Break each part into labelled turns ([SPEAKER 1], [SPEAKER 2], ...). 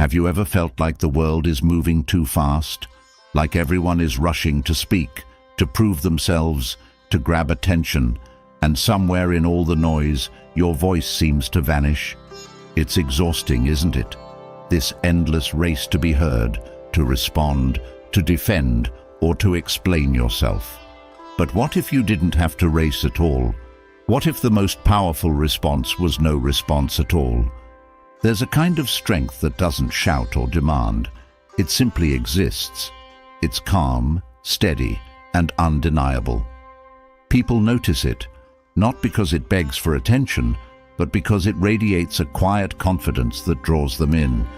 [SPEAKER 1] Have you ever felt like the world is moving too fast? Like everyone is rushing to speak, to prove themselves, to grab attention, and somewhere in all the noise, your voice seems to vanish? It's exhausting, isn't it? This endless race to be heard, to respond, to defend, or to explain yourself. But what if you didn't have to race at all? What if the most powerful response was no response at all? There's a kind of strength that doesn't shout or demand. It simply exists. It's calm, steady, and undeniable. People notice it, not because it begs for attention, but because it radiates a quiet confidence that draws them in.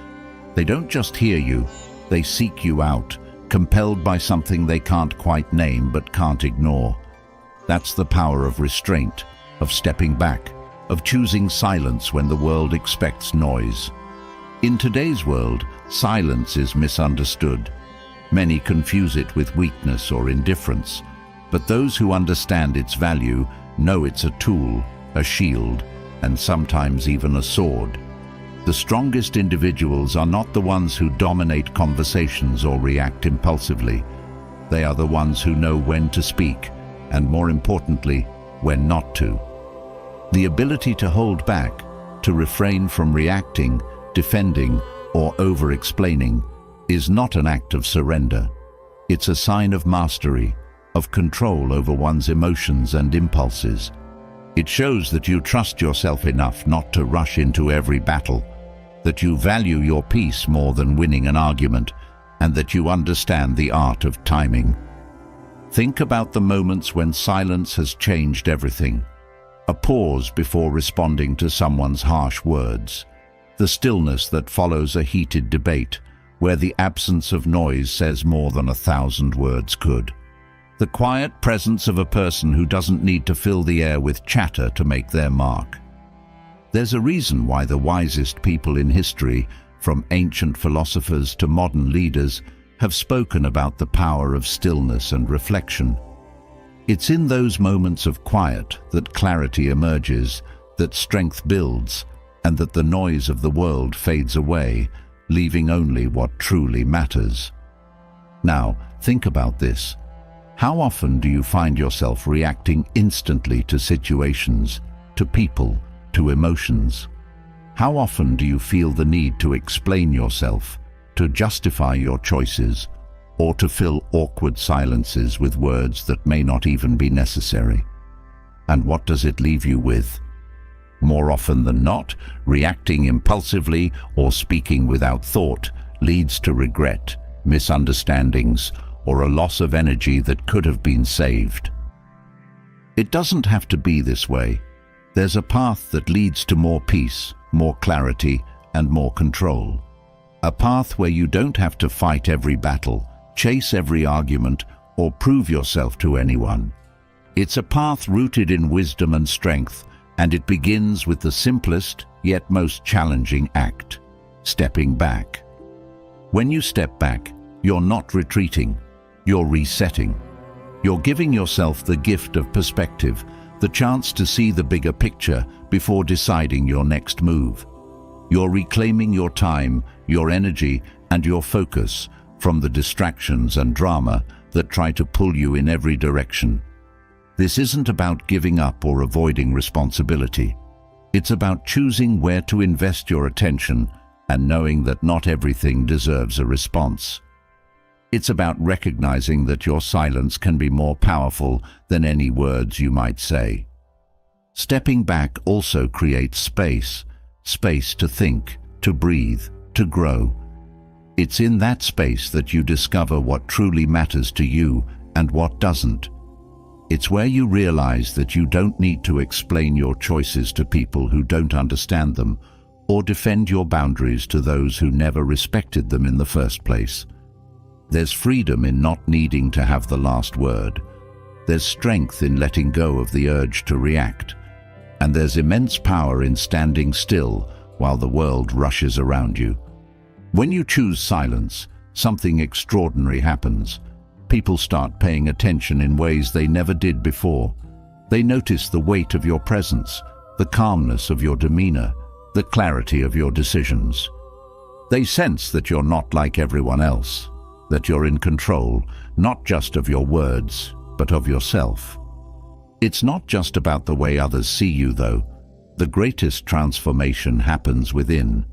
[SPEAKER 1] They don't just hear you, they seek you out, compelled by something they can't quite name but can't ignore. That's the power of restraint, of stepping back, of choosing silence when the world expects noise. In today's world, silence is misunderstood. Many confuse it with weakness or indifference, but those who understand its value know it's a tool, a shield, and sometimes even a sword. The strongest individuals are not the ones who dominate conversations or react impulsively. They are the ones who know when to speak, and more importantly, when not to. The ability to hold back, to refrain from reacting, defending, or over-explaining is not an act of surrender. It's a sign of mastery, of control over one's emotions and impulses. It shows that you trust yourself enough not to rush into every battle, that you value your peace more than winning an argument, and that you understand the art of timing. Think about the moments when silence has changed everything. A pause before responding to someone's harsh words. The stillness that follows a heated debate, where the absence of noise says more than 1,000 words could. The quiet presence of a person who doesn't need to fill the air with chatter to make their mark. There's a reason why the wisest people in history, from ancient philosophers to modern leaders, have spoken about the power of stillness and reflection. It's in those moments of quiet that clarity emerges, that strength builds, and that the noise of the world fades away, leaving only what truly matters. Now, think about this. How often do you find yourself reacting instantly to situations, to people, to emotions? How often do you feel the need to explain yourself, to justify your choices, or to fill awkward silences with words that may not even be necessary? And what does it leave you with? More often than not, reacting impulsively or speaking without thought leads to regret, misunderstandings, or a loss of energy that could have been saved. It doesn't have to be this way. There's a path that leads to more peace, more clarity, and more control. A path where you don't have to fight every battle, chase every argument, or prove yourself to anyone. It's a path rooted in wisdom and strength, and it begins with the simplest yet most challenging act: stepping back. When you step back, you're not retreating, you're resetting. You're giving yourself the gift of perspective, the chance to see the bigger picture before deciding your next move. You're reclaiming your time, your energy, and your focus from the distractions and drama that try to pull you in every direction. This isn't about giving up or avoiding responsibility. It's about choosing where to invest your attention and knowing that not everything deserves a response. It's about recognizing that your silence can be more powerful than any words you might say. Stepping back also creates space to think, to breathe, to grow. It's in that space that you discover what truly matters to you and what doesn't. It's where you realize that you don't need to explain your choices to people who don't understand them, or defend your boundaries to those who never respected them in the first place. There's freedom in not needing to have the last word. There's strength in letting go of the urge to react. And there's immense power in standing still while the world rushes around you. When you choose silence, something extraordinary happens. People start paying attention in ways they never did before. They notice the weight of your presence, the calmness of your demeanor, the clarity of your decisions. They sense that you're not like everyone else, that you're in control, not just of your words, but of yourself. It's not just about the way others see you, though. The greatest transformation happens within.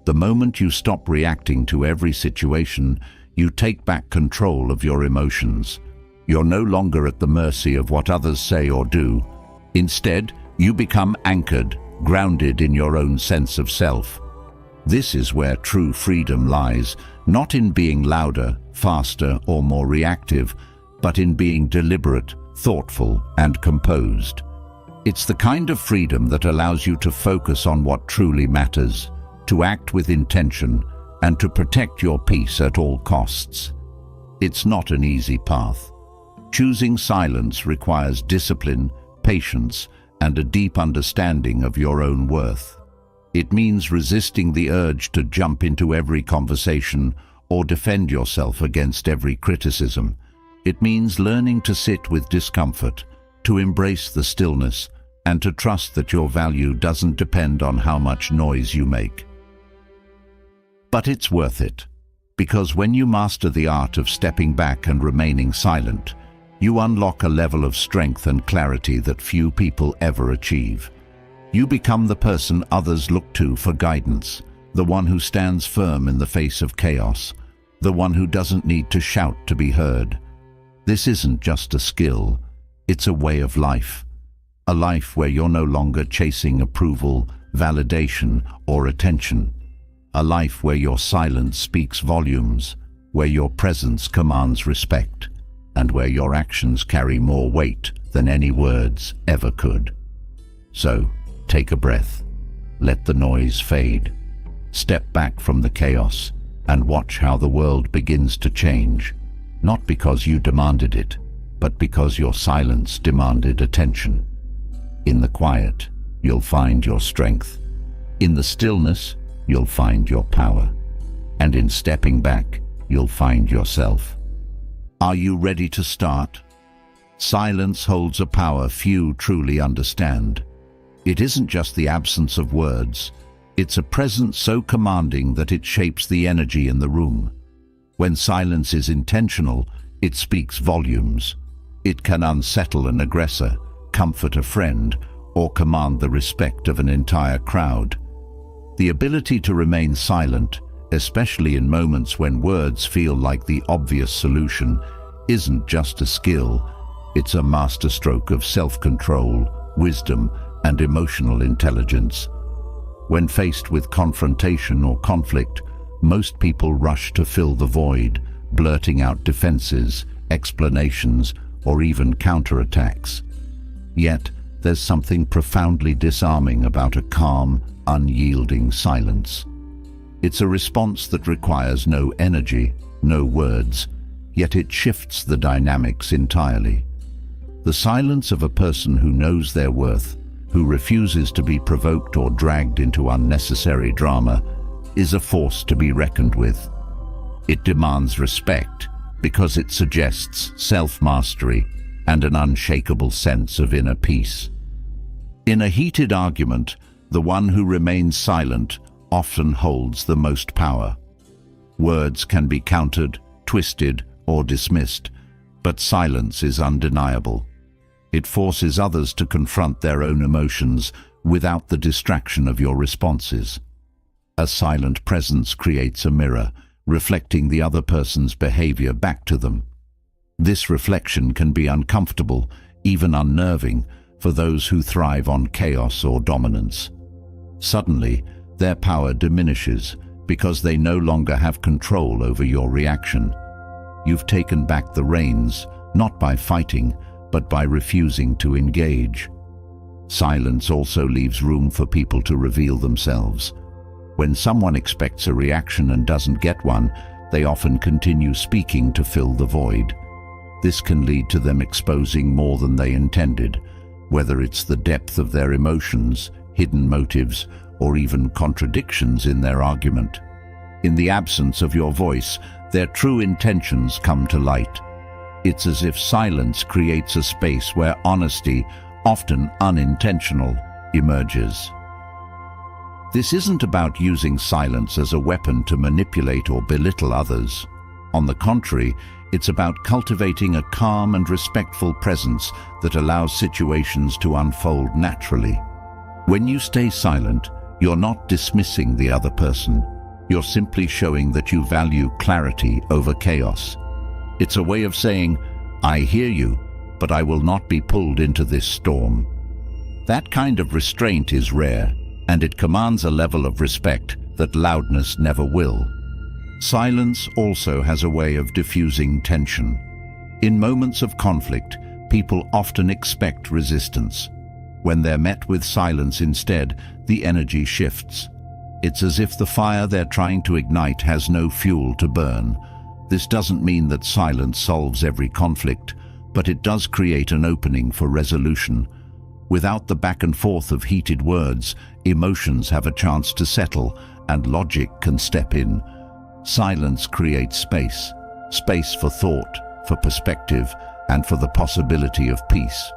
[SPEAKER 1] The moment you stop reacting to every situation, you take back control of your emotions. You're no longer at the mercy of what others say or do. Instead, you become anchored, grounded in your own sense of self. This is where true freedom lies, not in being louder, faster, or more reactive, but in being deliberate, thoughtful, and composed. It's the kind of freedom that allows you to focus on what truly matters, to act with intention, and to protect your peace at all costs. It's not an easy path. Choosing silence requires discipline, patience, and a deep understanding of your own worth. It means resisting the urge to jump into every conversation or defend yourself against every criticism. It means learning to sit with discomfort, to embrace the stillness, and to trust that your value doesn't depend on how much noise you make. But it's worth it, because when you master the art of stepping back and remaining silent, you unlock a level of strength and clarity that few people ever achieve. You become the person others look to for guidance, the one who stands firm in the face of chaos, the one who doesn't need to shout to be heard. This isn't just a skill, it's a way of life. A life where you're no longer chasing approval, validation, or attention. A life where your silence speaks volumes, where your presence commands respect, and where your actions carry more weight than any words ever could. So, take a breath. Let the noise fade. Step back from the chaos and watch how the world begins to change, not because you demanded it, but because your silence demanded attention. In the quiet, you'll find your strength. In the stillness, you'll find your power. And in stepping back, you'll find yourself. Are you ready to start? Silence holds a power few truly understand. It isn't just the absence of words. It's a presence so commanding that it shapes the energy in the room. When silence is intentional, it speaks volumes. It can unsettle an aggressor, comfort a friend, or command the respect of an entire crowd. The ability to remain silent, especially in moments when words feel like the obvious solution, isn't just a skill. It's a masterstroke of self-control, wisdom, and emotional intelligence. When faced with confrontation or conflict, most people rush to fill the void, blurting out defenses, explanations, or even counterattacks. Yet, there's something profoundly disarming about a calm, unyielding silence. It's a response that requires no energy, no words, yet it shifts the dynamics entirely. The silence of a person who knows their worth, who refuses to be provoked or dragged into unnecessary drama, is a force to be reckoned with. It demands respect because it suggests self-mastery and an unshakable sense of inner peace. In a heated argument, the one who remains silent often holds the most power. Words can be countered, twisted, or dismissed, but silence is undeniable. It forces others to confront their own emotions without the distraction of your responses. A silent presence creates a mirror, reflecting the other person's behavior back to them. This reflection can be uncomfortable, even unnerving, for those who thrive on chaos or dominance. Suddenly, their power diminishes because they no longer have control over your reaction. You've taken back the reins, not by fighting, but by refusing to engage. Silence also leaves room for people to reveal themselves. When someone expects a reaction and doesn't get one, they often continue speaking to fill the void. This can lead to them exposing more than they intended, whether it's the depth of their emotions, hidden motives, or even contradictions in their argument. In the absence of your voice, their true intentions come to light. It's as if silence creates a space where honesty, often unintentional, emerges. This isn't about using silence as a weapon to manipulate or belittle others. On the contrary, it's about cultivating a calm and respectful presence that allows situations to unfold naturally. When you stay silent, you're not dismissing the other person. You're simply showing that you value clarity over chaos. It's a way of saying, "I hear you, but I will not be pulled into this storm." That kind of restraint is rare, and it commands a level of respect that loudness never will. Silence also has a way of diffusing tension. In moments of conflict, people often expect resistance. When they're met with silence instead, the energy shifts. It's as if the fire they're trying to ignite has no fuel to burn. This doesn't mean that silence solves every conflict, but it does create an opening for resolution. Without the back and forth of heated words, emotions have a chance to settle and logic can step in. Silence creates space for thought, for perspective, and for the possibility of peace.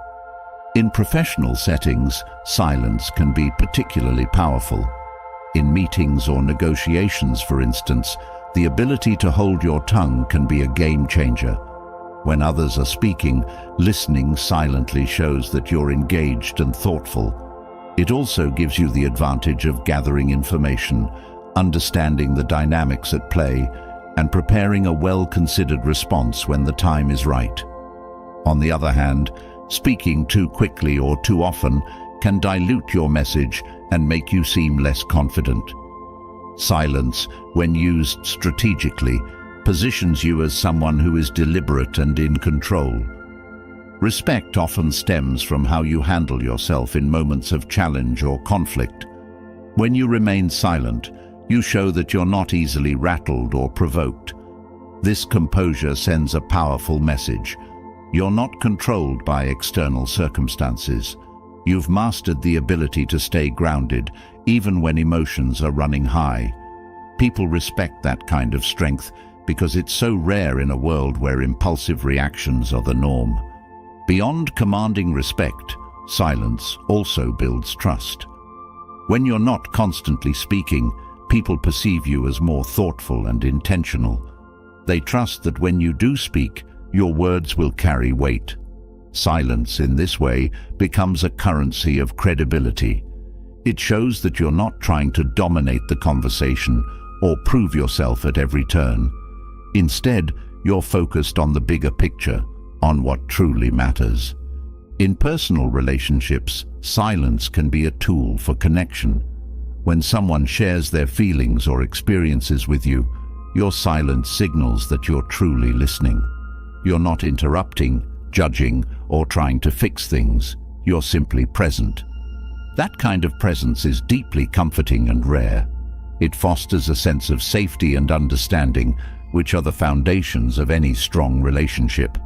[SPEAKER 1] In professional settings, silence can be particularly powerful. In meetings or negotiations, for instance, the ability to hold your tongue can be a game changer. When others are speaking, listening silently shows that you're engaged and thoughtful. It also gives you the advantage of gathering information, understanding the dynamics at play, and preparing a well-considered response when the time is right. On the other hand, speaking too quickly or too often can dilute your message and make you seem less confident. Silence, when used strategically, positions you as someone who is deliberate and in control. Respect often stems from how you handle yourself in moments of challenge or conflict. When you remain silent, you show that you're not easily rattled or provoked. This composure sends a powerful message. You're not controlled by external circumstances. You've mastered the ability to stay grounded, even when emotions are running high. People respect that kind of strength because it's so rare in a world where impulsive reactions are the norm. Beyond commanding respect, silence also builds trust. When you're not constantly speaking, people perceive you as more thoughtful and intentional. They trust that when you do speak, your words will carry weight. Silence in this way becomes a currency of credibility. It shows that you're not trying to dominate the conversation or prove yourself at every turn. Instead, you're focused on the bigger picture, on what truly matters. In personal relationships, silence can be a tool for connection. When someone shares their feelings or experiences with you, your silence signals that you're truly listening. You're not interrupting, judging, or trying to fix things. You're simply present. That kind of presence is deeply comforting and rare. It fosters a sense of safety and understanding, which are the foundations of any strong relationship.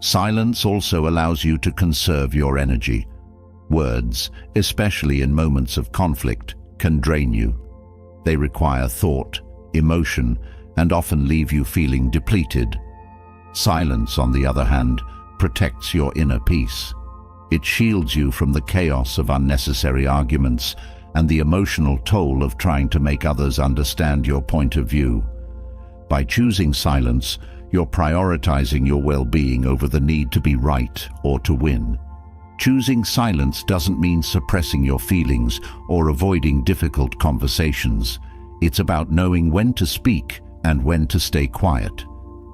[SPEAKER 1] Silence also allows you to conserve your energy. Words, especially in moments of conflict, can drain you. They require thought, emotion, and often leave you feeling depleted. Silence, on the other hand, protects your inner peace. It shields you from the chaos of unnecessary arguments and the emotional toll of trying to make others understand your point of view. By choosing silence, you're prioritizing your well-being over the need to be right or to win. Choosing silence doesn't mean suppressing your feelings or avoiding difficult conversations. It's about knowing when to speak and when to stay quiet.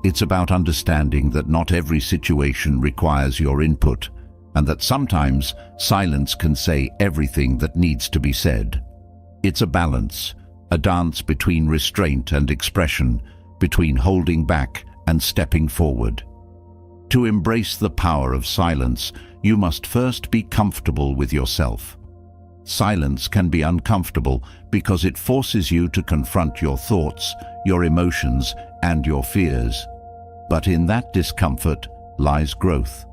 [SPEAKER 1] It's about understanding that not every situation requires your input, and that sometimes silence can say everything that needs to be said. It's a balance, a dance between restraint and expression, between holding back and stepping forward. To embrace the power of silence, you must first be comfortable with yourself. Silence can be uncomfortable because it forces you to confront your thoughts, your emotions, and your fears. But in that discomfort lies growth.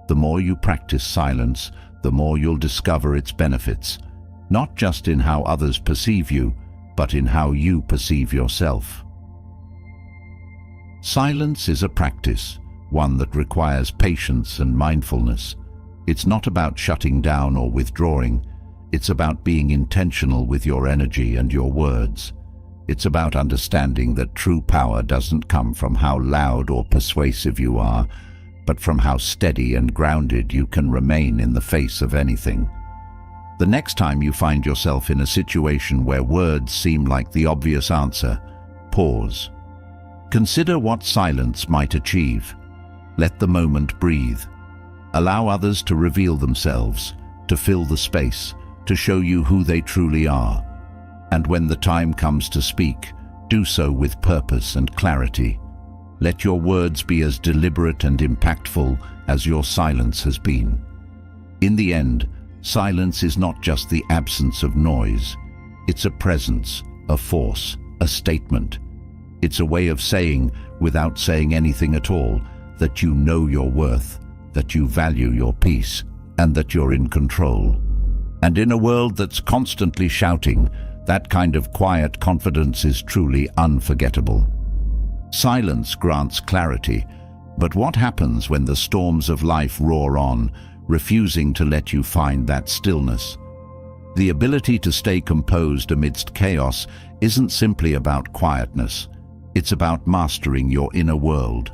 [SPEAKER 1] The more you practice silence, the more you'll discover its benefits, not just in how others perceive you, but in how you perceive yourself. Silence is a practice, one that requires patience and mindfulness. It's not about shutting down or withdrawing. It's about being intentional with your energy and your words. It's about understanding that true power doesn't come from how loud or persuasive you are, but from how steady and grounded you can remain in the face of anything. The next time you find yourself in a situation where words seem like the obvious answer, pause. Consider what silence might achieve. Let the moment breathe. Allow others to reveal themselves, to fill the space, to show you who they truly are. And when the time comes to speak, do so with purpose and clarity. Let your words be as deliberate and impactful as your silence has been. In the end, silence is not just the absence of noise. It's a presence, a force, a statement. It's a way of saying, without saying anything at all, that you know your worth, that you value your peace, and that you're in control. And in a world that's constantly shouting, that kind of quiet confidence is truly unforgettable. Silence grants clarity, but what happens when the storms of life roar on, refusing to let you find that stillness? The ability to stay composed amidst chaos isn't simply about quietness. It's about mastering your inner world.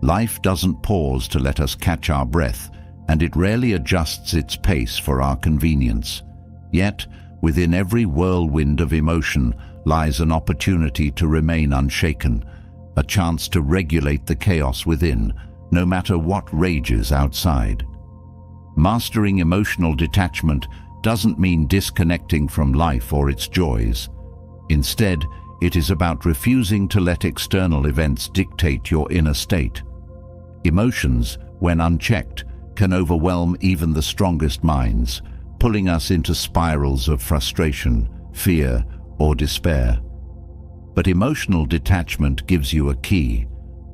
[SPEAKER 1] Life doesn't pause to let us catch our breath, and it rarely adjusts its pace for our convenience. Yet, within every whirlwind of emotion lies an opportunity to remain unshaken, a chance to regulate the chaos within, no matter what rages outside. Mastering emotional detachment doesn't mean disconnecting from life or its joys. Instead, it is about refusing to let external events dictate your inner state. Emotions, when unchecked, can overwhelm even the strongest minds, pulling us into spirals of frustration, fear, or despair. But emotional detachment gives you a key,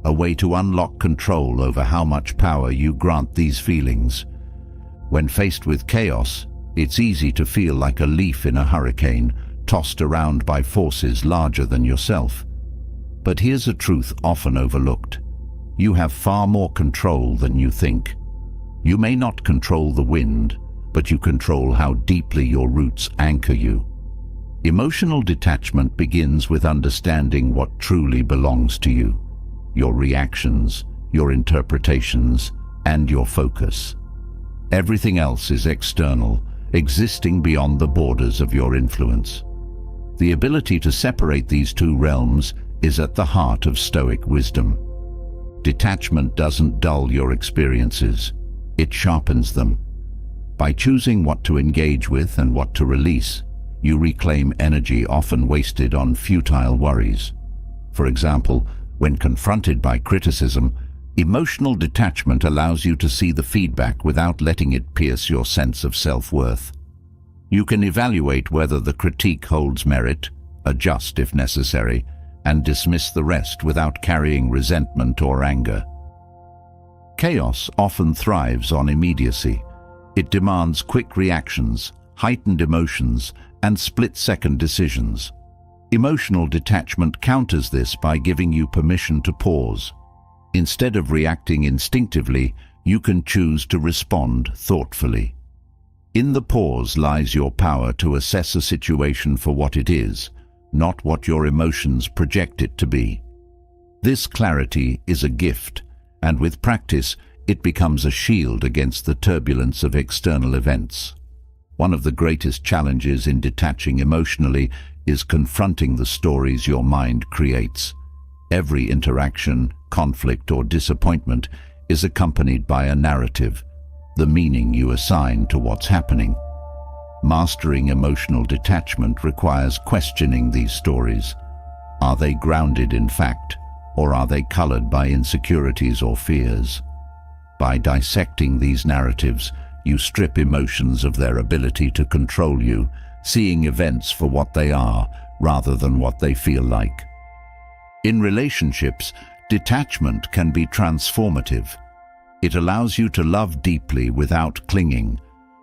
[SPEAKER 1] a way to unlock control over how much power you grant these feelings. When faced with chaos, it's easy to feel like a leaf in a hurricane, tossed around by forces larger than yourself. But here's a truth often overlooked. You have far more control than you think. You may not control the wind, but you control how deeply your roots anchor you. Emotional detachment begins with understanding what truly belongs to you, your reactions, your interpretations, and your focus. Everything else is external, existing beyond the borders of your influence. The ability to separate these two realms is at the heart of Stoic wisdom. Detachment doesn't dull your experiences. It sharpens them. By choosing what to engage with and what to release, you reclaim energy often wasted on futile worries. For example, when confronted by criticism, emotional detachment allows you to see the feedback without letting it pierce your sense of self-worth. You can evaluate whether the critique holds merit, adjust if necessary, and dismiss the rest without carrying resentment or anger. Chaos often thrives on immediacy. It demands quick reactions, heightened emotions, and split-second decisions. Emotional detachment counters this by giving you permission to pause. Instead of reacting instinctively, you can choose to respond thoughtfully. In the pause lies your power to assess a situation for what it is, not what your emotions project it to be. This clarity is a gift, and with practice, it becomes a shield against the turbulence of external events. One of the greatest challenges in detaching emotionally is confronting the stories your mind creates. Every interaction, conflict, or disappointment is accompanied by a narrative, the meaning you assign to what's happening. Mastering emotional detachment requires questioning these stories. Are they grounded in fact, or are they colored by insecurities or fears? By dissecting these narratives, you strip emotions of their ability to control you, seeing events for what they are rather than what they feel like. In relationships, detachment can be transformative. It allows you to love deeply without clinging,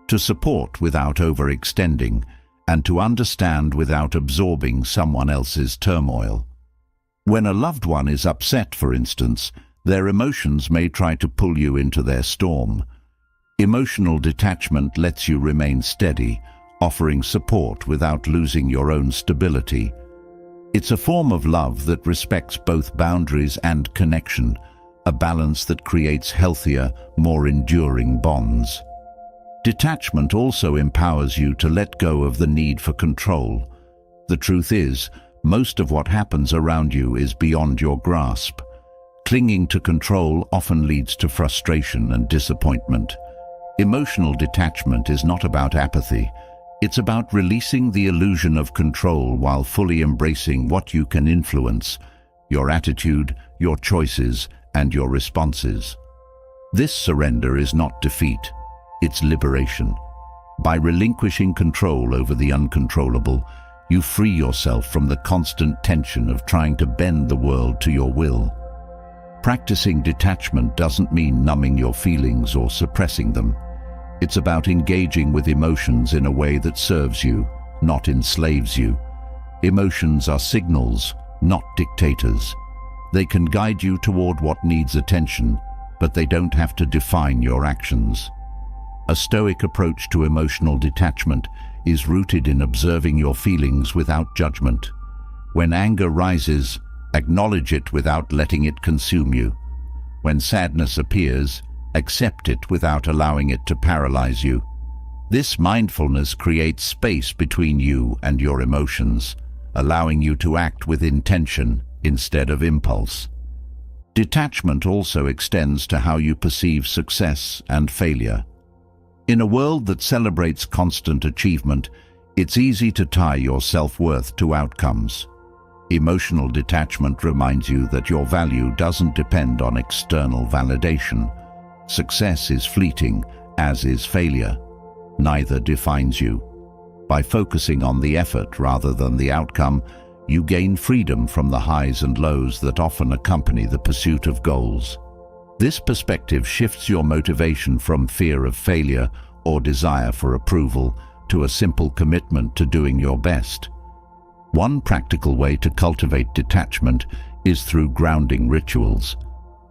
[SPEAKER 1] to support without overextending, and to understand without absorbing someone else's turmoil. When a loved one is upset, for instance, their emotions may try to pull you into their storm. Emotional detachment lets you remain steady, offering support without losing your own stability. It's a form of love that respects both boundaries and connection, a balance that creates healthier, more enduring bonds. Detachment also empowers you to let go of the need for control. The truth is, most of what happens around you is beyond your grasp. Clinging to control often leads to frustration and disappointment. Emotional detachment is not about apathy. It's about releasing the illusion of control while fully embracing what you can influence: your attitude, your choices, and your responses. This surrender is not defeat, it's liberation. By relinquishing control over the uncontrollable, you free yourself from the constant tension of trying to bend the world to your will. Practicing detachment doesn't mean numbing your feelings or suppressing them. It's about engaging with emotions in a way that serves you, not enslaves you. Emotions are signals, not dictators. They can guide you toward what needs attention, but they don't have to define your actions. A Stoic approach to emotional detachment is rooted in observing your feelings without judgment. When anger rises, acknowledge it without letting it consume you. When sadness appears, accept it without allowing it to paralyze you. This mindfulness creates space between you and your emotions, allowing you to act with intention instead of impulse. Detachment also extends to how you perceive success and failure. In a world that celebrates constant achievement, it's easy to tie your self-worth to outcomes. Emotional detachment reminds you that your value doesn't depend on external validation. Success is fleeting, as is failure. Neither defines you. By focusing on the effort rather than the outcome, you gain freedom from the highs and lows that often accompany the pursuit of goals. This perspective shifts your motivation from fear of failure or desire for approval to a simple commitment to doing your best. One practical way to cultivate detachment is through grounding rituals.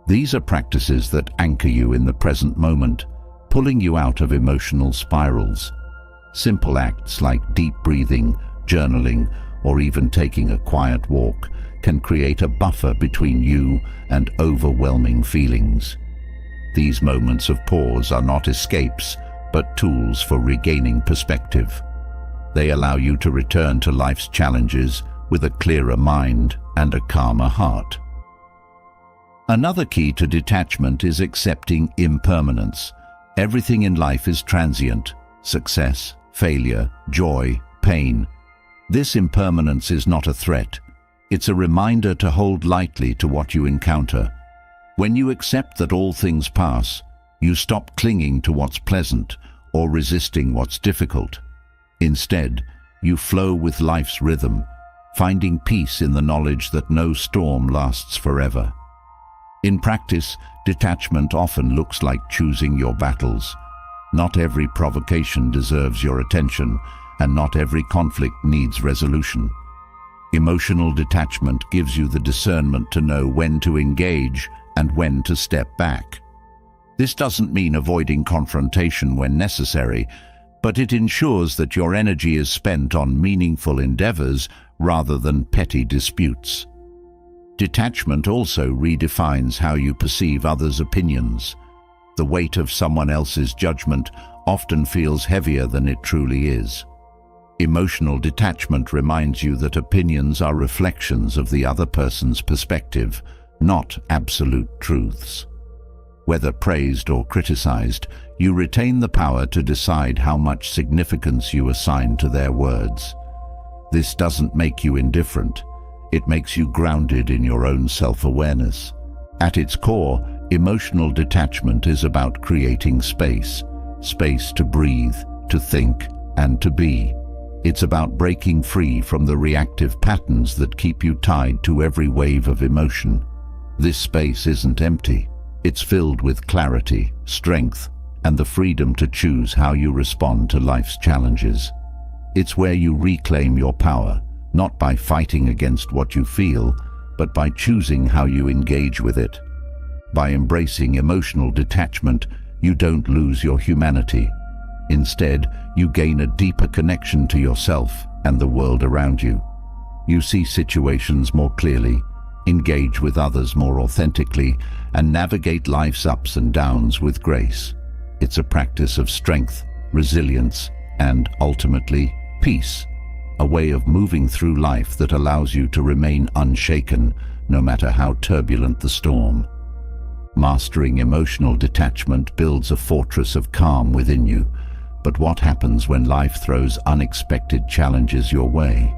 [SPEAKER 1] These are practices that anchor you in the present moment, pulling you out of emotional spirals. Simple acts like deep breathing, journaling, or even taking a quiet walk can create a buffer between you and overwhelming feelings. These moments of pause are not escapes, but tools for regaining perspective. They allow you to return to life's challenges with a clearer mind and a calmer heart. Another key to detachment is accepting impermanence. Everything in life is transient: success, failure, joy, pain. This impermanence is not a threat. It's a reminder to hold lightly to what you encounter. When you accept that all things pass, you stop clinging to what's pleasant or resisting what's difficult. Instead, you flow with life's rhythm, finding peace in the knowledge that no storm lasts forever. In practice, detachment often looks like choosing your battles. Not every provocation deserves your attention, and not every conflict needs resolution. Emotional detachment gives you the discernment to know when to engage and when to step back. This doesn't mean avoiding confrontation when necessary, but it ensures that your energy is spent on meaningful endeavors rather than petty disputes. Detachment also redefines how you perceive others' opinions. The weight of someone else's judgment often feels heavier than it truly is. Emotional detachment reminds you that opinions are reflections of the other person's perspective, not absolute truths. Whether praised or criticized, you retain the power to decide how much significance you assign to their words. This doesn't make you indifferent. It makes you grounded in your own self-awareness. At its core, emotional detachment is about creating space to breathe, to think, and to be. It's about breaking free from the reactive patterns that keep you tied to every wave of emotion. This space isn't empty. It's filled with clarity, strength, and the freedom to choose how you respond to life's challenges. It's where you reclaim your power, not by fighting against what you feel, but by choosing how you engage with it. By embracing emotional detachment, you don't lose your humanity. Instead, you gain a deeper connection to yourself and the world around you. You see situations more clearly, engage with others more authentically, and navigate life's ups and downs with grace. It's a practice of strength, resilience, and ultimately, peace. A way of moving through life that allows you to remain unshaken, no matter how turbulent the storm. Mastering emotional detachment builds a fortress of calm within you. But what happens when life throws unexpected challenges your way?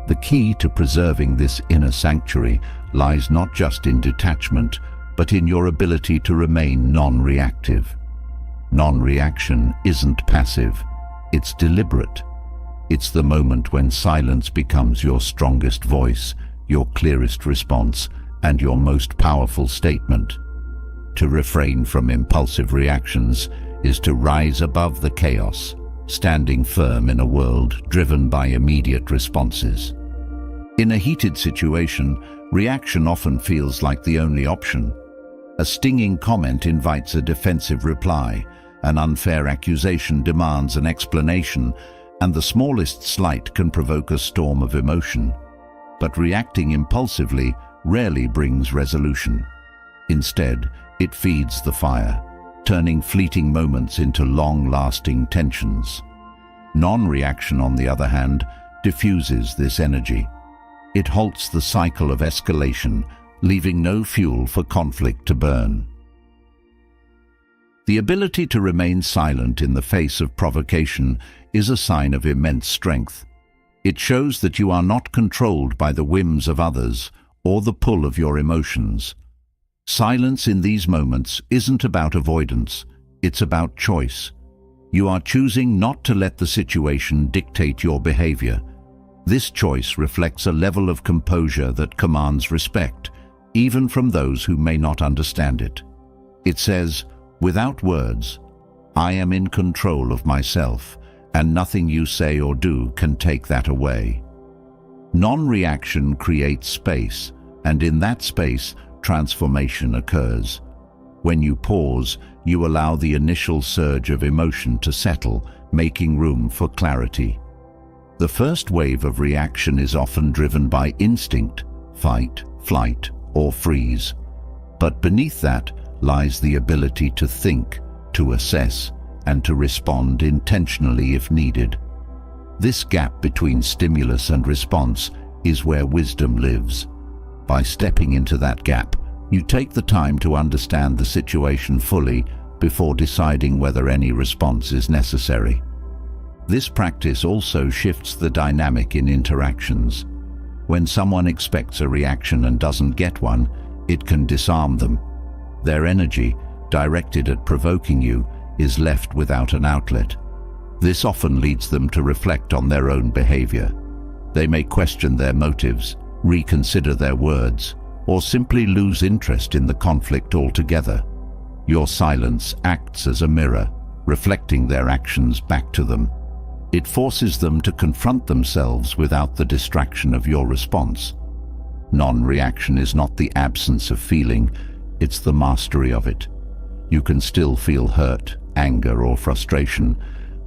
[SPEAKER 1] The key to preserving this inner sanctuary lies not just in detachment, but in your ability to remain non-reactive. Non-reaction isn't passive, it's deliberate. It's the moment when silence becomes your strongest voice, your clearest response, and your most powerful statement. To refrain from impulsive reactions is to rise above the chaos, standing firm in a world driven by immediate responses. In a heated situation, reaction often feels like the only option. A stinging comment invites a defensive reply, an unfair accusation demands an explanation, and the smallest slight can provoke a storm of emotion. But reacting impulsively rarely brings resolution. Instead, it feeds the fire, turning fleeting moments into long-lasting tensions. Non-reaction, on the other hand, diffuses this energy. It halts the cycle of escalation, leaving no fuel for conflict to burn. The ability to remain silent in the face of provocation is a sign of immense strength. It shows that you are not controlled by the whims of others or the pull of your emotions. Silence in these moments isn't about avoidance, it's about choice. You are choosing not to let the situation dictate your behavior. This choice reflects a level of composure that commands respect, even from those who may not understand it. It says, without words, I am in control of myself, and nothing you say or do can take that away. Non-reaction creates space, and in that space, transformation occurs. When you pause, you allow the initial surge of emotion to settle, making room for clarity. The first wave of reaction is often driven by instinct, fight, flight, or freeze. But beneath that lies the ability to think, to assess, and to respond intentionally if needed. This gap between stimulus and response is where wisdom lives. By stepping into that gap, you take the time to understand the situation fully before deciding whether any response is necessary. This practice also shifts the dynamic in interactions. When someone expects a reaction and doesn't get one, it can disarm them. Their energy, directed at provoking you, is left without an outlet. This often leads them to reflect on their own behavior. They may question their motives, reconsider their words, or simply lose interest in the conflict altogether. Your silence acts as a mirror, reflecting their actions back to them. It forces them to confront themselves without the distraction of your response. Non-reaction is not the absence of feeling, it's the mastery of it. You can still feel hurt, anger, or frustration,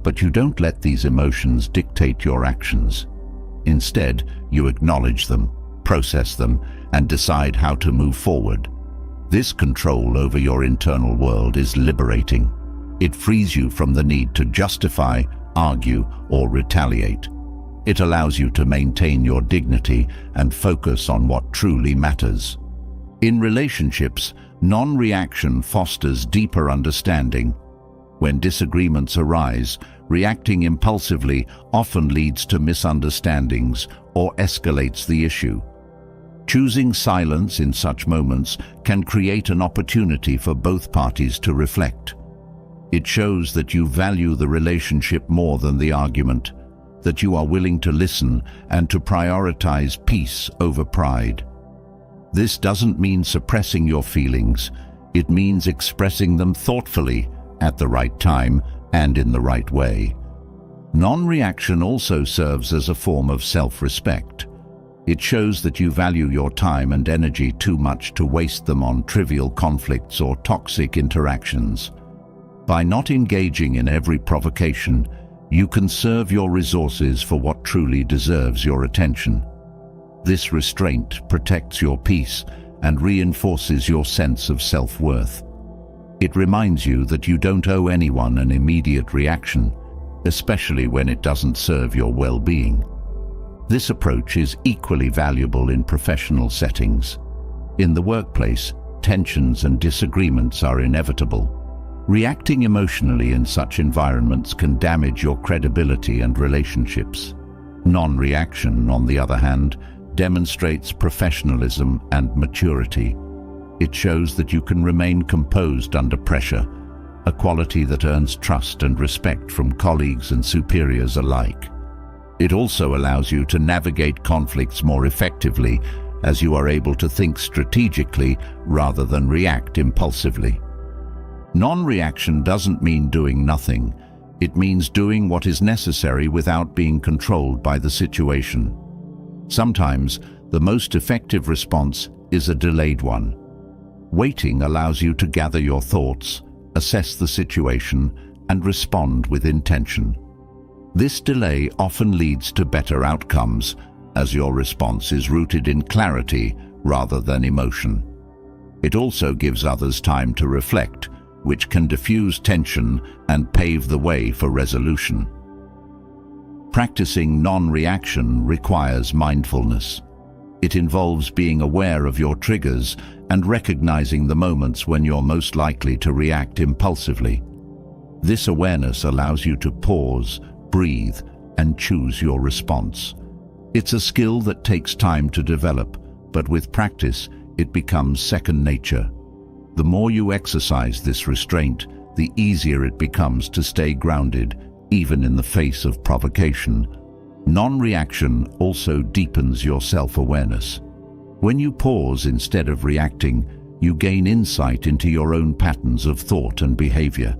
[SPEAKER 1] but you don't let these emotions dictate your actions. Instead, you acknowledge them, process them, and decide how to move forward. This control over your internal world is liberating. It frees you from the need to justify, argue, or retaliate. It allows you to maintain your dignity and focus on what truly matters. In relationships, non-reaction fosters deeper understanding. When disagreements arise, reacting impulsively often leads to misunderstandings or escalates the issue. Choosing silence in such moments can create an opportunity for both parties to reflect. It shows that you value the relationship more than the argument, that you are willing to listen and to prioritize peace over pride. This doesn't mean suppressing your feelings. It means expressing them thoughtfully, at the right time, and in the right way. Non-reaction also serves as a form of self-respect. It shows that you value your time and energy too much to waste them on trivial conflicts or toxic interactions. By not engaging in every provocation, you conserve your resources for what truly deserves your attention. This restraint protects your peace and reinforces your sense of self-worth. It reminds you that you don't owe anyone an immediate reaction, especially when it doesn't serve your well-being. This approach is equally valuable in professional settings. In the workplace, tensions and disagreements are inevitable. Reacting emotionally in such environments can damage your credibility and relationships. Non-reaction, on the other hand, demonstrates professionalism and maturity. It shows that you can remain composed under pressure, a quality that earns trust and respect from colleagues and superiors alike. It also allows you to navigate conflicts more effectively, as you are able to think strategically rather than react impulsively. Non-reaction doesn't mean doing nothing. It means doing what is necessary without being controlled by the situation. Sometimes, the most effective response is a delayed one. Waiting allows you to gather your thoughts, assess the situation, and respond with intention. This delay often leads to better outcomes, as your response is rooted in clarity rather than emotion. It also gives others time to reflect, which can diffuse tension and pave the way for resolution. Practicing non-reaction requires mindfulness. It involves being aware of your triggers and recognizing the moments when you're most likely to react impulsively. This awareness allows you to pause, breathe, and choose your response. It's a skill that takes time to develop, but with practice, it becomes second nature. The more you exercise this restraint, the easier it becomes to stay grounded, even in the face of provocation. Non-reaction also deepens your self-awareness. When you pause instead of reacting, you gain insight into your own patterns of thought and behavior.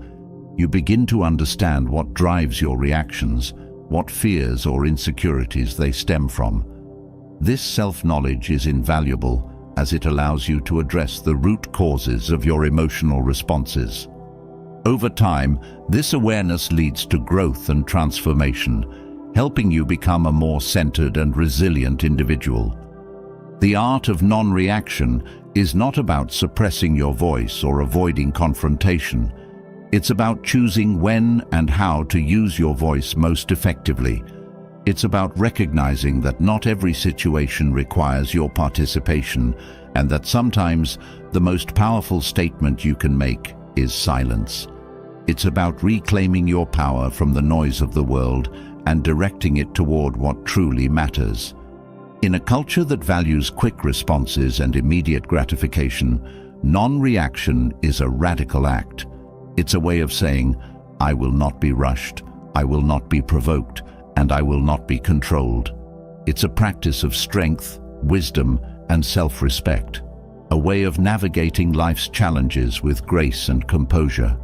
[SPEAKER 1] You begin to understand what drives your reactions, what fears or insecurities they stem from. This self-knowledge is invaluable, as it allows you to address the root causes of your emotional responses. Over time, this awareness leads to growth and transformation, helping you become a more centered and resilient individual. The art of non-reaction is not about suppressing your voice or avoiding confrontation. It's about choosing when and how to use your voice most effectively. It's about recognizing that not every situation requires your participation, and that sometimes the most powerful statement you can make is silence. It's about reclaiming your power from the noise of the world and directing it toward what truly matters. In a culture that values quick responses and immediate gratification, non-reaction is a radical act. It's a way of saying, I will not be rushed, I will not be provoked, and I will not be controlled. It's a practice of strength, wisdom, and self-respect, a way of navigating life's challenges with grace and composure.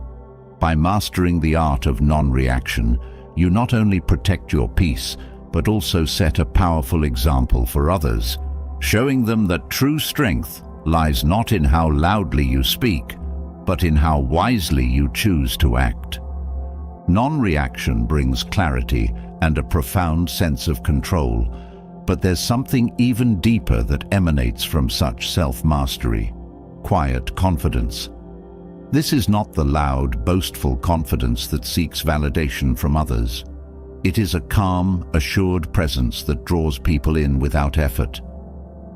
[SPEAKER 1] By mastering the art of non-reaction, you not only protect your peace, but also set a powerful example for others, showing them that true strength lies not in how loudly you speak, but in how wisely you choose to act. Non-reaction brings clarity and a profound sense of control, but there's something even deeper that emanates from such self-mastery: quiet confidence. This is not the loud, boastful confidence that seeks validation from others. It is a calm, assured presence that draws people in without effort.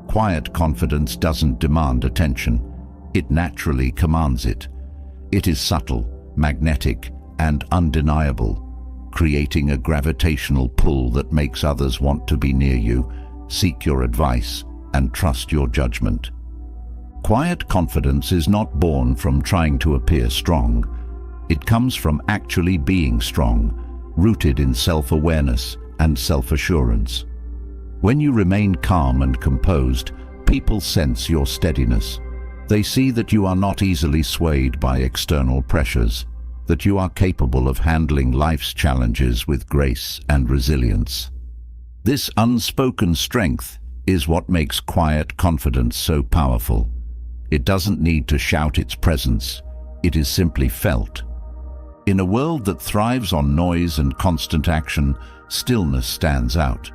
[SPEAKER 1] Quiet confidence doesn't demand attention. It naturally commands it. It is subtle, magnetic, and undeniable, creating a gravitational pull that makes others want to be near you, seek your advice, and trust your judgment. Quiet confidence is not born from trying to appear strong. It comes from actually being strong, rooted in self-awareness and self-assurance. When you remain calm and composed, people sense your steadiness. They see that you are not easily swayed by external pressures, that you are capable of handling life's challenges with grace and resilience. This unspoken strength is what makes quiet confidence so powerful. It doesn't need to shout its presence. It is simply felt. In a world that thrives on noise and constant action, stillness stands out.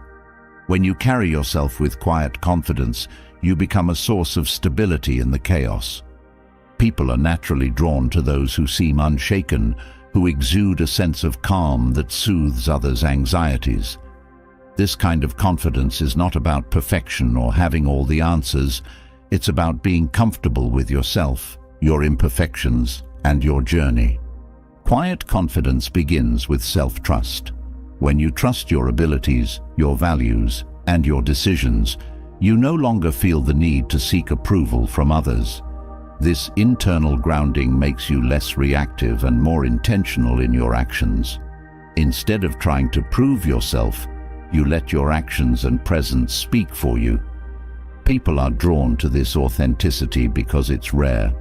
[SPEAKER 1] When you carry yourself with quiet confidence, you become a source of stability in the chaos. People are naturally drawn to those who seem unshaken, who exude a sense of calm that soothes others' anxieties. This kind of confidence is not about perfection or having all the answers. It's about being comfortable with yourself, your imperfections, and your journey. Quiet confidence begins with self-trust. When you trust your abilities, your values, and your decisions, you no longer feel the need to seek approval from others. This internal grounding makes you less reactive and more intentional in your actions. Instead of trying to prove yourself, you let your actions and presence speak for you. People are drawn to this authenticity because it's rare.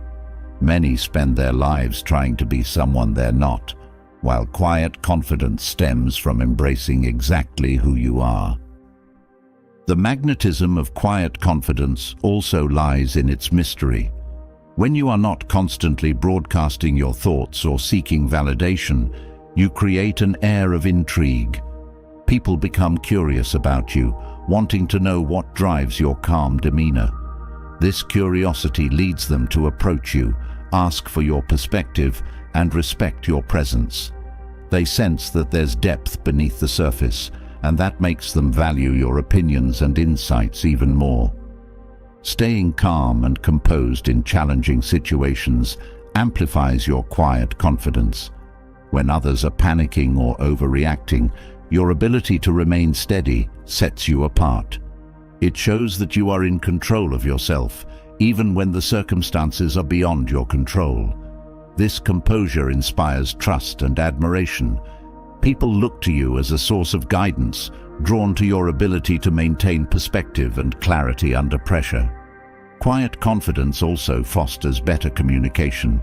[SPEAKER 1] Many spend their lives trying to be someone they're not, while quiet confidence stems from embracing exactly who you are. The magnetism of quiet confidence also lies in its mystery. When you are not constantly broadcasting your thoughts or seeking validation, you create an air of intrigue. People become curious about you, wanting to know what drives your calm demeanor. This curiosity leads them to approach you, ask for your perspective, and respect your presence. They sense that there's depth beneath the surface, and that makes them value your opinions and insights even more. Staying calm and composed in challenging situations amplifies your quiet confidence. When others are panicking or overreacting, your ability to remain steady sets you apart. It shows that you are in control of yourself, even when the circumstances are beyond your control. This composure inspires trust and admiration. People look to you as a source of guidance, drawn to your ability to maintain perspective and clarity under pressure. Quiet confidence also fosters better communication.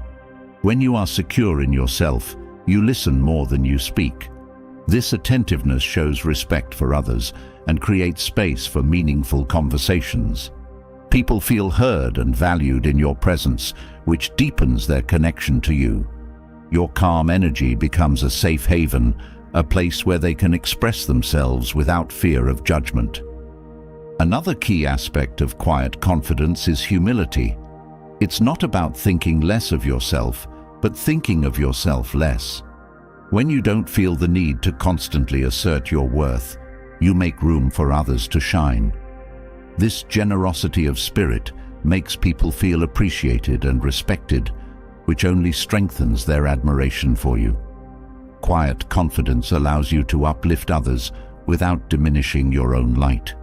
[SPEAKER 1] When you are secure in yourself, you listen more than you speak. This attentiveness shows respect for others and creates space for meaningful conversations. People feel heard and valued in your presence, which deepens their connection to you. Your calm energy becomes a safe haven, a place where they can express themselves without fear of judgment. Another key aspect of quiet confidence is humility. It's not about thinking less of yourself, but thinking of yourself less. When you don't feel the need to constantly assert your worth, you make room for others to shine. This generosity of spirit makes people feel appreciated and respected, which only strengthens their admiration for you. Quiet confidence allows you to uplift others without diminishing your own light.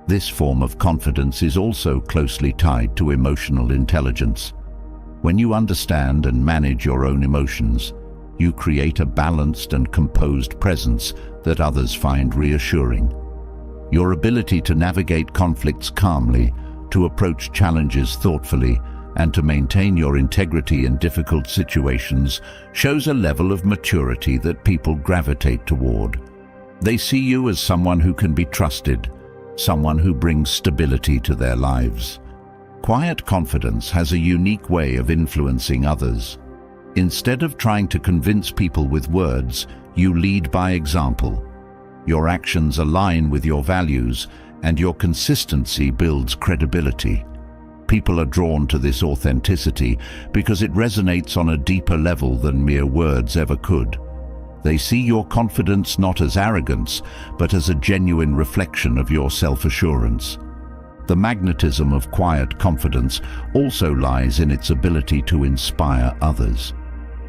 [SPEAKER 1] This form of confidence is also closely tied to emotional intelligence. When you understand and manage your own emotions, you create a balanced and composed presence that others find reassuring. Your ability to navigate conflicts calmly, to approach challenges thoughtfully, and to maintain your integrity in difficult situations shows a level of maturity that people gravitate toward. They see you as someone who can be trusted, someone who brings stability to their lives. Quiet confidence has a unique way of influencing others. Instead of trying to convince people with words, you lead by example. Your actions align with your values, and your consistency builds credibility. People are drawn to this authenticity because it resonates on a deeper level than mere words ever could. They see your confidence not as arrogance, but as a genuine reflection of your self-assurance. The magnetism of quiet confidence also lies in its ability to inspire others.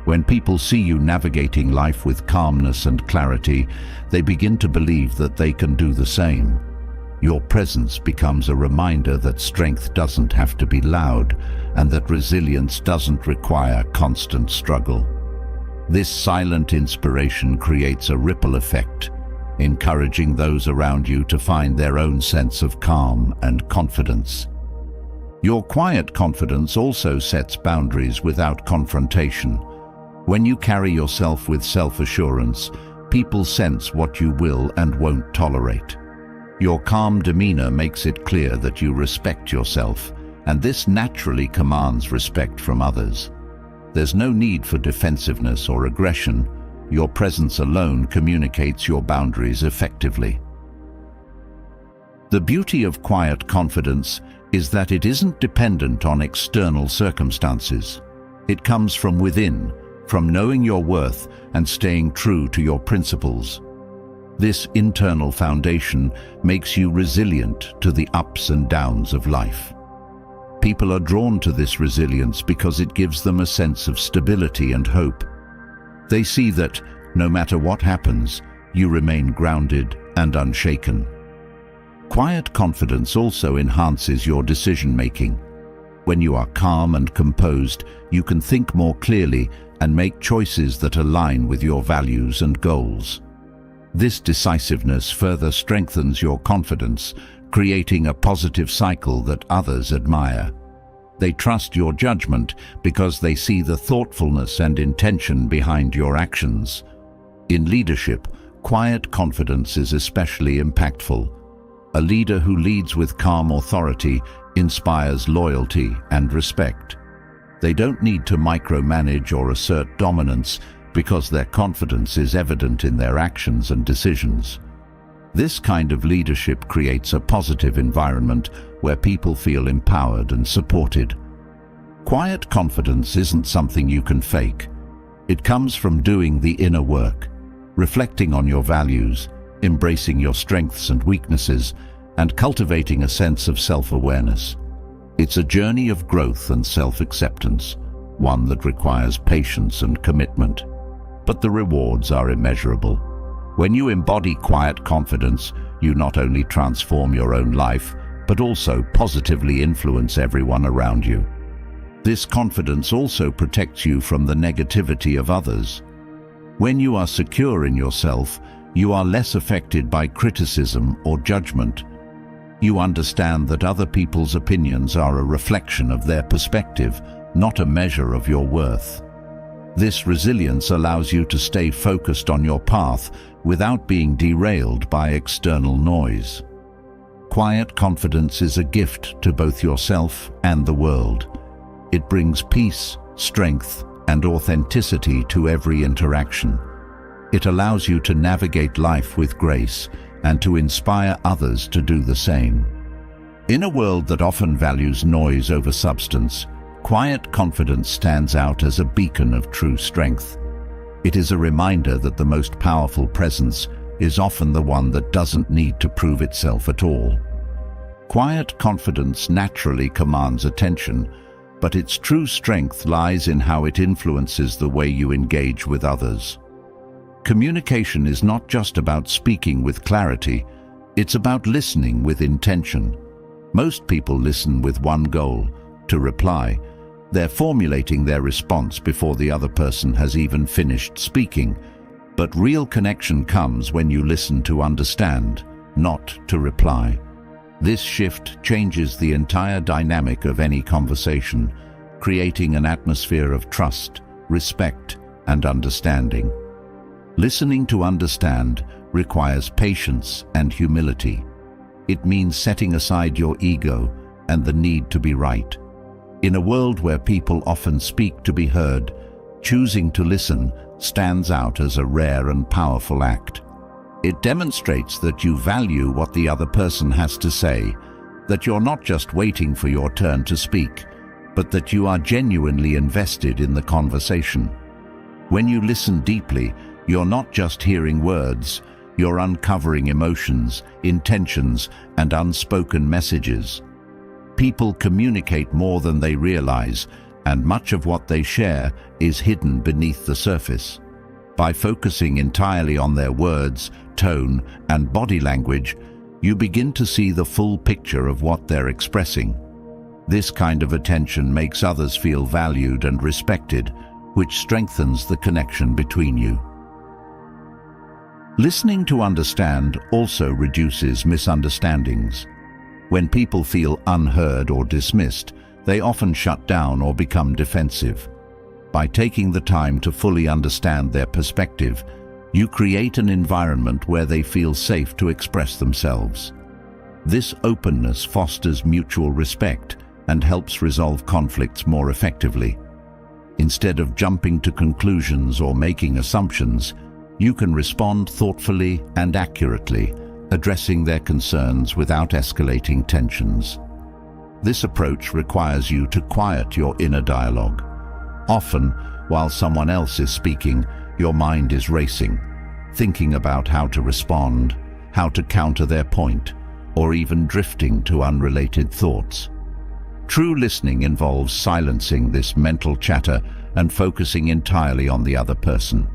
[SPEAKER 1] When people see you navigating life with calmness and clarity, they begin to believe that they can do the same. Your presence becomes a reminder that strength doesn't have to be loud, and that resilience doesn't require constant struggle. This silent inspiration creates a ripple effect, encouraging those around you to find their own sense of calm and confidence. Your quiet confidence also sets boundaries without confrontation. When you carry yourself with self-assurance, people sense what you will and won't tolerate. Your calm demeanor makes it clear that you respect yourself, and this naturally commands respect from others. There's no need for defensiveness or aggression. Your presence alone communicates your boundaries effectively. The beauty of quiet confidence is that it isn't dependent on external circumstances. It comes from within, from knowing your worth and staying true to your principles. This internal foundation makes you resilient to the ups and downs of life. People are drawn to this resilience because it gives them a sense of stability and hope. They see that, no matter what happens, you remain grounded and unshaken. Quiet confidence also enhances your decision-making. When you are calm and composed, you can think more clearly and make choices that align with your values and goals. This decisiveness further strengthens your confidence, creating a positive cycle that others admire. They trust your judgment because they see the thoughtfulness and intention behind your actions. In leadership, quiet confidence is especially impactful. A leader who leads with calm authority inspires loyalty and respect. They don't need to micromanage or assert dominance because their confidence is evident in their actions and decisions. This kind of leadership creates a positive environment where people feel empowered and supported. Quiet confidence isn't something you can fake. It comes from doing the inner work, reflecting on your values, embracing your strengths and weaknesses, and cultivating a sense of self-awareness. It's a journey of growth and self-acceptance, one that requires patience and commitment. But the rewards are immeasurable. When you embody quiet confidence, you not only transform your own life, but also positively influence everyone around you. This confidence also protects you from the negativity of others. When you are secure in yourself, you are less affected by criticism or judgment. You understand that other people's opinions are a reflection of their perspective, not a measure of your worth. This resilience allows you to stay focused on your path without being derailed by external noise. Quiet confidence is a gift to both yourself and the world. It brings peace, strength, and authenticity to every interaction. It allows you to navigate life with grace and to inspire others to do the same. In a world that often values noise over substance, quiet confidence stands out as a beacon of true strength. It is a reminder that the most powerful presence is often the one that doesn't need to prove itself at all. Quiet confidence naturally commands attention, but its true strength lies in how it influences the way you engage with others. Communication is not just about speaking with clarity, it's about listening with intention. Most people listen with one goal: to reply. They're formulating their response before the other person has even finished speaking. But real connection comes when you listen to understand, not to reply. This shift changes the entire dynamic of any conversation, creating an atmosphere of trust, respect, and understanding. Listening to understand requires patience and humility. It means setting aside your ego and the need to be right. In a world where people often speak to be heard, choosing to listen stands out as a rare and powerful act. It demonstrates that you value what the other person has to say, that you're not just waiting for your turn to speak, but that you are genuinely invested in the conversation. When you listen deeply, you're not just hearing words, you're uncovering emotions, intentions, and unspoken messages. People communicate more than they realize, and much of what they share is hidden beneath the surface. By focusing entirely on their words, tone, and body language, you begin to see the full picture of what they're expressing. This kind of attention makes others feel valued and respected, which strengthens the connection between you. Listening to understand also reduces misunderstandings. When people feel unheard or dismissed, they often shut down or become defensive. By taking the time to fully understand their perspective, you create an environment where they feel safe to express themselves. This openness fosters mutual respect and helps resolve conflicts more effectively. Instead of jumping to conclusions or making assumptions, you can respond thoughtfully and accurately, addressing their concerns without escalating tensions. This approach requires you to quiet your inner dialogue. Often, while someone else is speaking, your mind is racing, thinking about how to respond, how to counter their point, or even drifting to unrelated thoughts. True listening involves silencing this mental chatter and focusing entirely on the other person.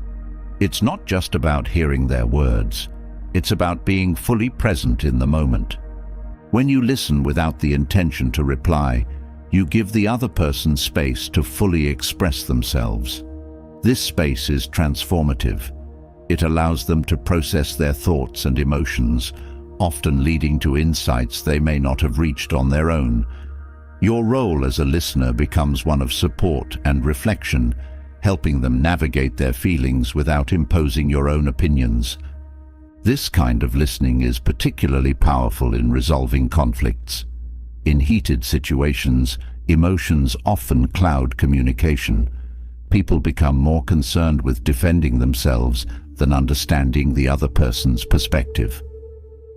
[SPEAKER 1] It's not just about hearing their words. It's about being fully present in the moment. When you listen without the intention to reply, you give the other person space to fully express themselves. This space is transformative. It allows them to process their thoughts and emotions, often leading to insights they may not have reached on their own. Your role as a listener becomes one of support and reflection, helping them navigate their feelings without imposing your own opinions. This kind of listening is particularly powerful in resolving conflicts. In heated situations, emotions often cloud communication. People become more concerned with defending themselves than understanding the other person's perspective.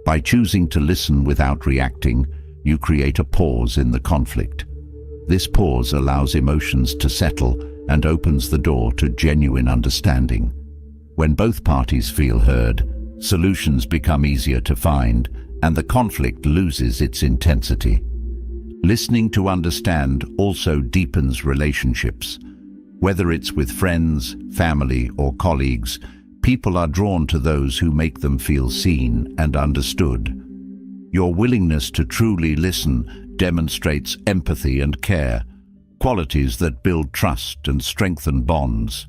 [SPEAKER 1] By choosing to listen without reacting, you create a pause in the conflict. This pause allows emotions to settle and opens the door to genuine understanding. When both parties feel heard, solutions become easier to find, and the conflict loses its intensity. Listening to understand also deepens relationships. Whether it's with friends, family, or colleagues, people are drawn to those who make them feel seen and understood. Your willingness to truly listen demonstrates empathy and care, qualities that build trust and strengthen bonds.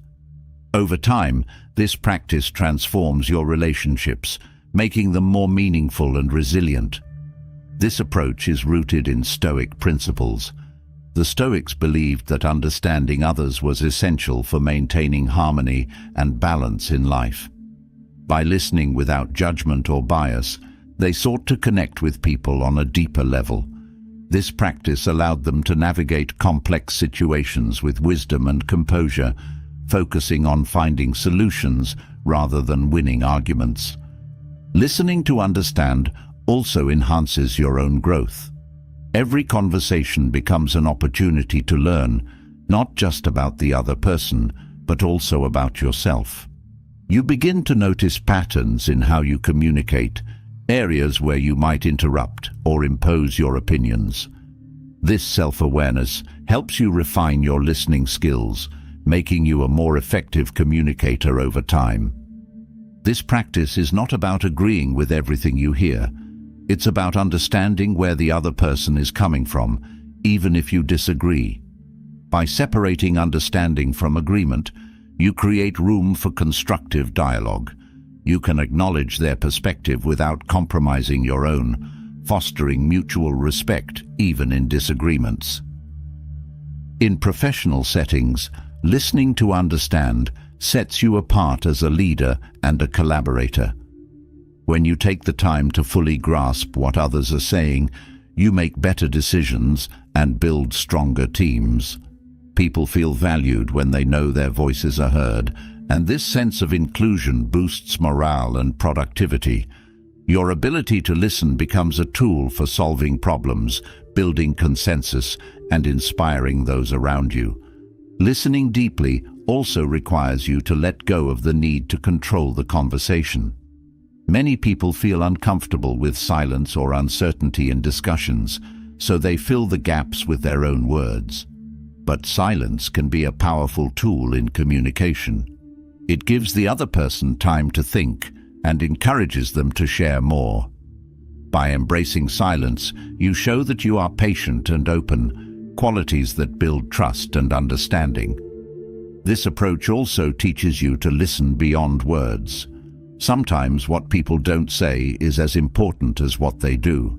[SPEAKER 1] Over time, this practice transforms your relationships, making them more meaningful and resilient. This approach is rooted in Stoic principles. The Stoics believed that understanding others was essential for maintaining harmony and balance in life. By listening without judgment or bias, they sought to connect with people on a deeper level. This practice allowed them to navigate complex situations with wisdom and composure, focusing on finding solutions rather than winning arguments. Listening to understand also enhances your own growth. Every conversation becomes an opportunity to learn, not just about the other person, but also about yourself. You begin to notice patterns in how you communicate, areas where you might interrupt or impose your opinions. This self-awareness helps you refine your listening skills, making you a more effective communicator over time. This practice is not about agreeing with everything you hear. It's about understanding where the other person is coming from, even if you disagree. By separating understanding from agreement, you create room for constructive dialogue. You can acknowledge their perspective without compromising your own, fostering mutual respect even in disagreements. In professional settings, listening to understand sets you apart as a leader and a collaborator. When you take the time to fully grasp what others are saying, you make better decisions and build stronger teams. People feel valued when they know their voices are heard, and this sense of inclusion boosts morale and productivity. Your ability to listen becomes a tool for solving problems, building consensus, and inspiring those around you. Listening deeply also requires you to let go of the need to control the conversation. Many people feel uncomfortable with silence or uncertainty in discussions, so they fill the gaps with their own words. But silence can be a powerful tool in communication. It gives the other person time to think and encourages them to share more. By embracing silence, you show that you are patient and open, qualities that build trust and understanding. This approach also teaches you to listen beyond words. Sometimes what people don't say is as important as what they do.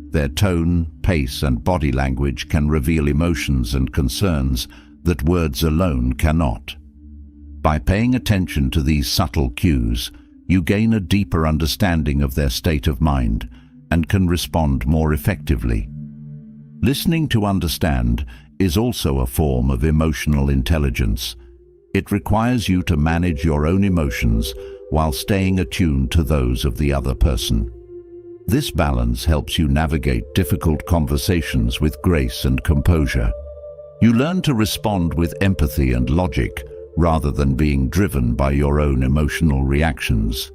[SPEAKER 1] Their tone, pace, and body language can reveal emotions and concerns that words alone cannot. By paying attention to these subtle cues, you gain a deeper understanding of their state of mind and can respond more effectively. Listening to understand is also a form of emotional intelligence. It requires you to manage your own emotions while staying attuned to those of the other person. This balance helps you navigate difficult conversations with grace and composure. You learn to respond with empathy and logic rather than being driven by your own emotional reactions.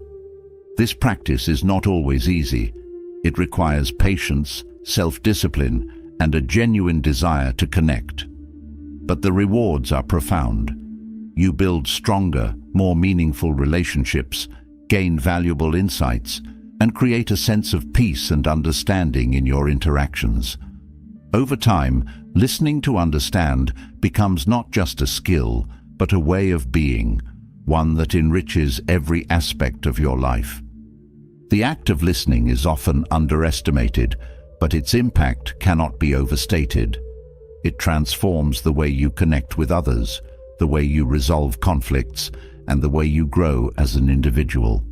[SPEAKER 1] This practice is not always easy. It requires patience, self-discipline, and a genuine desire to connect. But the rewards are profound. You build stronger, more meaningful relationships, gain valuable insights, and create a sense of peace and understanding in your interactions. Over time, listening to understand becomes not just a skill, but a way of being, one that enriches every aspect of your life. The act of listening is often underestimated, but its impact cannot be overstated. It transforms the way you connect with others, the way you resolve conflicts, and the way you grow as an individual.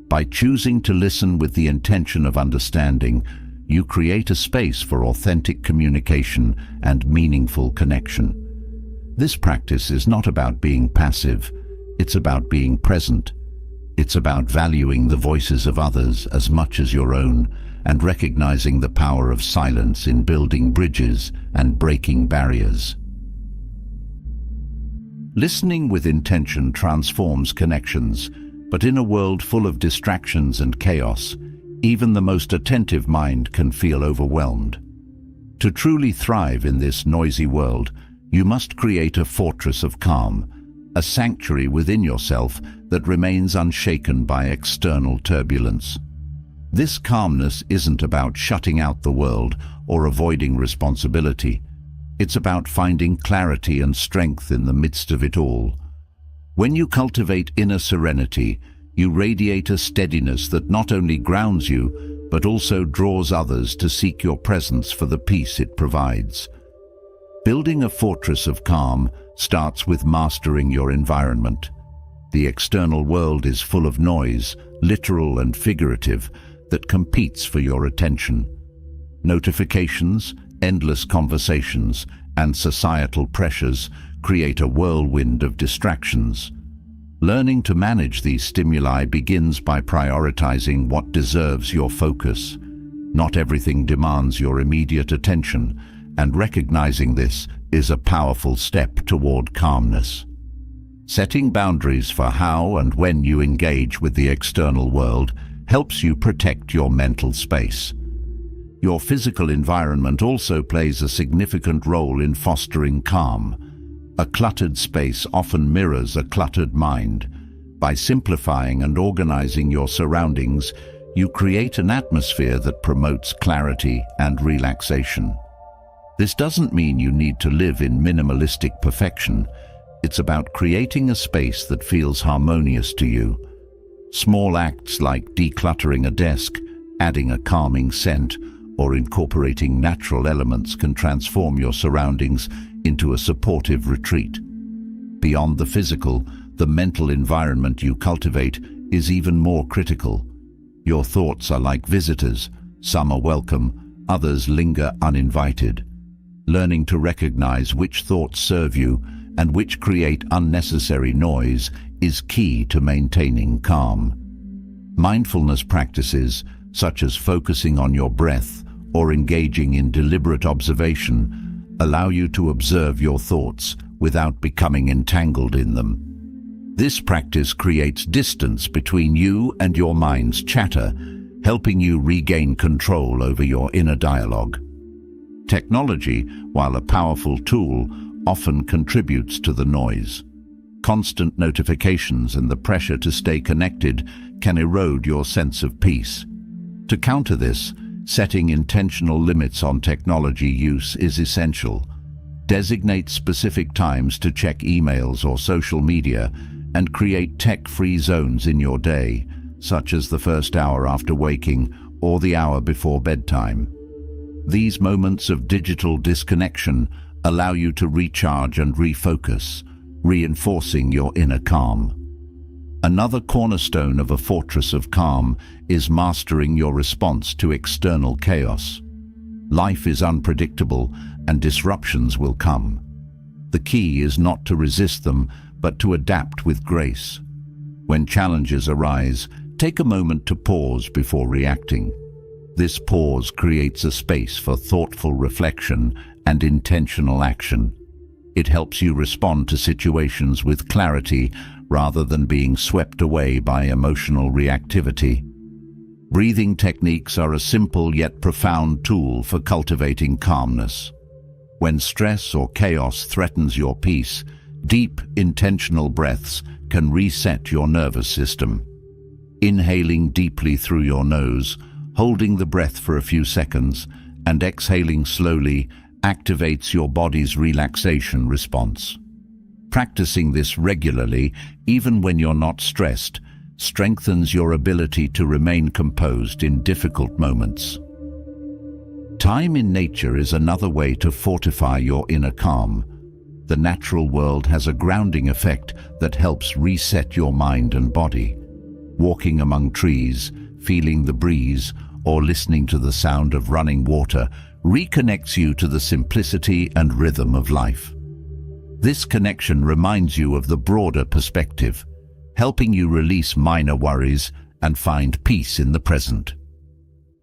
[SPEAKER 1] By choosing to listen with the intention of understanding, you create a space for authentic communication and meaningful connection. This practice is not about being passive, it's about being present. It's about valuing the voices of others as much as your own and recognizing the power of silence in building bridges and breaking barriers. Listening with intention transforms connections, but in a world full of distractions and chaos, even the most attentive mind can feel overwhelmed. To truly thrive in this noisy world, you must create a fortress of calm, a sanctuary within yourself that remains unshaken by external turbulence. This calmness isn't about shutting out the world or avoiding responsibility. It's about finding clarity and strength in the midst of it all. When you cultivate inner serenity, you radiate a steadiness that not only grounds you, but also draws others to seek your presence for the peace it provides. Building a fortress of calm starts with mastering your environment. The external world is full of noise, literal and figurative, that competes for your attention. Notifications, endless conversations, and societal pressures create a whirlwind of distractions. Learning to manage these stimuli begins by prioritizing what deserves your focus. Not everything demands your immediate attention, and recognizing this is a powerful step toward calmness. Setting boundaries for how and when you engage with the external world helps you protect your mental space. Your physical environment also plays a significant role in fostering calm. A cluttered space often mirrors a cluttered mind. By simplifying and organizing your surroundings, you create an atmosphere that promotes clarity and relaxation. This doesn't mean you need to live in minimalistic perfection. It's about creating a space that feels harmonious to you. Small acts like decluttering a desk, adding a calming scent, or incorporating natural elements can transform your surroundings into a supportive retreat. Beyond the physical, the mental environment you cultivate is even more critical. Your thoughts are like visitors. Some are welcome, others linger uninvited. Learning to recognize which thoughts serve you and which create unnecessary noise is key to maintaining calm. Mindfulness practices, such as focusing on your breath or engaging in deliberate observation, allow you to observe your thoughts without becoming entangled in them. This practice creates distance between you and your mind's chatter, helping you regain control over your inner dialogue. Technology, while a powerful tool, often contributes to the noise. Constant notifications and the pressure to stay connected can erode your sense of peace. To counter this, setting intentional limits on technology use is essential. Designate specific times to check emails or social media and create tech-free zones in your day, such as the first hour after waking or the hour before bedtime. These moments of digital disconnection allow you to recharge and refocus, reinforcing your inner calm. Another cornerstone of a fortress of calm is mastering your response to external chaos. Life is unpredictable and disruptions will come. The key is not to resist them, but to adapt with grace. When challenges arise, take a moment to pause before reacting. This pause creates a space for thoughtful reflection and intentional action. It helps you respond to situations with clarity rather than being swept away by emotional reactivity. Breathing techniques are a simple yet profound tool for cultivating calmness. When stress or chaos threatens your peace, deep, intentional breaths can reset your nervous system. Inhaling deeply through your nose, holding the breath for a few seconds, and exhaling slowly activates your body's relaxation response. Practicing this regularly, even when you're not stressed, strengthens your ability to remain composed in difficult moments. Time in nature is another way to fortify your inner calm. The natural world has a grounding effect that helps reset your mind and body. Walking among trees, feeling the breeze, or listening to the sound of running water reconnects you to the simplicity and rhythm of life. This connection reminds you of the broader perspective, helping you release minor worries and find peace in the present.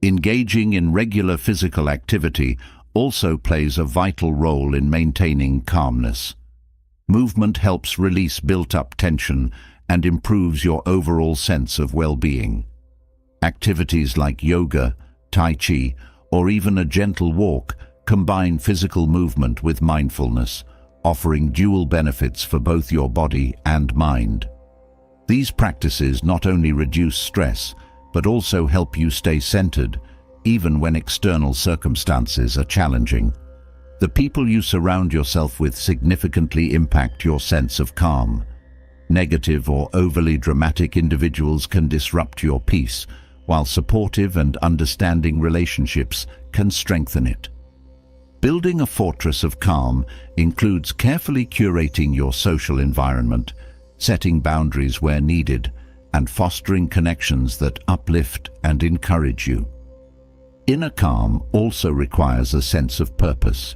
[SPEAKER 1] Engaging in regular physical activity also plays a vital role in maintaining calmness. Movement helps release built-up tension and improves your overall sense of well-being. Activities like yoga, tai chi, or even a gentle walk combine physical movement with mindfulness, offering dual benefits for both your body and mind. These practices not only reduce stress, but also help you stay centered, even when external circumstances are challenging. The people you surround yourself with significantly impact your sense of calm. Negative or overly dramatic individuals can disrupt your peace, while supportive and understanding relationships can strengthen it. Building a fortress of calm includes carefully curating your social environment, setting boundaries where needed, and fostering connections that uplift and encourage you. Inner calm also requires a sense of purpose.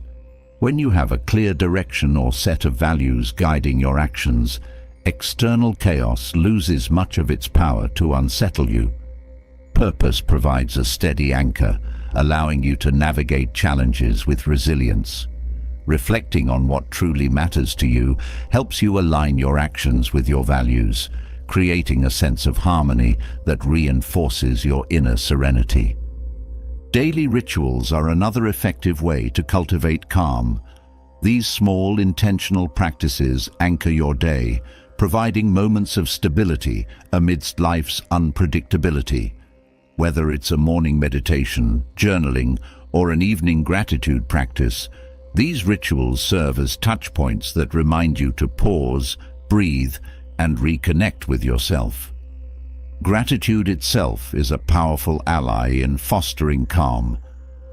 [SPEAKER 1] When you have a clear direction or set of values guiding your actions, external chaos loses much of its power to unsettle you. Purpose provides a steady anchor, allowing you to navigate challenges with resilience. Reflecting on what truly matters to you helps you align your actions with your values, creating a sense of harmony that reinforces your inner serenity. Daily rituals are another effective way to cultivate calm. These small, intentional practices anchor your day, providing moments of stability amidst life's unpredictability. Whether it's a morning meditation, journaling, or an evening gratitude practice, these rituals serve as touch points that remind you to pause, breathe, and reconnect with yourself. Gratitude itself is a powerful ally in fostering calm.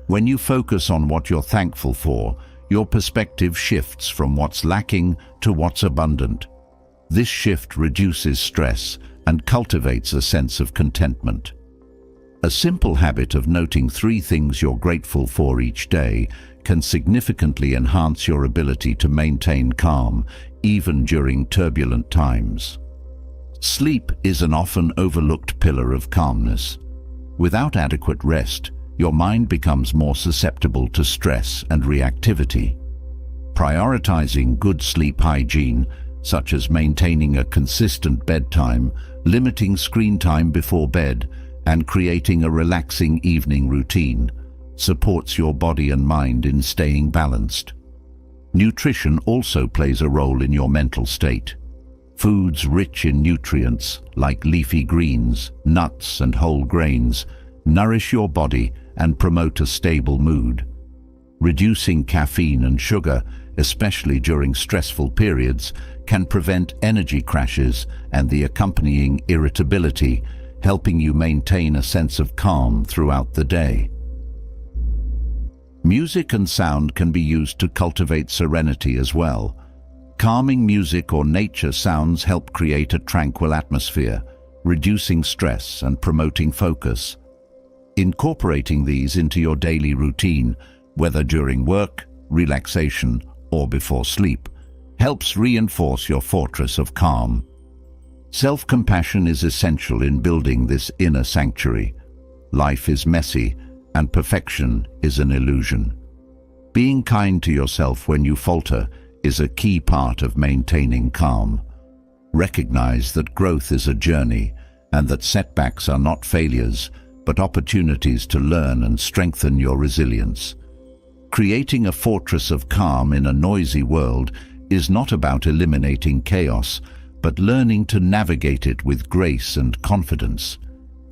[SPEAKER 1] When you focus on what you're thankful for, your perspective shifts from what's lacking to what's abundant. This shift reduces stress and cultivates a sense of contentment. A simple habit of noting 3 things you're grateful for each day can significantly enhance your ability to maintain calm, even during turbulent times. Sleep is an often overlooked pillar of calmness. Without adequate rest, your mind becomes more susceptible to stress and reactivity. Prioritizing good sleep hygiene, such as maintaining a consistent bedtime, limiting screen time before bed, and creating a relaxing evening routine, supports your body and mind in staying balanced. Nutrition also plays a role in your mental state. Foods rich in nutrients, like leafy greens, nuts, and whole grains, nourish your body and promote a stable mood. Reducing caffeine and sugar, especially during stressful periods, can prevent energy crashes and the accompanying irritability, helping you maintain a sense of calm throughout the day. Music and sound can be used to cultivate serenity as well. Calming music or nature sounds help create a tranquil atmosphere, reducing stress and promoting focus. Incorporating these into your daily routine, whether during work, relaxation, or before sleep, helps reinforce your fortress of calm. Self-compassion is essential in building this inner sanctuary. Life is messy, and perfection is an illusion. Being kind to yourself when you falter is a key part of maintaining calm. Recognize that growth is a journey, and that setbacks are not failures, but opportunities to learn and strengthen your resilience. Creating a fortress of calm in a noisy world is not about eliminating chaos, but learning to navigate it with grace and confidence.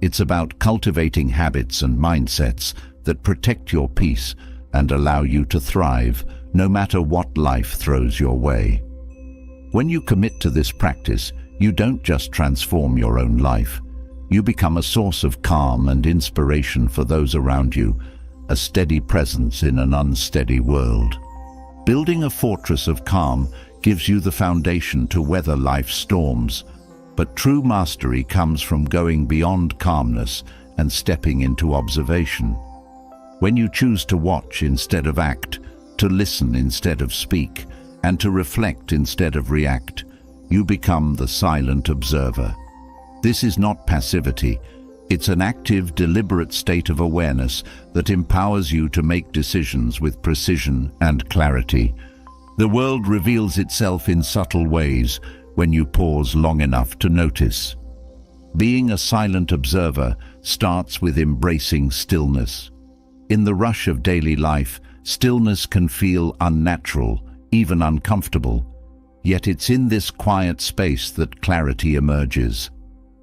[SPEAKER 1] It's about cultivating habits and mindsets that protect your peace and allow you to thrive, no matter what life throws your way. When you commit to this practice, you don't just transform your own life. You become a source of calm and inspiration for those around you, a steady presence in an unsteady world. Building a fortress of calm gives you the foundation to weather life's storms, but true mastery comes from going beyond calmness and stepping into observation. When you choose to watch instead of act, to listen instead of speak, and to reflect instead of react, you become the silent observer. This is not passivity. It's an active, deliberate state of awareness that empowers you to make decisions with precision and clarity. The world reveals itself in subtle ways when you pause long enough to notice. Being a silent observer starts with embracing stillness. In the rush of daily life, stillness can feel unnatural, even uncomfortable. Yet it's in this quiet space that clarity emerges.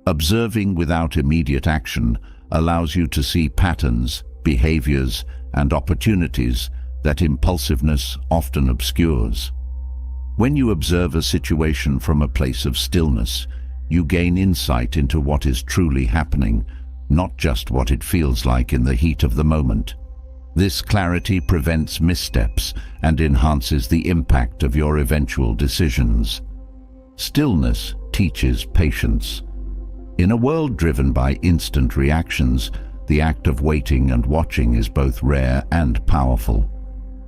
[SPEAKER 1] Observing without immediate action allows you to see patterns, behaviors, and opportunities that impulsiveness often obscures. When you observe a situation from a place of stillness, you gain insight into what is truly happening, not just what it feels like in the heat of the moment. This clarity prevents missteps and enhances the impact of your eventual decisions. Stillness teaches patience. In a world driven by instant reactions, the act of waiting and watching is both rare and powerful.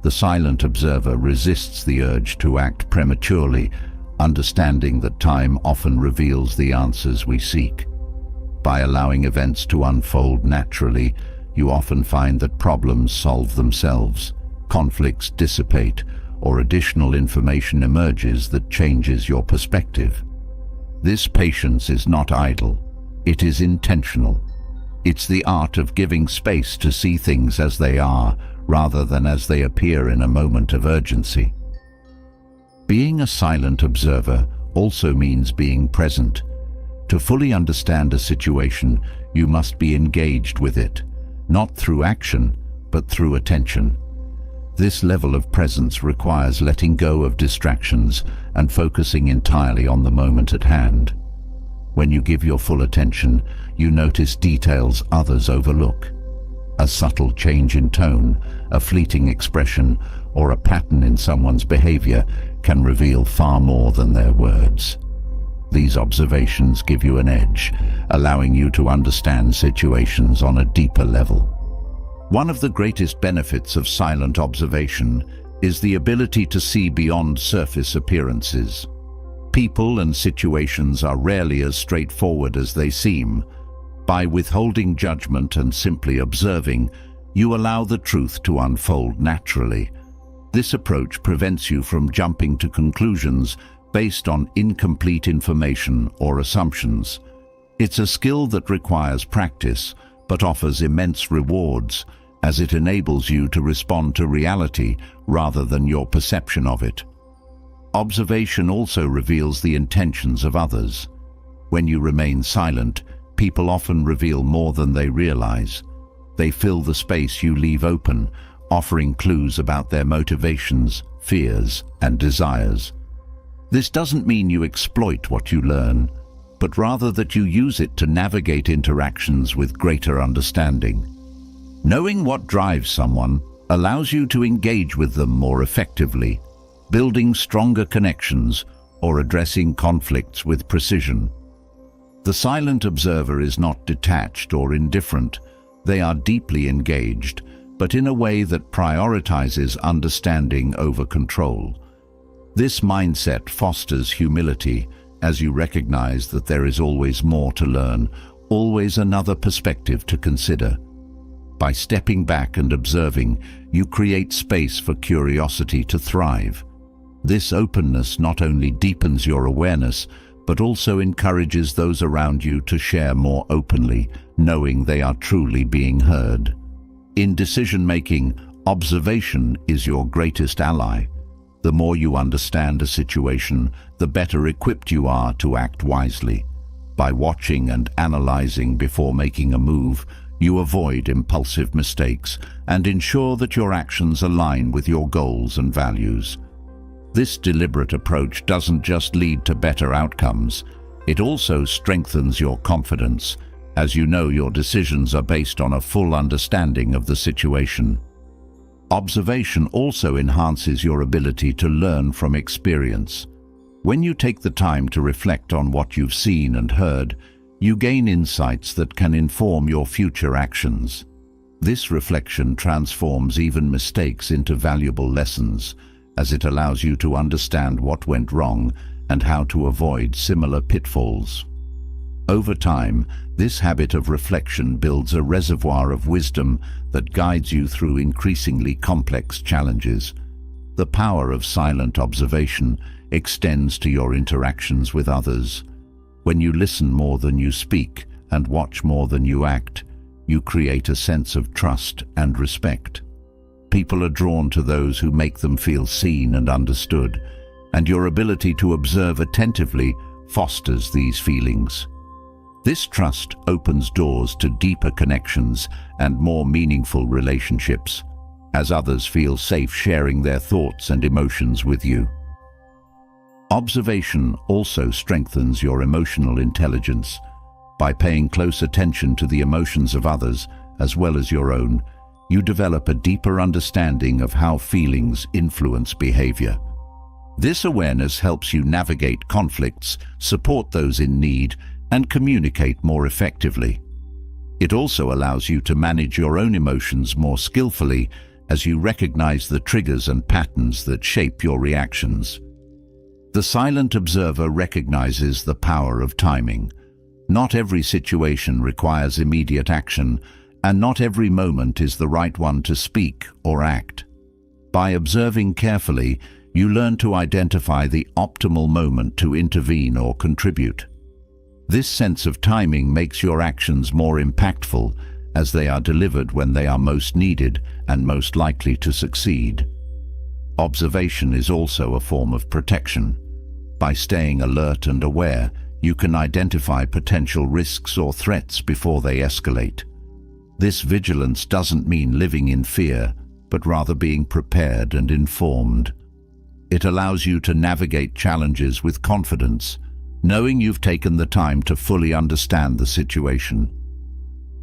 [SPEAKER 1] The silent observer resists the urge to act prematurely, understanding that time often reveals the answers we seek. By allowing events to unfold naturally, you often find that problems solve themselves, conflicts dissipate, or additional information emerges that changes your perspective. This patience is not idle, it is intentional. It's the art of giving space to see things as they are, rather than as they appear in a moment of urgency. Being a silent observer also means being present. To fully understand a situation, you must be engaged with it, not through action, but through attention. This level of presence requires letting go of distractions and focusing entirely on the moment at hand. When you give your full attention, you notice details others overlook. A subtle change in tone, a fleeting expression, or a pattern in someone's behavior can reveal far more than their words. These observations give you an edge, allowing you to understand situations on a deeper level. One of the greatest benefits of silent observation is the ability to see beyond surface appearances. People and situations are rarely as straightforward as they seem. By withholding judgment and simply observing, you allow the truth to unfold naturally. This approach prevents you from jumping to conclusions based on incomplete information or assumptions. It's a skill that requires practice, but offers immense rewards, as it enables you to respond to reality rather than your perception of it. Observation also reveals the intentions of others. When you remain silent, people often reveal more than they realize. They fill the space you leave open, offering clues about their motivations, fears, and desires. This doesn't mean you exploit what you learn, but rather that you use it to navigate interactions with greater understanding. Knowing what drives someone allows you to engage with them more effectively, building stronger connections or addressing conflicts with precision. The silent observer is not detached or indifferent, They are deeply engaged, but in a way that prioritizes understanding over control. This mindset fosters humility, as you recognize that there is always more to learn, always another perspective to consider. By stepping back and observing, you create space for curiosity to thrive. This openness not only deepens your awareness, but also encourages those around you to share more openly, knowing they are truly being heard. In decision-making, observation is your greatest ally. The more you understand a situation, the better equipped you are to act wisely. By watching and analyzing before making a move, you avoid impulsive mistakes and ensure that your actions align with your goals and values. This deliberate approach doesn't just lead to better outcomes, it also strengthens your confidence, as you know your decisions are based on a full understanding of the situation. Observation also enhances your ability to learn from experience. When you take the time to reflect on what you've seen and heard, you gain insights that can inform your future actions. This reflection transforms even mistakes into valuable lessons, as it allows you to understand what went wrong and how to avoid similar pitfalls. Over time, this habit of reflection builds a reservoir of wisdom that guides you through increasingly complex challenges. The power of silent observation extends to your interactions with others. When you listen more than you speak and watch more than you act, you create a sense of trust and respect. People are drawn to those who make them feel seen and understood, and your ability to observe attentively fosters these feelings. This trust opens doors to deeper connections and more meaningful relationships, as others feel safe sharing their thoughts and emotions with you. Observation also strengthens your emotional intelligence. By paying close attention to the emotions of others, as well as your own, you develop a deeper understanding of how feelings influence behavior. This awareness helps you navigate conflicts, support those in need, and communicate more effectively. It also allows you to manage your own emotions more skillfully as you recognize the triggers and patterns that shape your reactions. The silent observer recognizes the power of timing. Not every situation requires immediate action, and not every moment is the right one to speak or act. By observing carefully, you learn to identify the optimal moment to intervene or contribute. This sense of timing makes your actions more impactful, as they are delivered when they are most needed and most likely to succeed. Observation is also a form of protection. By staying alert and aware, you can identify potential risks or threats before they escalate. This vigilance doesn't mean living in fear, but rather being prepared and informed. It allows you to navigate challenges with confidence, knowing you've taken the time to fully understand the situation.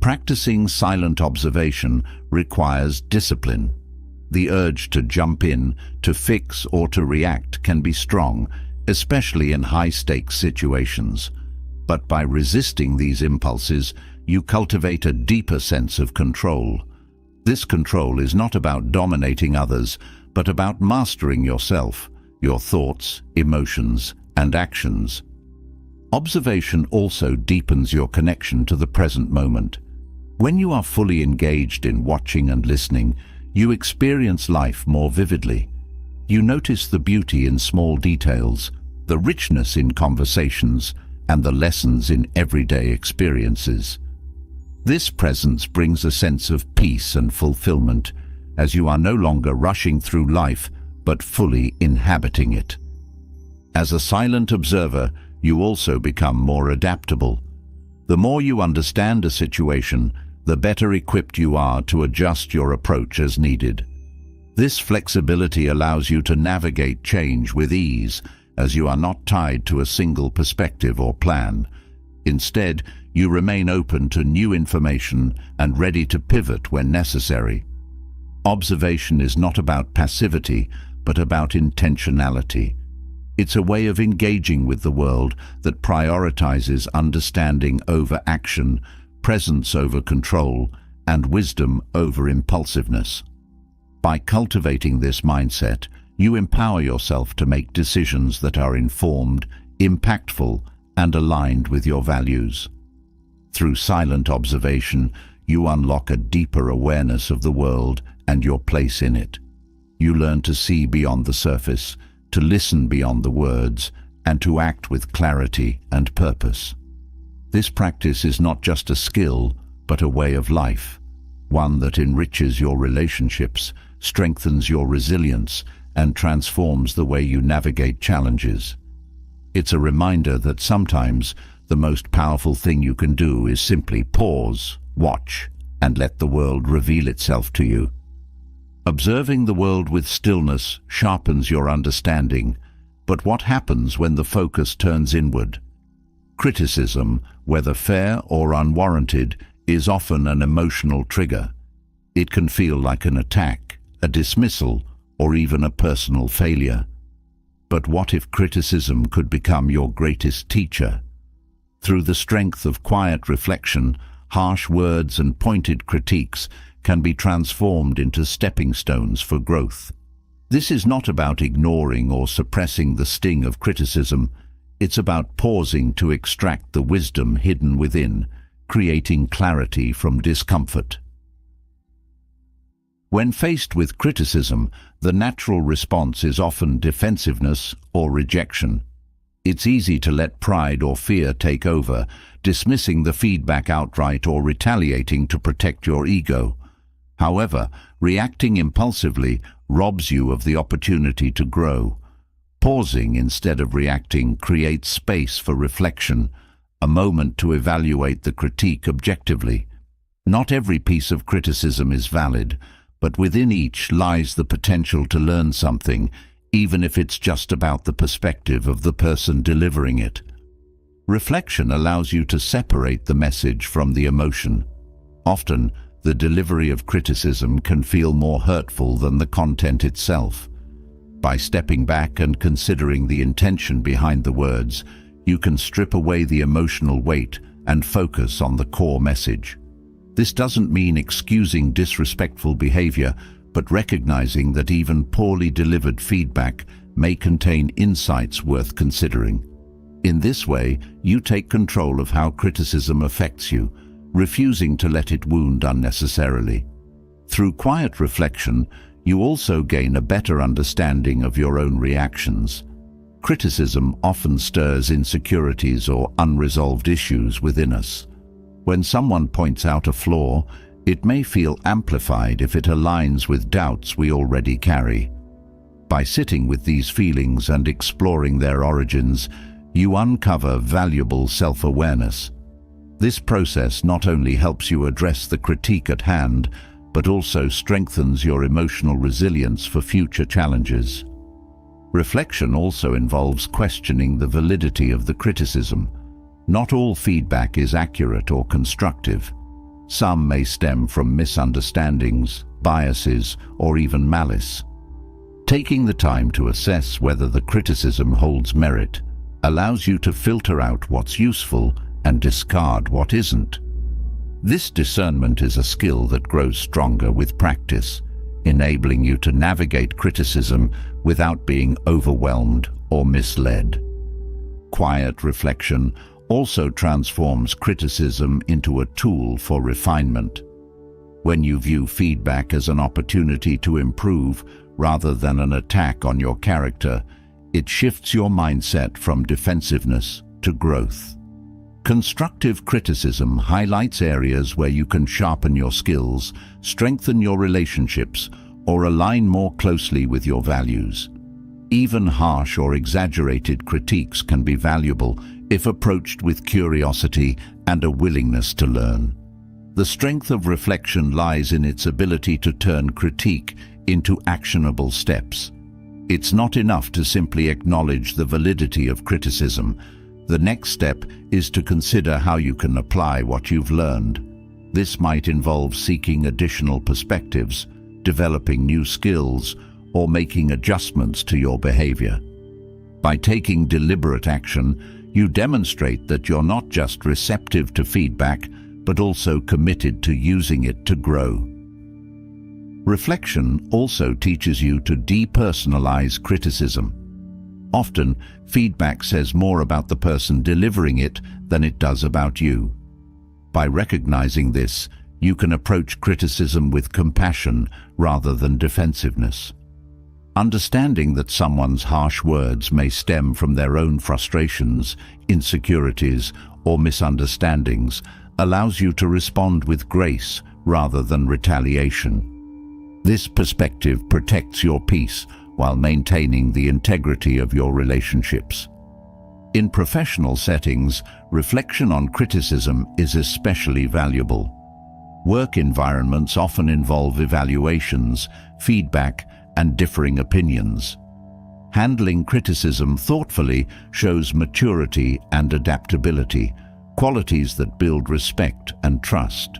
[SPEAKER 1] Practicing silent observation requires discipline. The urge to jump in, to fix or to react can be strong, especially in high-stakes situations. But by resisting these impulses, you cultivate a deeper sense of control. This control is not about dominating others, but about mastering yourself, your thoughts, emotions, and actions. Observation also deepens your connection to the present moment. When you are fully engaged in watching and listening, you experience life more vividly. You notice the beauty in small details, the richness in conversations, and the lessons in everyday experiences. This presence brings a sense of peace and fulfillment, as you are no longer rushing through life, but fully inhabiting it. As a silent observer, you also become more adaptable. The more you understand a situation, the better equipped you are to adjust your approach as needed. This flexibility allows you to navigate change with ease, as you are not tied to a single perspective or plan. Instead, you remain open to new information and ready to pivot when necessary. Observation is not about passivity, but about intentionality. It's a way of engaging with the world that prioritizes understanding over action, presence over control, and wisdom over impulsiveness. By cultivating this mindset, you empower yourself to make decisions that are informed, impactful, and aligned with your values. Through silent observation, you unlock a deeper awareness of the world and your place in it. You learn to see beyond the surface, to listen beyond the words, and to act with clarity and purpose. This practice is not just a skill, but a way of life, one that enriches your relationships, strengthens your resilience, and transforms the way you navigate challenges. It's a reminder that sometimes the most powerful thing you can do is simply pause, watch, and let the world reveal itself to you. Observing the world with stillness sharpens your understanding, but what happens when the focus turns inward? Criticism, whether fair or unwarranted, is often an emotional trigger. It can feel like an attack, a dismissal, or even a personal failure. But what if criticism could become your greatest teacher? Through the strength of quiet reflection, harsh words and pointed critiques can be transformed into stepping stones for growth. This is not about ignoring or suppressing the sting of criticism. It's about pausing to extract the wisdom hidden within, creating clarity from discomfort. When faced with criticism, the natural response is often defensiveness or rejection. It's easy to let pride or fear take over, dismissing the feedback outright or retaliating to protect your ego. However, reacting impulsively robs you of the opportunity to grow. Pausing instead of reacting creates space for reflection, a moment to evaluate the critique objectively. Not every piece of criticism is valid, but within each lies the potential to learn something, even if it's just about the perspective of the person delivering it. Reflection allows you to separate the message from the emotion. Often, the delivery of criticism can feel more hurtful than the content itself. By stepping back and considering the intention behind the words, you can strip away the emotional weight and focus on the core message. This doesn't mean excusing disrespectful behavior, but recognizing that even poorly delivered feedback may contain insights worth considering. In this way, you take control of how criticism affects you, refusing to let it wound unnecessarily. Through quiet reflection, you also gain a better understanding of your own reactions. Criticism often stirs insecurities or unresolved issues within us. When someone points out a flaw, it may feel amplified if it aligns with doubts we already carry. By sitting with these feelings and exploring their origins, you uncover valuable self-awareness. This process not only helps you address the critique at hand, but also strengthens your emotional resilience for future challenges. Reflection also involves questioning the validity of the criticism. Not all feedback is accurate or constructive. Some may stem from misunderstandings, biases, or even malice. Taking the time to assess whether the criticism holds merit allows you to filter out what's useful and discard what isn't. This discernment is a skill that grows stronger with practice, enabling you to navigate criticism without being overwhelmed or misled. Quiet reflection also transforms criticism into a tool for refinement. When you view feedback as an opportunity to improve rather than an attack on your character, it shifts your mindset from defensiveness to growth. Constructive criticism highlights areas where you can sharpen your skills, strengthen your relationships, or align more closely with your values. Even harsh or exaggerated critiques can be valuable if approached with curiosity and a willingness to learn. The strength of reflection lies in its ability to turn critique into actionable steps. It's not enough to simply acknowledge the validity of criticism. The next step is to consider how you can apply what you've learned. This might involve seeking additional perspectives, developing new skills, or making adjustments to your behavior. By taking deliberate action, you demonstrate that you're not just receptive to feedback, but also committed to using it to grow. Reflection also teaches you to depersonalize criticism. Often, feedback says more about the person delivering it than it does about you. By recognizing this, you can approach criticism with compassion rather than defensiveness. Understanding that someone's harsh words may stem from their own frustrations, insecurities, or misunderstandings allows you to respond with grace rather than retaliation. This perspective protects your peace while maintaining the integrity of your relationships. In professional settings, reflection on criticism is especially valuable. Work environments often involve evaluations, feedback, and differing opinions. Handling criticism thoughtfully shows maturity and adaptability, qualities that build respect and trust.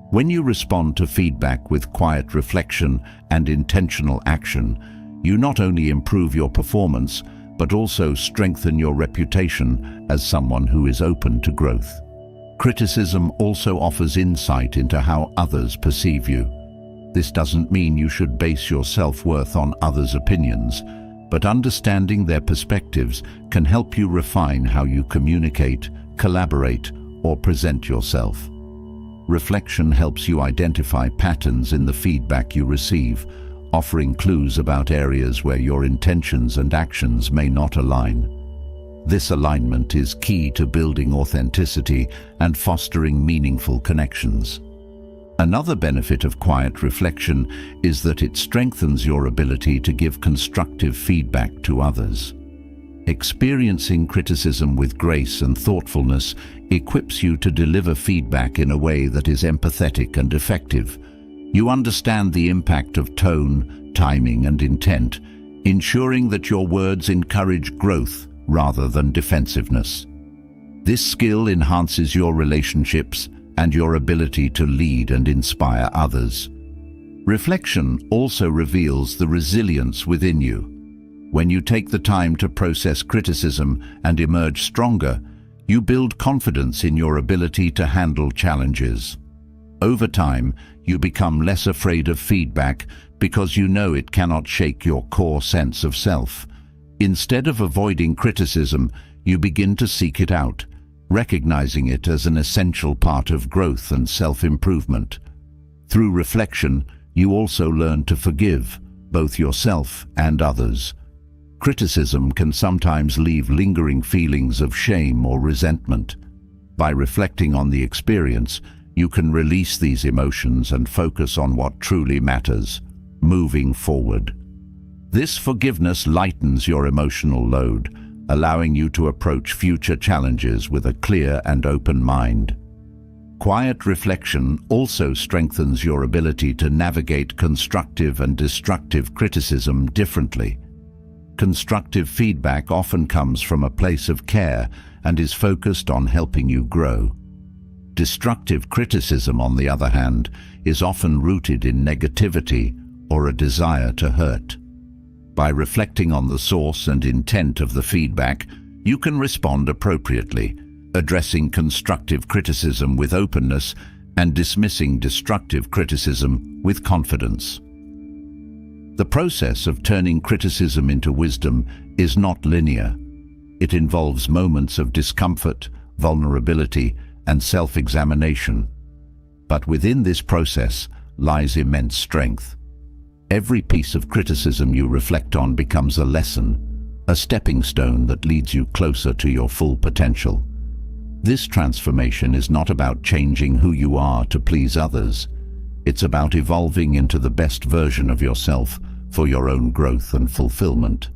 [SPEAKER 1] When you respond to feedback with quiet reflection and intentional action, you not only improve your performance, but also strengthen your reputation as someone who is open to growth. Criticism also offers insight into how others perceive you. This doesn't mean you should base your self-worth on others' opinions, but understanding their perspectives can help you refine how you communicate, collaborate, or present yourself. Reflection helps you identify patterns in the feedback you receive, offering clues about areas where your intentions and actions may not align. This alignment is key to building authenticity and fostering meaningful connections. Another benefit of quiet reflection is that it strengthens your ability to give constructive feedback to others. Experiencing criticism with grace and thoughtfulness equips you to deliver feedback in a way that is empathetic and effective. You understand the impact of tone, timing, and intent, ensuring that your words encourage growth rather than defensiveness. This skill enhances your relationships and your ability to lead and inspire others. Reflection also reveals the resilience within you. When you take the time to process criticism and emerge stronger, you build confidence in your ability to handle challenges. Over time, you become less afraid of feedback because you know it cannot shake your core sense of self. Instead of avoiding criticism, you begin to seek it out, recognizing it as an essential part of growth and self-improvement. Through reflection, you also learn to forgive, both yourself and others. Criticism can sometimes leave lingering feelings of shame or resentment. By reflecting on the experience, you can release these emotions and focus on what truly matters, moving forward. This forgiveness lightens your emotional load, allowing you to approach future challenges with a clear and open mind. Quiet reflection also strengthens your ability to navigate constructive and destructive criticism differently. Constructive feedback often comes from a place of care and is focused on helping you grow. Destructive criticism, on the other hand, is often rooted in negativity or a desire to hurt. By reflecting on the source and intent of the feedback, you can respond appropriately, addressing constructive criticism with openness and dismissing destructive criticism with confidence. The process of turning criticism into wisdom is not linear. It involves moments of discomfort, vulnerability, and self-examination. But within this process lies immense strength. Every piece of criticism you reflect on becomes a lesson, a stepping stone that leads you closer to your full potential. This transformation is not about changing who you are to please others. It's about evolving into the best version of yourself for your own growth and fulfillment.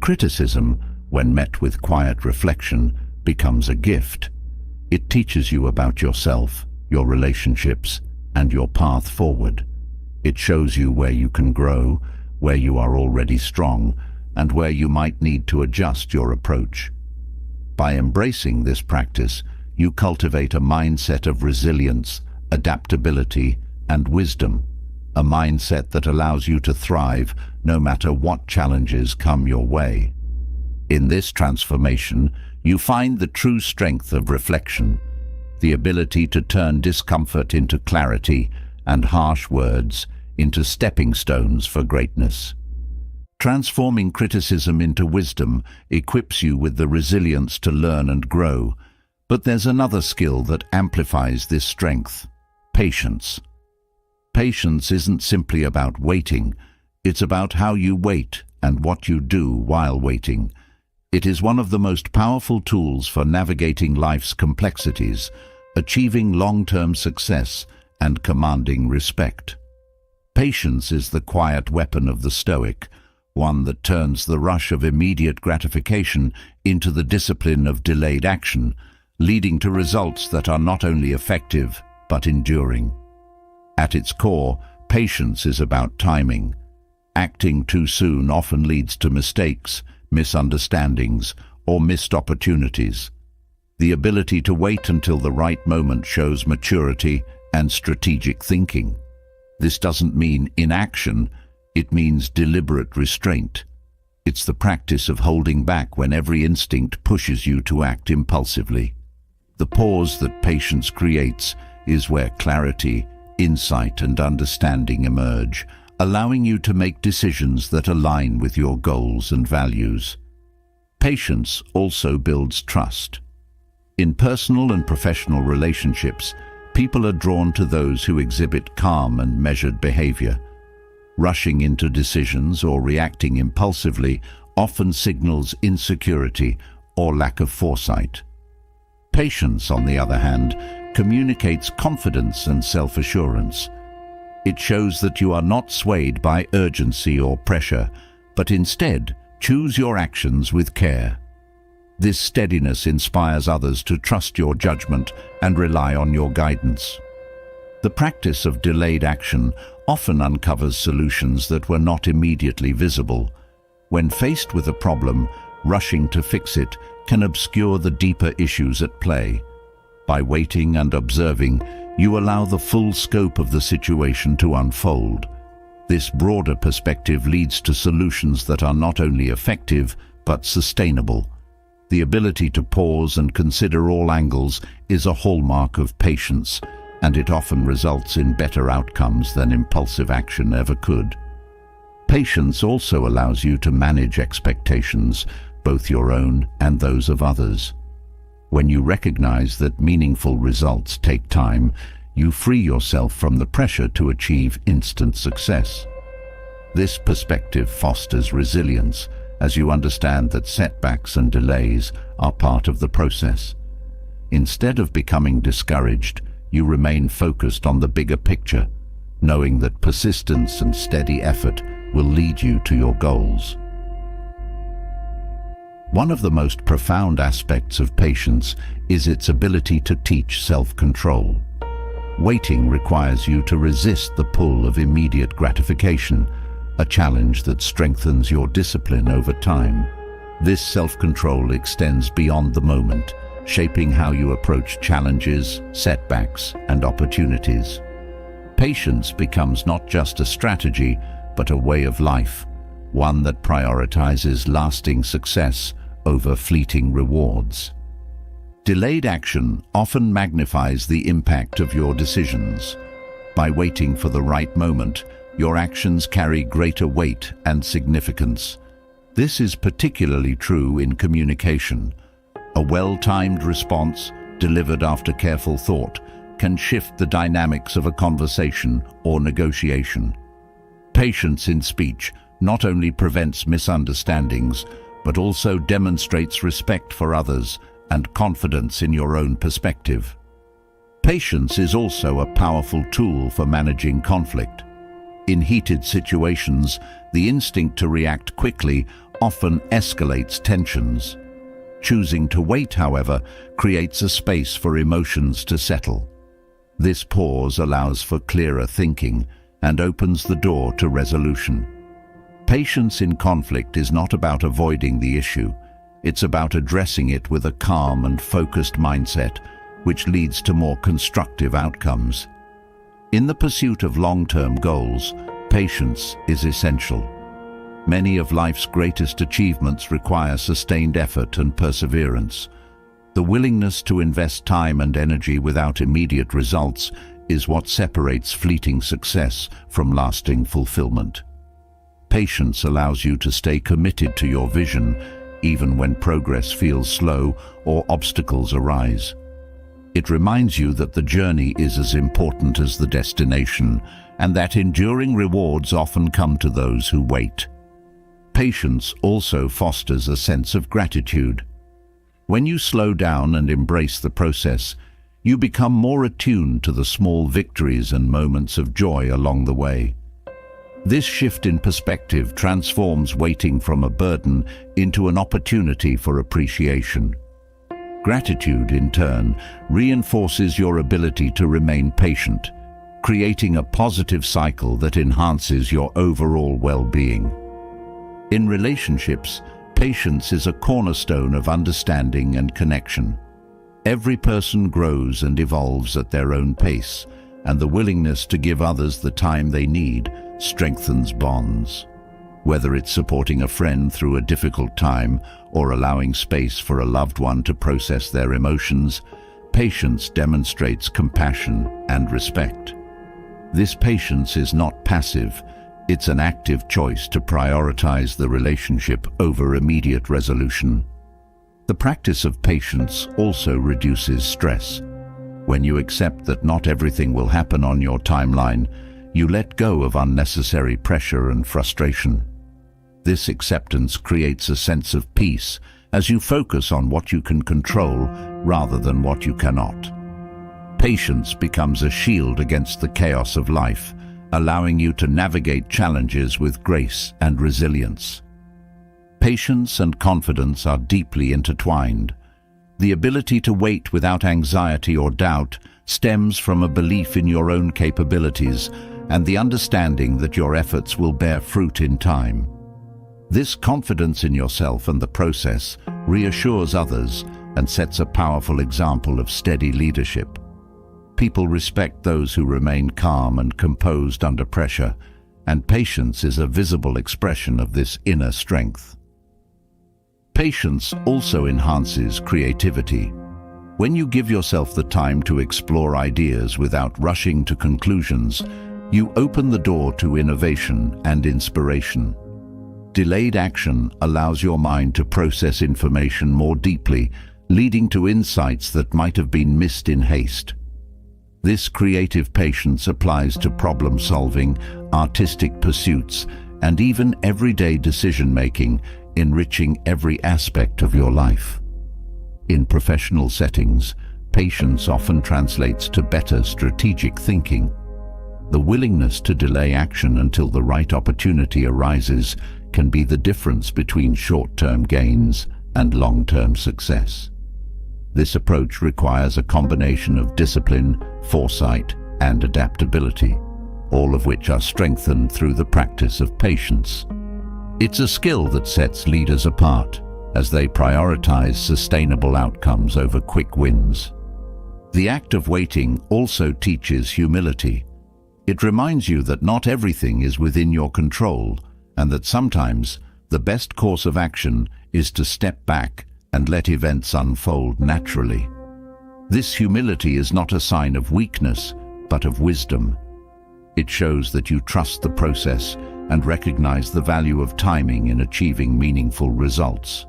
[SPEAKER 1] Criticism, when met with quiet reflection, becomes a gift. It teaches you about yourself, your relationships, and your path forward. It shows you where you can grow, where you are already strong, and where you might need to adjust your approach. By embracing this practice, you cultivate a mindset of resilience, adaptability, and wisdom, a mindset that allows you to thrive no matter what challenges come your way. In this transformation, you find the true strength of reflection. the ability to turn discomfort into clarity and harsh words into stepping stones for greatness. Transforming criticism into wisdom equips you with the resilience to learn and grow, but there's another skill that amplifies this strength: patience. Patience isn't simply about waiting, it's about how you wait and what you do while waiting. It is one of the most powerful tools for navigating life's complexities, achieving long-term success, and commanding respect. Patience is the quiet weapon of the Stoic, one that turns the rush of immediate gratification into the discipline of delayed action, leading to results that are not only effective but enduring. At its core, patience is about timing. Acting too soon often leads to mistakes, misunderstandings, or missed opportunities. The ability to wait until the right moment shows maturity and strategic thinking. This doesn't mean inaction, it means deliberate restraint. It's the practice of holding back when every instinct pushes you to act impulsively. The pause that patience creates is where clarity, insight, and understanding emerge, allowing you to make decisions that align with your goals and values. Patience also builds trust. In personal and professional relationships, people are drawn to those who exhibit calm and measured behavior. Rushing into decisions or reacting impulsively often signals insecurity or lack of foresight. Patience, on the other hand, communicates confidence and self-assurance. It shows that you are not swayed by urgency or pressure, but instead choose your actions with care. This steadiness inspires others to trust your judgment and rely on your guidance. The practice of delayed action often uncovers solutions that were not immediately visible. When faced with a problem, rushing to fix it can obscure the deeper issues at play. By waiting and observing, you allow the full scope of the situation to unfold. This broader perspective leads to solutions that are not only effective, but sustainable. The ability to pause and consider all angles is a hallmark of patience, and it often results in better outcomes than impulsive action ever could. Patience also allows you to manage expectations, both your own and those of others. When you recognize that meaningful results take time, you free yourself from the pressure to achieve instant success. This perspective fosters resilience, as you understand that setbacks and delays are part of the process. Instead of becoming discouraged, you remain focused on the bigger picture, knowing that persistence and steady effort will lead you to your goals. One of the most profound aspects of patience is its ability to teach self-control. Waiting requires you to resist the pull of immediate gratification, a challenge that strengthens your discipline over time. This self-control extends beyond the moment, shaping how you approach challenges, setbacks, and opportunities. Patience becomes not just a strategy, but a way of life, one that prioritizes lasting success over fleeting rewards. Delayed action often magnifies the impact of your decisions. By waiting for the right moment, your actions carry greater weight and significance. This is particularly true in communication. A well-timed response, delivered after careful thought, can shift the dynamics of a conversation or negotiation. Patience in speech not only prevents misunderstandings, but also demonstrates respect for others and confidence in your own perspective. Patience is also a powerful tool for managing conflict. In heated situations, the instinct to react quickly often escalates tensions. Choosing to wait, however, creates a space for emotions to settle. This pause allows for clearer thinking and opens the door to resolution. Patience in conflict is not about avoiding the issue. It's about addressing it with a calm and focused mindset, which leads to more constructive outcomes. In the pursuit of long-term goals, patience is essential. Many of life's greatest achievements require sustained effort and perseverance. The willingness to invest time and energy without immediate results is what separates fleeting success from lasting fulfillment. Patience allows you to stay committed to your vision, even when progress feels slow or obstacles arise. It reminds you that the journey is as important as the destination, and that enduring rewards often come to those who wait. Patience also fosters a sense of gratitude. When you slow down and embrace the process, you become more attuned to the small victories and moments of joy along the way. This shift in perspective transforms waiting from a burden into an opportunity for appreciation. Gratitude, in turn, reinforces your ability to remain patient, creating a positive cycle that enhances your overall well-being. In relationships, patience is a cornerstone of understanding and connection. Every person grows and evolves at their own pace, and the willingness to give others the time they need strengthens bonds. Whether it's supporting a friend through a difficult time or allowing space for a loved one to process their emotions, patience demonstrates compassion and respect. This patience is not passive, it's an active choice to prioritize the relationship over immediate resolution. The practice of patience also reduces stress. When you accept that not everything will happen on your timeline, you let go of unnecessary pressure and frustration. This acceptance creates a sense of peace as you focus on what you can control rather than what you cannot. Patience becomes a shield against the chaos of life, allowing you to navigate challenges with grace and resilience. Patience and confidence are deeply intertwined. The ability to wait without anxiety or doubt stems from a belief in your own capabilities and the understanding that your efforts will bear fruit in time. This confidence in yourself and the process reassures others and sets a powerful example of steady leadership. People respect those who remain calm and composed under pressure, and patience is a visible expression of this inner strength. Patience also enhances creativity. When you give yourself the time to explore ideas without rushing to conclusions, you open the door to innovation and inspiration. Delayed action allows your mind to process information more deeply, leading to insights that might have been missed in haste. This creative patience applies to problem-solving, artistic pursuits, and even everyday decision-making, enriching every aspect of your life. In professional settings, patience often translates to better strategic thinking. The willingness to delay action until the right opportunity arises can be the difference between short-term gains and long-term success. This approach requires a combination of discipline, foresight, and adaptability, all of which are strengthened through the practice of patience. It's a skill that sets leaders apart, as they prioritize sustainable outcomes over quick wins. The act of waiting also teaches humility. It reminds you that not everything is within your control, and that sometimes the best course of action is to step back and let events unfold naturally. This humility is not a sign of weakness, but of wisdom. It shows that you trust the process and recognize the value of timing in achieving meaningful results.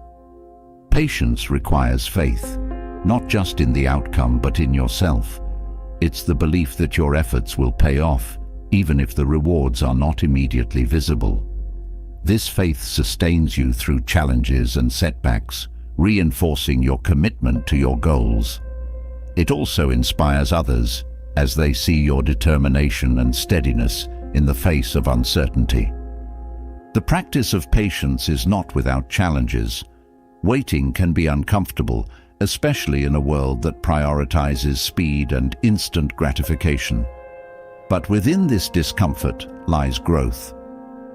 [SPEAKER 1] Patience requires faith, not just in the outcome but in yourself. It's the belief that your efforts will pay off, even if the rewards are not immediately visible. This faith sustains you through challenges and setbacks, reinforcing your commitment to your goals. It also inspires others as they see your determination and steadiness in the face of uncertainty. The practice of patience is not without challenges. Waiting can be uncomfortable, especially in a world that prioritizes speed and instant gratification. But within this discomfort lies growth.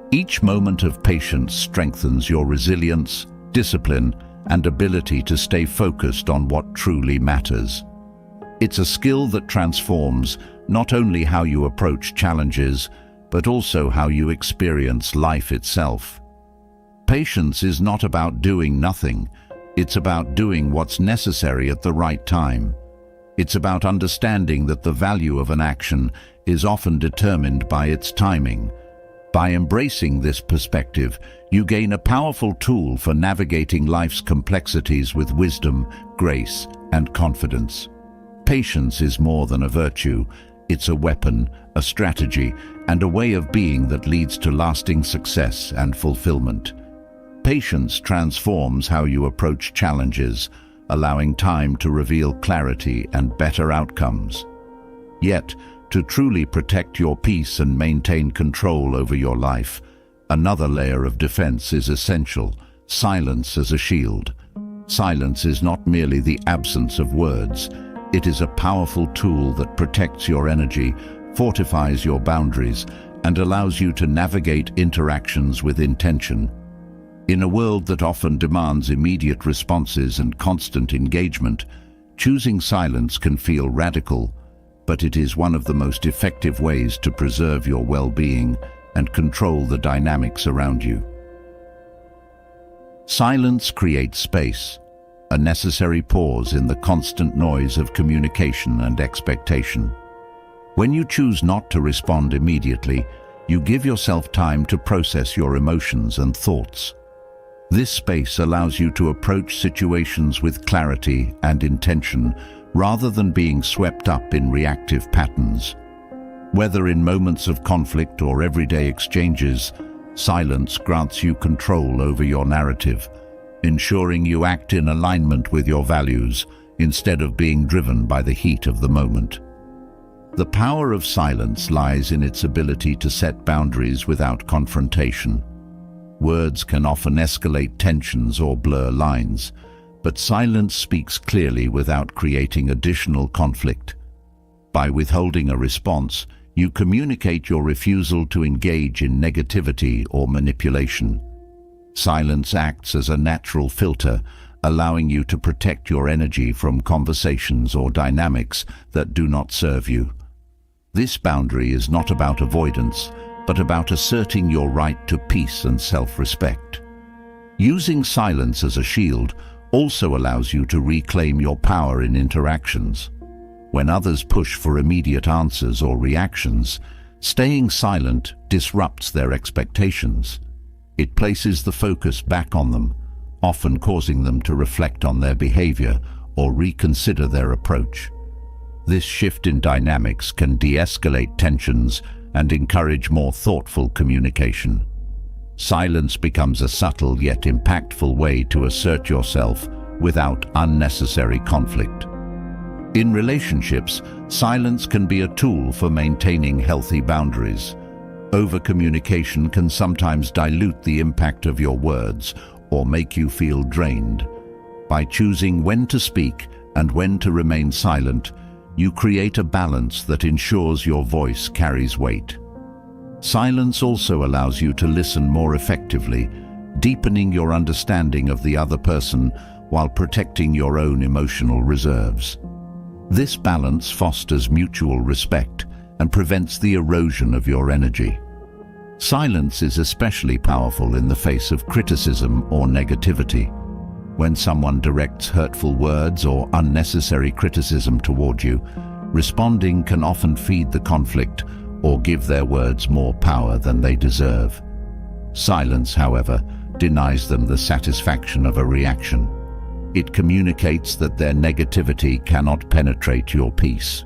[SPEAKER 1] Each moment of patience strengthens your resilience, discipline, and ability to stay focused on what truly matters. It's a skill that transforms not only how you approach challenges, but also how you experience life itself. Patience is not about doing nothing, It's about doing what's necessary at the right time. It's about understanding that the value of an action is often determined by its timing. By embracing this perspective, you gain a powerful tool for navigating life's complexities with wisdom, grace, and confidence. Patience is more than a virtue. It's a weapon, a strategy, and a way of being that leads to lasting success and fulfillment. Patience transforms how you approach challenges, allowing time to reveal clarity and better outcomes. Yet, to truly protect your peace and maintain control over your life, another layer of defense is essential: silence as a shield. Silence is not merely the absence of words. It is a powerful tool that protects your energy, fortifies your boundaries, and allows you to navigate interactions with intention. In a world that often demands immediate responses and constant engagement, choosing silence can feel radical, but it is one of the most effective ways to preserve your well-being and control the dynamics around you. Silence creates space, a necessary pause in the constant noise of communication and expectation. When you choose not to respond immediately, you give yourself time to process your emotions and thoughts. This space allows you to approach situations with clarity and intention, rather than being swept up in reactive patterns. Whether in moments of conflict or everyday exchanges, silence grants you control over your narrative, ensuring you act in alignment with your values instead of being driven by the heat of the moment. The power of silence lies in its ability to set boundaries without confrontation. Words can often escalate tensions or blur lines, but silence speaks clearly without creating additional conflict. By withholding a response, you communicate your refusal to engage in negativity or manipulation. Silence acts as a natural filter, allowing you to protect your energy from conversations or dynamics that do not serve you. This boundary is not about avoidance, but about asserting your right to peace and self-respect. Using silence as a shield also allows you to reclaim your power in interactions. When others push for immediate answers or reactions, staying silent disrupts their expectations. It places the focus back on them, often causing them to reflect on their behavior or reconsider their approach. This shift in dynamics can de-escalate tensions and encourage more thoughtful communication. Silence becomes a subtle yet impactful way to assert yourself without unnecessary conflict. In relationships, silence can be a tool for maintaining healthy boundaries. Over-communication can sometimes dilute the impact of your words or make you feel drained. By choosing when to speak and when to remain silent, you create a balance that ensures your voice carries weight. Silence also allows you to listen more effectively, deepening your understanding of the other person while protecting your own emotional reserves. This balance fosters mutual respect and prevents the erosion of your energy. Silence is especially powerful in the face of criticism or negativity. When someone directs hurtful words or unnecessary criticism toward you, responding can often feed the conflict or give their words more power than they deserve. Silence, however, denies them the satisfaction of a reaction. It communicates that their negativity cannot penetrate your peace.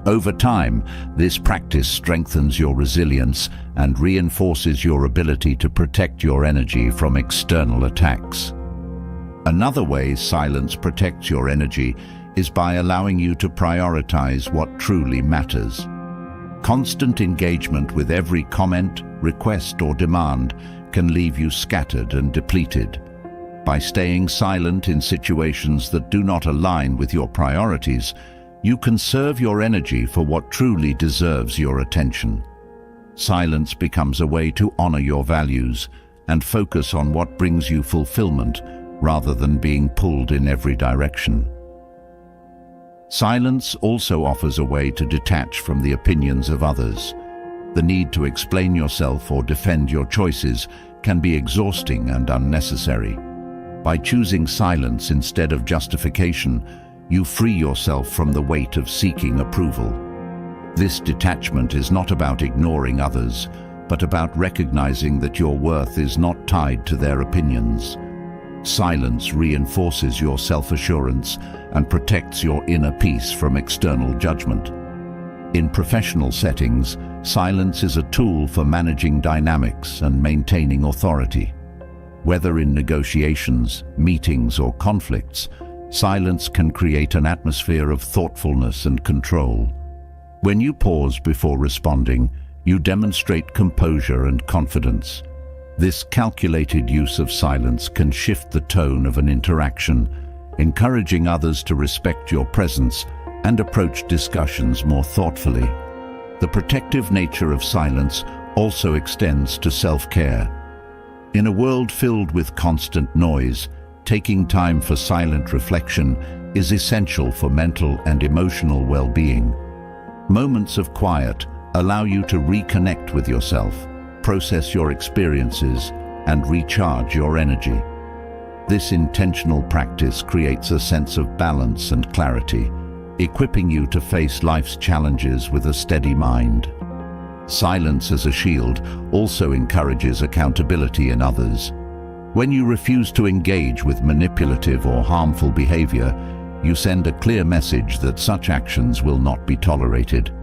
[SPEAKER 1] Over time, this practice strengthens your resilience and reinforces your ability to protect your energy from external attacks. Another way silence protects your energy is by allowing you to prioritize what truly matters. Constant engagement with every comment, request, or demand can leave you scattered and depleted. By staying silent in situations that do not align with your priorities, you conserve your energy for what truly deserves your attention. Silence becomes a way to honor your values and focus on what brings you fulfillment rather than being pulled in every direction. Silence also offers a way to detach from the opinions of others. The need to explain yourself or defend your choices can be exhausting and unnecessary. By choosing silence instead of justification, you free yourself from the weight of seeking approval. This detachment is not about ignoring others, but about recognizing that your worth is not tied to their opinions. Silence reinforces your self-assurance and protects your inner peace from external judgment. In professional settings, silence is a tool for managing dynamics and maintaining authority. Whether in negotiations, meetings, or conflicts, silence can create an atmosphere of thoughtfulness and control. When you pause before responding, you demonstrate composure and confidence. This calculated use of silence can shift the tone of an interaction, encouraging others to respect your presence and approach discussions more thoughtfully. The protective nature of silence also extends to self-care. In a world filled with constant noise, taking time for silent reflection is essential for mental and emotional well-being. Moments of quiet allow you to reconnect with yourself, process your experiences, and recharge your energy. This intentional practice creates a sense of balance and clarity, equipping you to face life's challenges with a steady mind. Silence as a shield also encourages accountability in others. When you refuse to engage with manipulative or harmful behavior, you send a clear message that such actions will not be tolerated.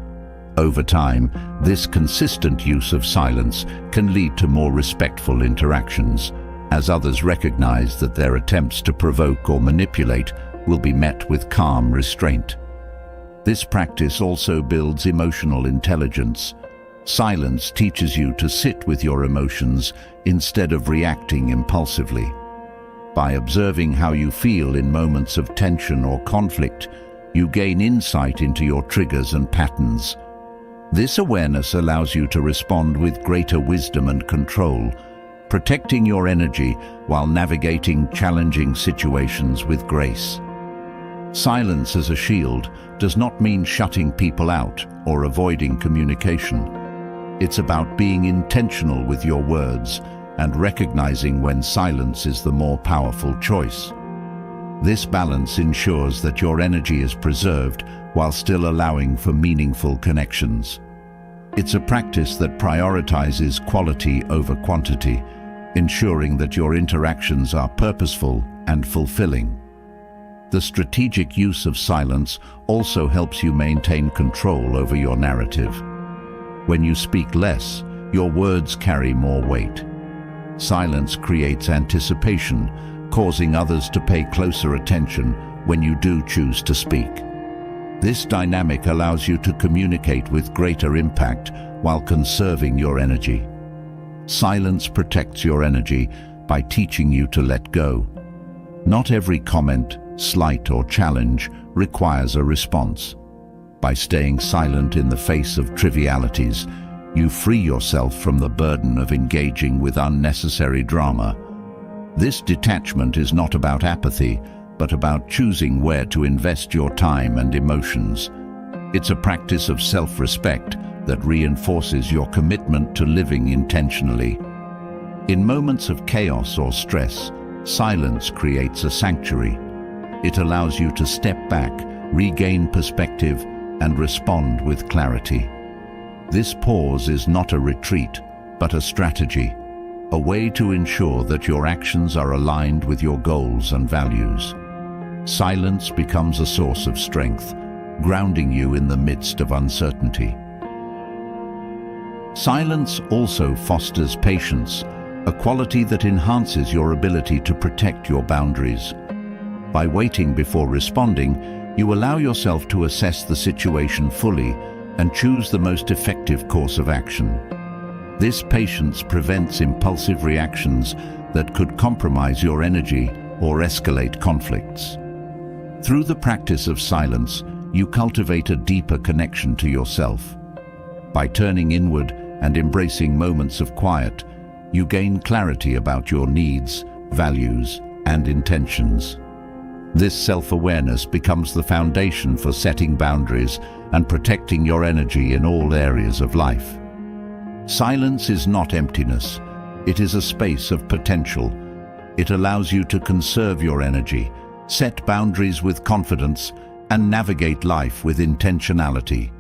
[SPEAKER 1] Over time, this consistent use of silence can lead to more respectful interactions, as others recognize that their attempts to provoke or manipulate will be met with calm restraint. This practice also builds emotional intelligence. Silence teaches you to sit with your emotions instead of reacting impulsively. By observing how you feel in moments of tension or conflict, you gain insight into your triggers and patterns. This awareness allows you to respond with greater wisdom and control, protecting your energy while navigating challenging situations with grace. Silence as a shield does not mean shutting people out or avoiding communication. It's about being intentional with your words and recognizing when silence is the more powerful choice. This balance ensures that your energy is preserved while still allowing for meaningful connections. It's a practice that prioritizes quality over quantity, ensuring that your interactions are purposeful and fulfilling. The strategic use of silence also helps you maintain control over your narrative. When you speak less, your words carry more weight. Silence creates anticipation, causing others to pay closer attention when you do choose to speak. This dynamic allows you to communicate with greater impact while conserving your energy. Silence protects your energy by teaching you to let go. Not every comment, slight, or challenge requires a response. By staying silent in the face of trivialities, you free yourself from the burden of engaging with unnecessary drama. This detachment is not about apathy, but about choosing where to invest your time and emotions. It's a practice of self-respect that reinforces your commitment to living intentionally. In moments of chaos or stress, silence creates a sanctuary. It allows you to step back, regain perspective, and respond with clarity. This pause is not a retreat, but a strategy, a way to ensure that your actions are aligned with your goals and values. Silence becomes a source of strength, grounding you in the midst of uncertainty. Silence also fosters patience, a quality that enhances your ability to protect your boundaries. By waiting before responding, you allow yourself to assess the situation fully and choose the most effective course of action. This patience prevents impulsive reactions that could compromise your energy or escalate conflicts. Through the practice of silence, you cultivate a deeper connection to yourself. By turning inward and embracing moments of quiet, you gain clarity about your needs, values, and intentions. This self-awareness becomes the foundation for setting boundaries and protecting your energy in all areas of life. Silence is not emptiness. It is a space of potential. It allows you to conserve your energy, set boundaries with confidence, and navigate life with intentionality.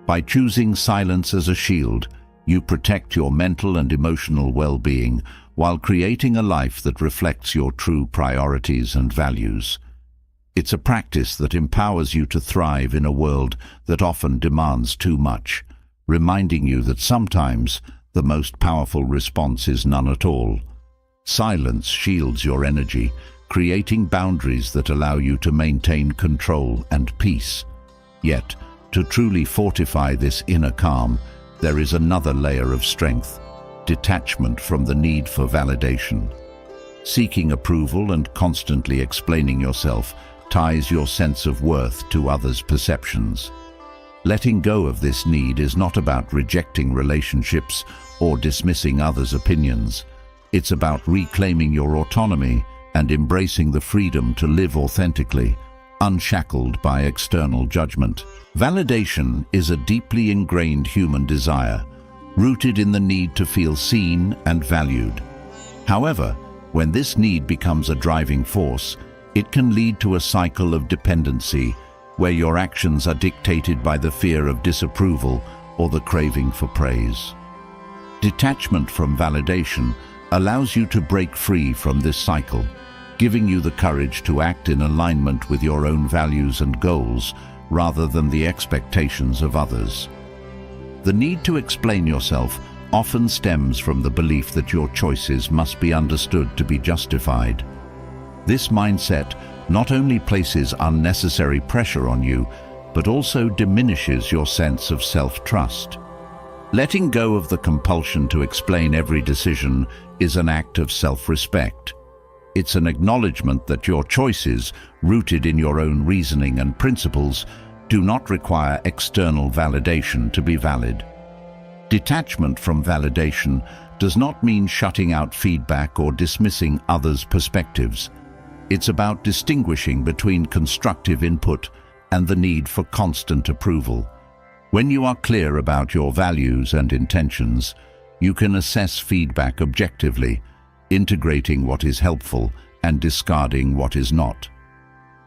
[SPEAKER 1] By choosing silence as a shield, you protect your mental and emotional well-being while creating a life that reflects your true priorities and values. It's a practice that empowers you to thrive in a world that often demands too much, reminding you that sometimes the most powerful response is none at all. Silence shields your energy, creating boundaries that allow you to maintain control and peace. Yet, to truly fortify this inner calm, there is another layer of strength: detachment from the need for validation. Seeking approval and constantly explaining yourself ties your sense of worth to others' perceptions. Letting go of this need is not about rejecting relationships or dismissing others' opinions. It's about reclaiming your autonomy and embracing the freedom to live authentically, unshackled by external judgment. Validation is a deeply ingrained human desire, rooted in the need to feel seen and valued. However, when this need becomes a driving force, it can lead to a cycle of dependency, where your actions are dictated by the fear of disapproval or the craving for praise. Detachment from validation allows you to break free from this cycle, giving you the courage to act in alignment with your own values and goals rather than the expectations of others. The need to explain yourself often stems from the belief that your choices must be understood to be justified. This mindset not only places unnecessary pressure on you, but also diminishes your sense of self-trust. Letting go of the compulsion to explain every decision is an act of self-respect. It's an acknowledgement that your choices, rooted in your own reasoning and principles, do not require external validation to be valid. Detachment from validation does not mean shutting out feedback or dismissing others' perspectives. It's about distinguishing between constructive input and the need for constant approval. When you are clear about your values and intentions, you can assess feedback objectively, integrating what is helpful and discarding what is not.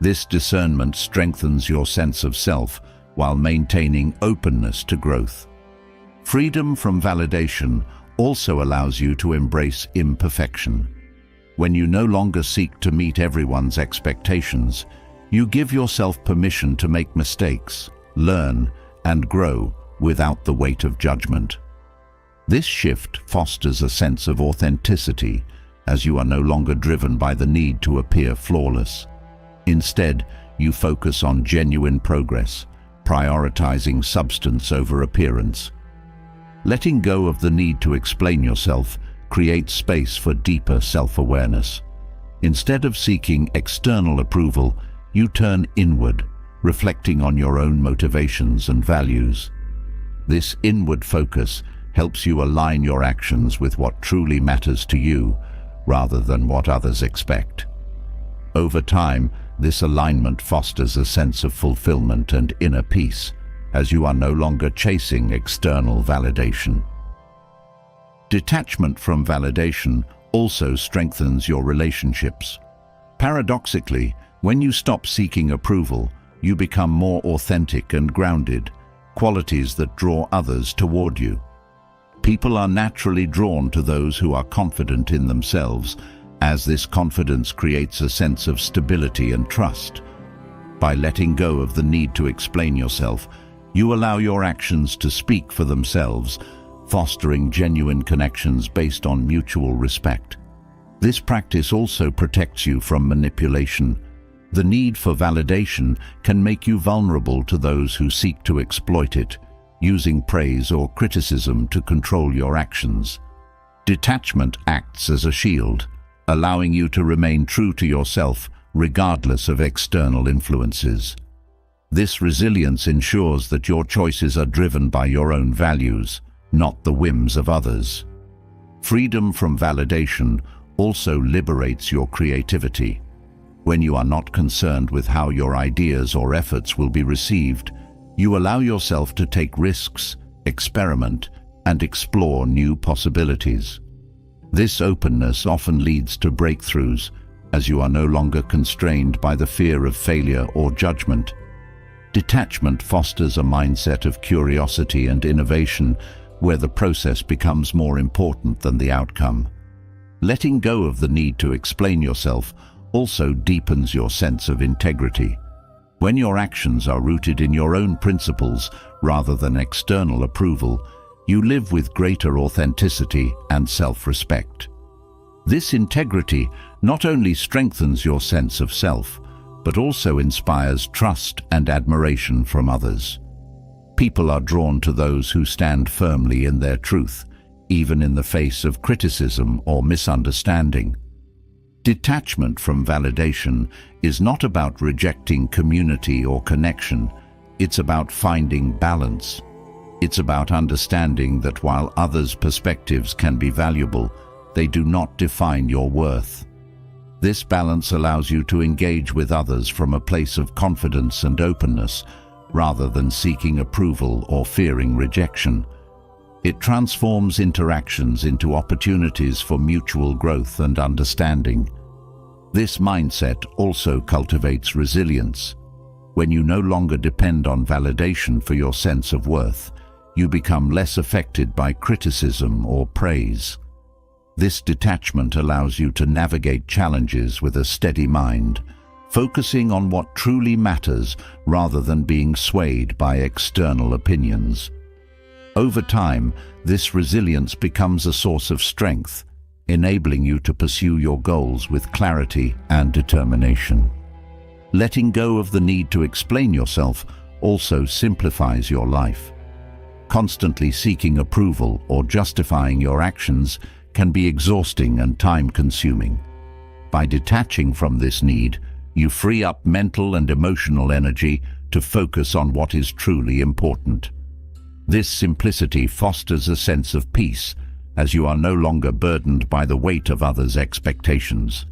[SPEAKER 1] This discernment strengthens your sense of self while maintaining openness to growth. Freedom from validation also allows you to embrace imperfection. When you no longer seek to meet everyone's expectations, you give yourself permission to make mistakes, learn, and grow without the weight of judgment. This shift fosters a sense of authenticity, as you are no longer driven by the need to appear flawless. Instead, you focus on genuine progress, prioritizing substance over appearance. Letting go of the need to explain yourself creates space for deeper self-awareness. Instead of seeking external approval, you turn inward, reflecting on your own motivations and values. This inward focus helps you align your actions with what truly matters to you, rather than what others expect. Over time, this alignment fosters a sense of fulfillment and inner peace, as you are no longer chasing external validation. Detachment from validation also strengthens your relationships. Paradoxically, when you stop seeking approval, you become more authentic and grounded, qualities that draw others toward you. People are naturally drawn to those who are confident in themselves, as this confidence creates a sense of stability and trust. By letting go of the need to explain yourself, you allow your actions to speak for themselves, fostering genuine connections based on mutual respect. This practice also protects you from manipulation. The need for validation can make you vulnerable to those who seek to exploit it, using praise or criticism to control your actions. Detachment acts as a shield, allowing you to remain true to yourself regardless of external influences. This resilience ensures that your choices are driven by your own values, not the whims of others. Freedom from validation also liberates your creativity. When you are not concerned with how your ideas or efforts will be received, you allow yourself to take risks, experiment, and explore new possibilities. This openness often leads to breakthroughs, as you are no longer constrained by the fear of failure or judgment. Detachment fosters a mindset of curiosity and innovation, where the process becomes more important than the outcome. Letting go of the need to explain yourself also deepens your sense of integrity. When your actions are rooted in your own principles rather than external approval, you live with greater authenticity and self-respect. This integrity not only strengthens your sense of self, but also inspires trust and admiration from others. People are drawn to those who stand firmly in their truth, even in the face of criticism or misunderstanding. Detachment from validation is not about rejecting community or connection. It's about finding balance. It's about understanding that while others' perspectives can be valuable, they do not define your worth. This balance allows you to engage with others from a place of confidence and openness, rather than seeking approval or fearing rejection. It transforms interactions into opportunities for mutual growth and understanding. This mindset also cultivates resilience. When you no longer depend on validation for your sense of worth, you become less affected by criticism or praise. This detachment allows you to navigate challenges with a steady mind, focusing on what truly matters rather than being swayed by external opinions. Over time, this resilience becomes a source of strength, enabling you to pursue your goals with clarity and determination. Letting go of the need to explain yourself also simplifies your life. Constantly seeking approval or justifying your actions can be exhausting and time-consuming. By detaching from this need, you free up mental and emotional energy to focus on what is truly important. This simplicity fosters a sense of peace, as you are no longer burdened by the weight of others' expectations.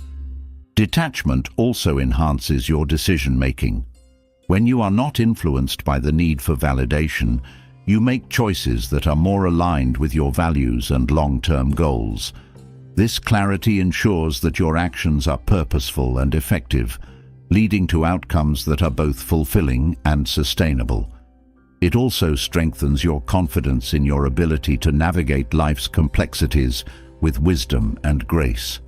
[SPEAKER 1] Detachment also enhances your decision-making. When you are not influenced by the need for validation, you make choices that are more aligned with your values and long-term goals. This clarity ensures that your actions are purposeful and effective, leading to outcomes that are both fulfilling and sustainable. It also strengthens your confidence in your ability to navigate life's complexities with wisdom and grace.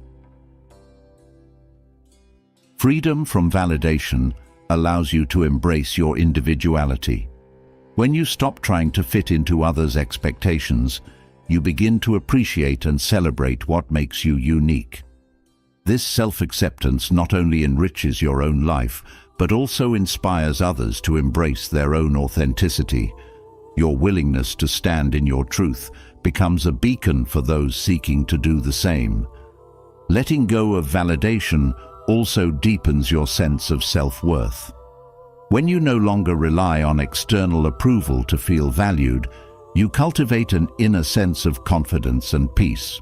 [SPEAKER 1] Freedom from validation allows you to embrace your individuality. When you stop trying to fit into others' expectations, you begin to appreciate and celebrate what makes you unique. This self-acceptance not only enriches your own life, but also inspires others to embrace their own authenticity. Your willingness to stand in your truth becomes a beacon for those seeking to do the same. Letting go of validation also deepens your sense of self-worth. When you no longer rely on external approval to feel valued, you cultivate an inner sense of confidence and peace.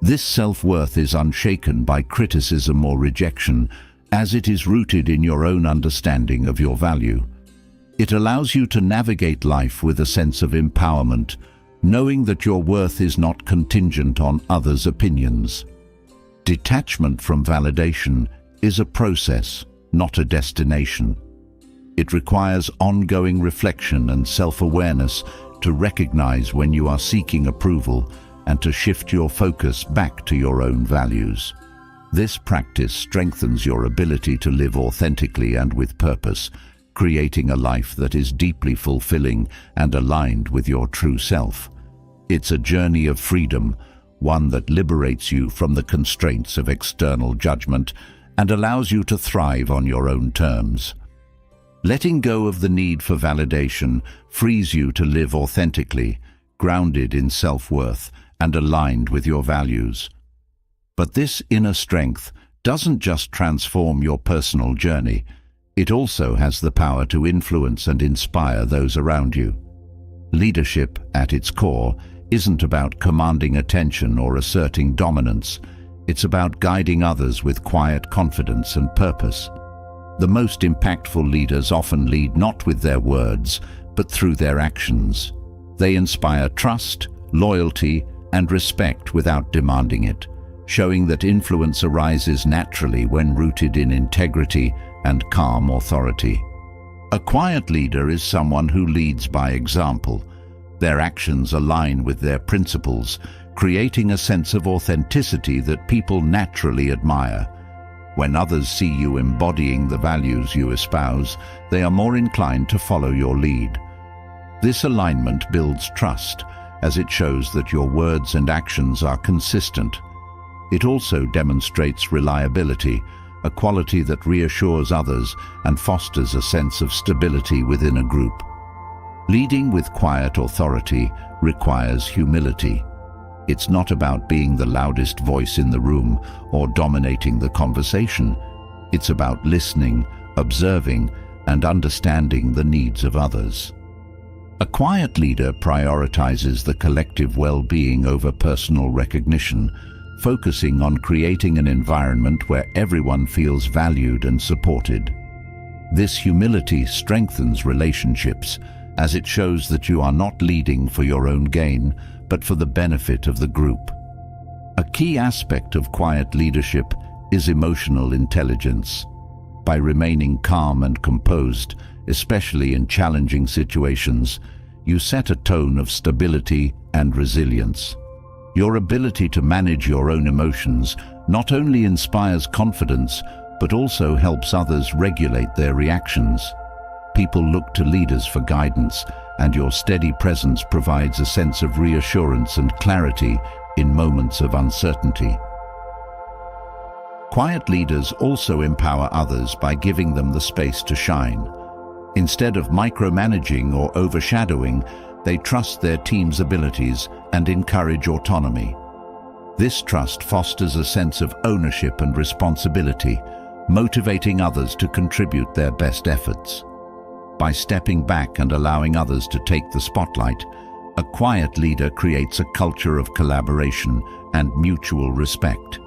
[SPEAKER 1] This self-worth is unshaken by criticism or rejection, as it is rooted in your own understanding of your value. It allows you to navigate life with a sense of empowerment, knowing that your worth is not contingent on others' opinions. Detachment from validation is a process, not a destination. It requires ongoing reflection and self-awareness to recognize when you are seeking approval and to shift your focus back to your own values. This practice strengthens your ability to live authentically and with purpose, creating a life that is deeply fulfilling and aligned with your true self. It's a journey of freedom, one that liberates you from the constraints of external judgment and allows you to thrive on your own terms. Letting go of the need for validation frees you to live authentically, grounded in self-worth and aligned with your values. But this inner strength doesn't just transform your personal journey, it also has the power to influence and inspire those around you. Leadership, at its core, isn't about commanding attention or asserting dominance. It's about guiding others with quiet confidence and purpose. The most impactful leaders often lead not with their words, but through their actions. They inspire trust, loyalty, and respect without demanding it, showing that influence arises naturally when rooted in integrity and calm authority. A quiet leader is someone who leads by example. Their actions align with their principles, creating a sense of authenticity that people naturally admire. When others see you embodying the values you espouse, they are more inclined to follow your lead. This alignment builds trust, as it shows that your words and actions are consistent. It also demonstrates reliability, a quality that reassures others and fosters a sense of stability within a group. Leading with quiet authority requires humility. It's not about being the loudest voice in the room or dominating the conversation. It's about listening, observing, and understanding the needs of others. A quiet leader prioritizes the collective well-being over personal recognition, focusing on creating an environment where everyone feels valued and supported. This humility strengthens relationships, as it shows that you are not leading for your own gain, but for the benefit of the group. A key aspect of quiet leadership is emotional intelligence. By remaining calm and composed, especially in challenging situations, you set a tone of stability and resilience. Your ability to manage your own emotions not only inspires confidence, but also helps others regulate their reactions. People look to leaders for guidance, and your steady presence provides a sense of reassurance and clarity in moments of uncertainty. Quiet leaders also empower others by giving them the space to shine. Instead of micromanaging or overshadowing, they trust their team's abilities and encourage autonomy. This trust fosters a sense of ownership and responsibility, motivating others to contribute their best efforts. By stepping back and allowing others to take the spotlight, a quiet leader creates a culture of collaboration and mutual respect.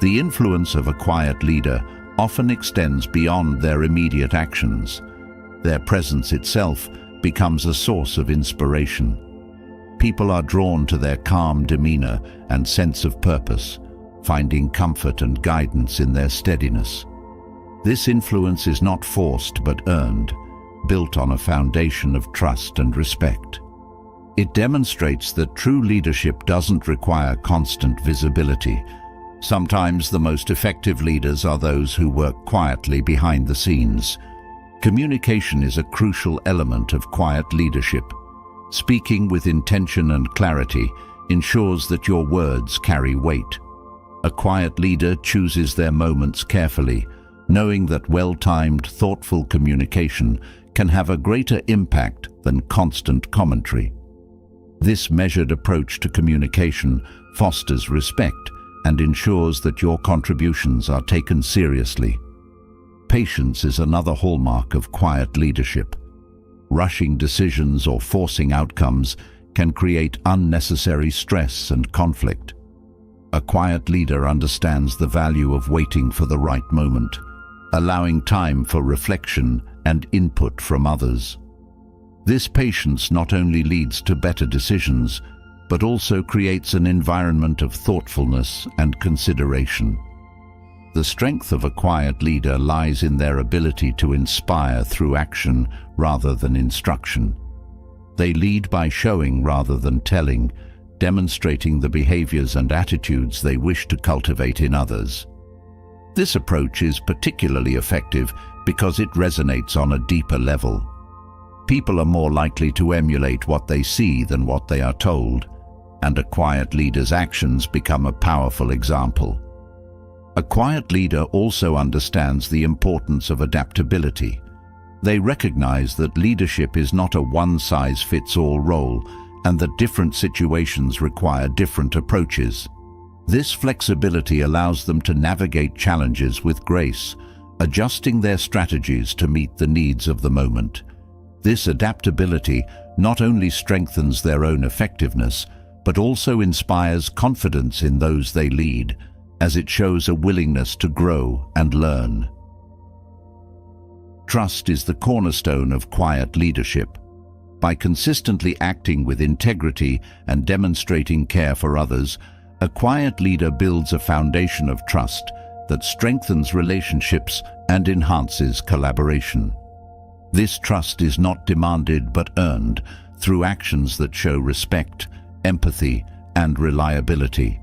[SPEAKER 1] The influence of a quiet leader often extends beyond their immediate actions. Their presence itself becomes a source of inspiration. People are drawn to their calm demeanor and sense of purpose, finding comfort and guidance in their steadiness. This influence is not forced but earned, built on a foundation of trust and respect. It demonstrates that true leadership doesn't require constant visibility. Sometimes the most effective leaders are those who work quietly behind the scenes. Communication is a crucial element of quiet leadership. Speaking with intention and clarity ensures that your words carry weight. A quiet leader chooses their moments carefully, knowing that well-timed, thoughtful communication can have a greater impact than constant commentary. This measured approach to communication fosters respect and ensures that your contributions are taken seriously. Patience is another hallmark of quiet leadership. Rushing decisions or forcing outcomes can create unnecessary stress and conflict. A quiet leader understands the value of waiting for the right moment, allowing time for reflection and input from others. This patience not only leads to better decisions, but also creates an environment of thoughtfulness and consideration. The strength of a quiet leader lies in their ability to inspire through action rather than instruction. They lead by showing rather than telling, demonstrating the behaviors and attitudes they wish to cultivate in others. This approach is particularly effective because it resonates on a deeper level. People are more likely to emulate what they see than what they are told, and a quiet leader's actions become a powerful example. A quiet leader also understands the importance of adaptability. They recognize that leadership is not a one-size-fits-all role and that different situations require different approaches. This flexibility allows them to navigate challenges with grace, adjusting their strategies to meet the needs of the moment. This adaptability not only strengthens their own effectiveness, but also inspires confidence in those they lead, as it shows a willingness to grow and learn. Trust is the cornerstone of quiet leadership. By consistently acting with integrity and demonstrating care for others, a quiet leader builds a foundation of trust that strengthens relationships and enhances collaboration. This trust is not demanded but earned through actions that show respect, empathy, and reliability.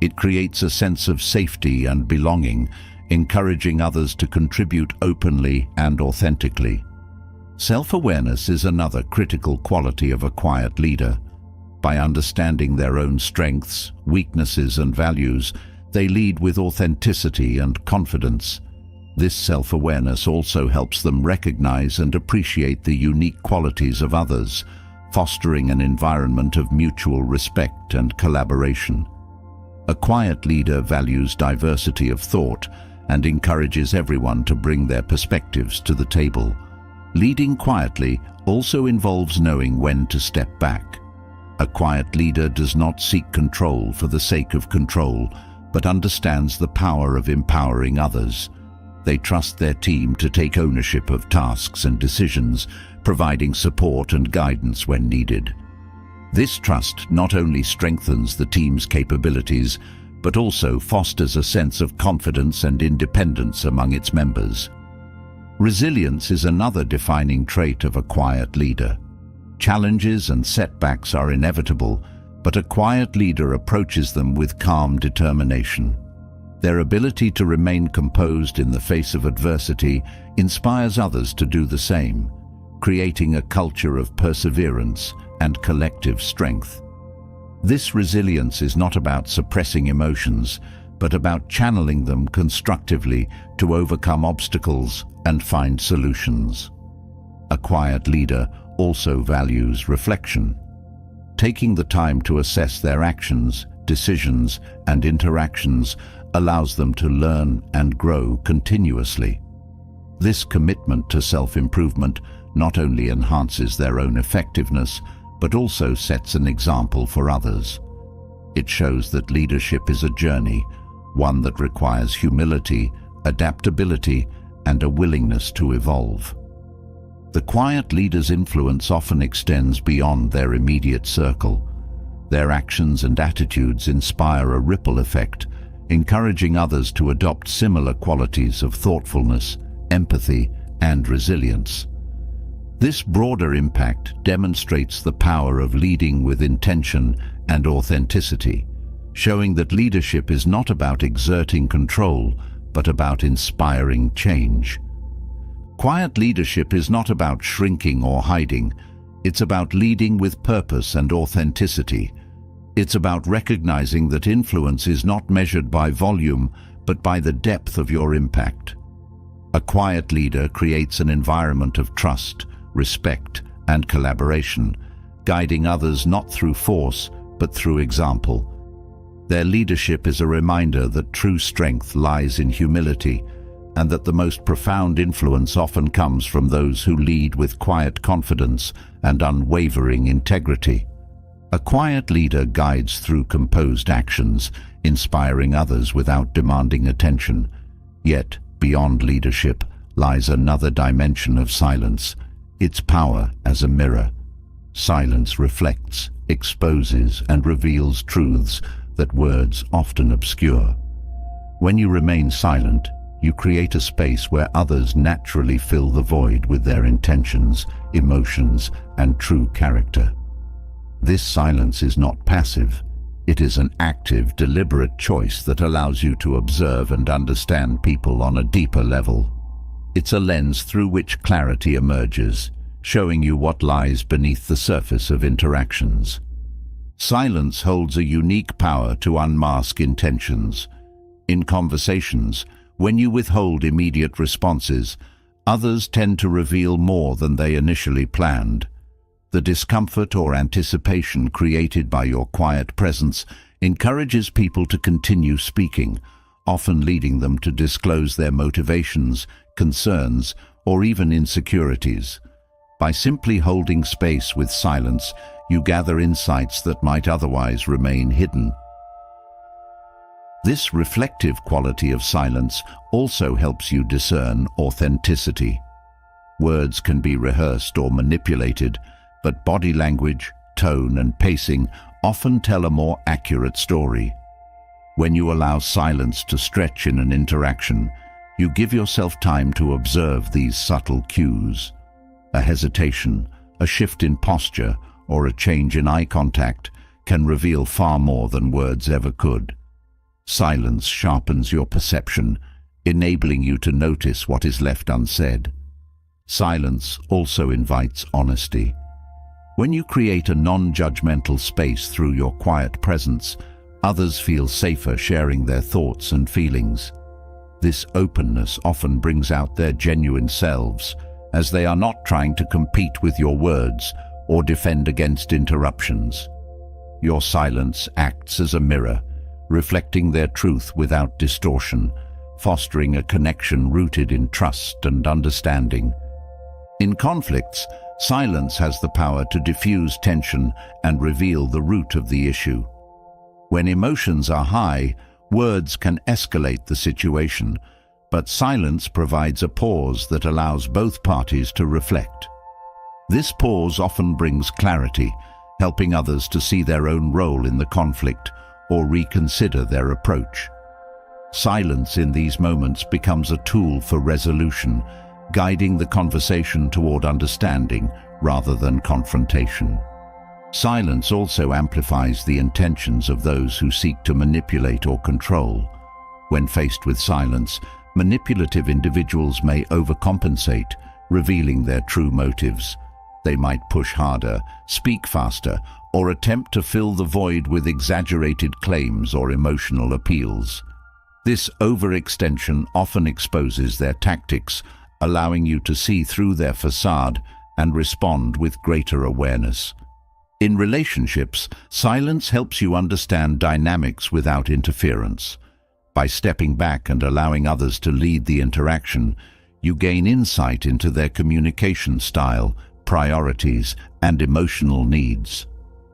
[SPEAKER 1] It creates a sense of safety and belonging, encouraging others to contribute openly and authentically. Self-awareness is another critical quality of a quiet leader. By understanding their own strengths, weaknesses, and values, they lead with authenticity and confidence. This self-awareness also helps them recognize and appreciate the unique qualities of others, fostering an environment of mutual respect and collaboration. A quiet leader values diversity of thought and encourages everyone to bring their perspectives to the table. Leading quietly also involves knowing when to step back. A quiet leader does not seek control for the sake of control, but understands the power of empowering others. They trust their team to take ownership of tasks and decisions, providing support and guidance when needed. This trust not only strengthens the team's capabilities, but also fosters a sense of confidence and independence among its members. Resilience is another defining trait of a quiet leader. Challenges and setbacks are inevitable, but a quiet leader approaches them with calm determination. Their ability to remain composed in the face of adversity inspires others to do the same, creating a culture of perseverance and collective strength. This resilience is not about suppressing emotions, but about channeling them constructively to overcome obstacles and find solutions. A quiet leader also values reflection. Taking the time to assess their actions, decisions, and interactions allows them to learn and grow continuously. This commitment to self-improvement not only enhances their own effectiveness, but also sets an example for others. It shows that leadership is a journey, one that requires humility, adaptability, and a willingness to evolve. The quiet leader's influence often extends beyond their immediate circle. Their actions and attitudes inspire a ripple effect, encouraging others to adopt similar qualities of thoughtfulness, empathy, and resilience. This broader impact demonstrates the power of leading with intention and authenticity, showing that leadership is not about exerting control, but about inspiring change. Quiet leadership is not about shrinking or hiding. It's about leading with purpose and authenticity. It's about recognizing that influence is not measured by volume, but by the depth of your impact. A quiet leader creates an environment of trust, respect, and collaboration, guiding others not through force, but through example. Their leadership is a reminder that true strength lies in humility, and that the most profound influence often comes from those who lead with quiet confidence and unwavering integrity. A quiet leader guides through composed actions, inspiring others without demanding attention. Yet, beyond leadership lies another dimension of silence, its power as a mirror. Silence reflects, exposes, and reveals truths that words often obscure. When you remain silent, you create a space where others naturally fill the void with their intentions, emotions, and true character. This silence is not passive. It is an active, deliberate choice that allows you to observe and understand people on a deeper level. It's a lens through which clarity emerges, showing you what lies beneath the surface of interactions. Silence holds a unique power to unmask intentions. In conversations, when you withhold immediate responses, others tend to reveal more than they initially planned. The discomfort or anticipation created by your quiet presence encourages people to continue speaking, often leading them to disclose their motivations, concerns, or even insecurities. By simply holding space with silence, you gather insights that might otherwise remain hidden. This reflective quality of silence also helps you discern authenticity. Words can be rehearsed or manipulated, but body language, tone, and pacing often tell a more accurate story. When you allow silence to stretch in an interaction, you give yourself time to observe these subtle cues. A hesitation, a shift in posture, or a change in eye contact can reveal far more than words ever could. Silence sharpens your perception, enabling you to notice what is left unsaid. Silence also invites honesty. When you create a non-judgmental space through your quiet presence, others feel safer sharing their thoughts and feelings. This openness often brings out their genuine selves, as they are not trying to compete with your words or defend against interruptions. Your silence acts as a mirror, reflecting their truth without distortion, fostering a connection rooted in trust and understanding. In conflicts, silence has the power to diffuse tension and reveal the root of the issue. When emotions are high, words can escalate the situation, but silence provides a pause that allows both parties to reflect. This pause often brings clarity, helping others to see their own role in the conflict or reconsider their approach. Silence in these moments becomes a tool for resolution, guiding the conversation toward understanding rather than confrontation. Silence also amplifies the intentions of those who seek to manipulate or control. When faced with silence, manipulative individuals may overcompensate, revealing their true motives. They might push harder, speak faster, or attempt to fill the void with exaggerated claims or emotional appeals. This overextension often exposes their tactics, allowing you to see through their facade and respond with greater awareness. In relationships, silence helps you understand dynamics without interference. By stepping back and allowing others to lead the interaction, you gain insight into their communication style, priorities, and emotional needs.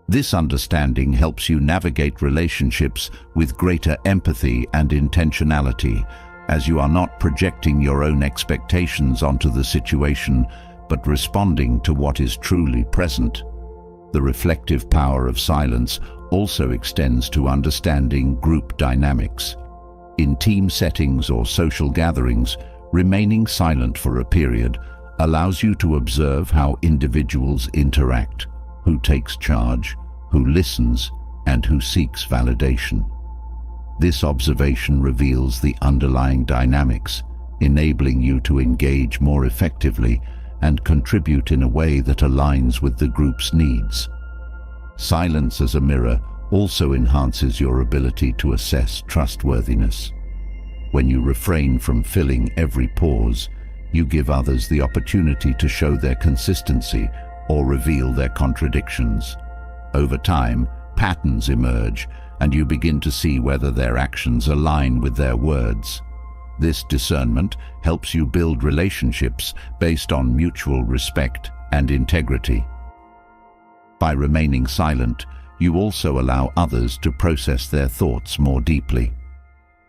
[SPEAKER 1] This understanding helps you navigate relationships with greater empathy and intentionality, as you are not projecting your own expectations onto the situation, but responding to what is truly present. The reflective power of silence also extends to understanding group dynamics. In team settings or social gatherings, remaining silent for a period allows you to observe how individuals interact, who takes charge, who listens, and who seeks validation. This observation reveals the underlying dynamics, enabling you to engage more effectively and contribute in a way that aligns with the group's needs. Silence as a mirror also enhances your ability to assess trustworthiness. When you refrain from filling every pause, you give others the opportunity to show their consistency or reveal their contradictions. Over time, patterns emerge, and you begin to see whether their actions align with their words. This discernment helps you build relationships based on mutual respect and integrity. By remaining silent, you also allow others to process their thoughts more deeply.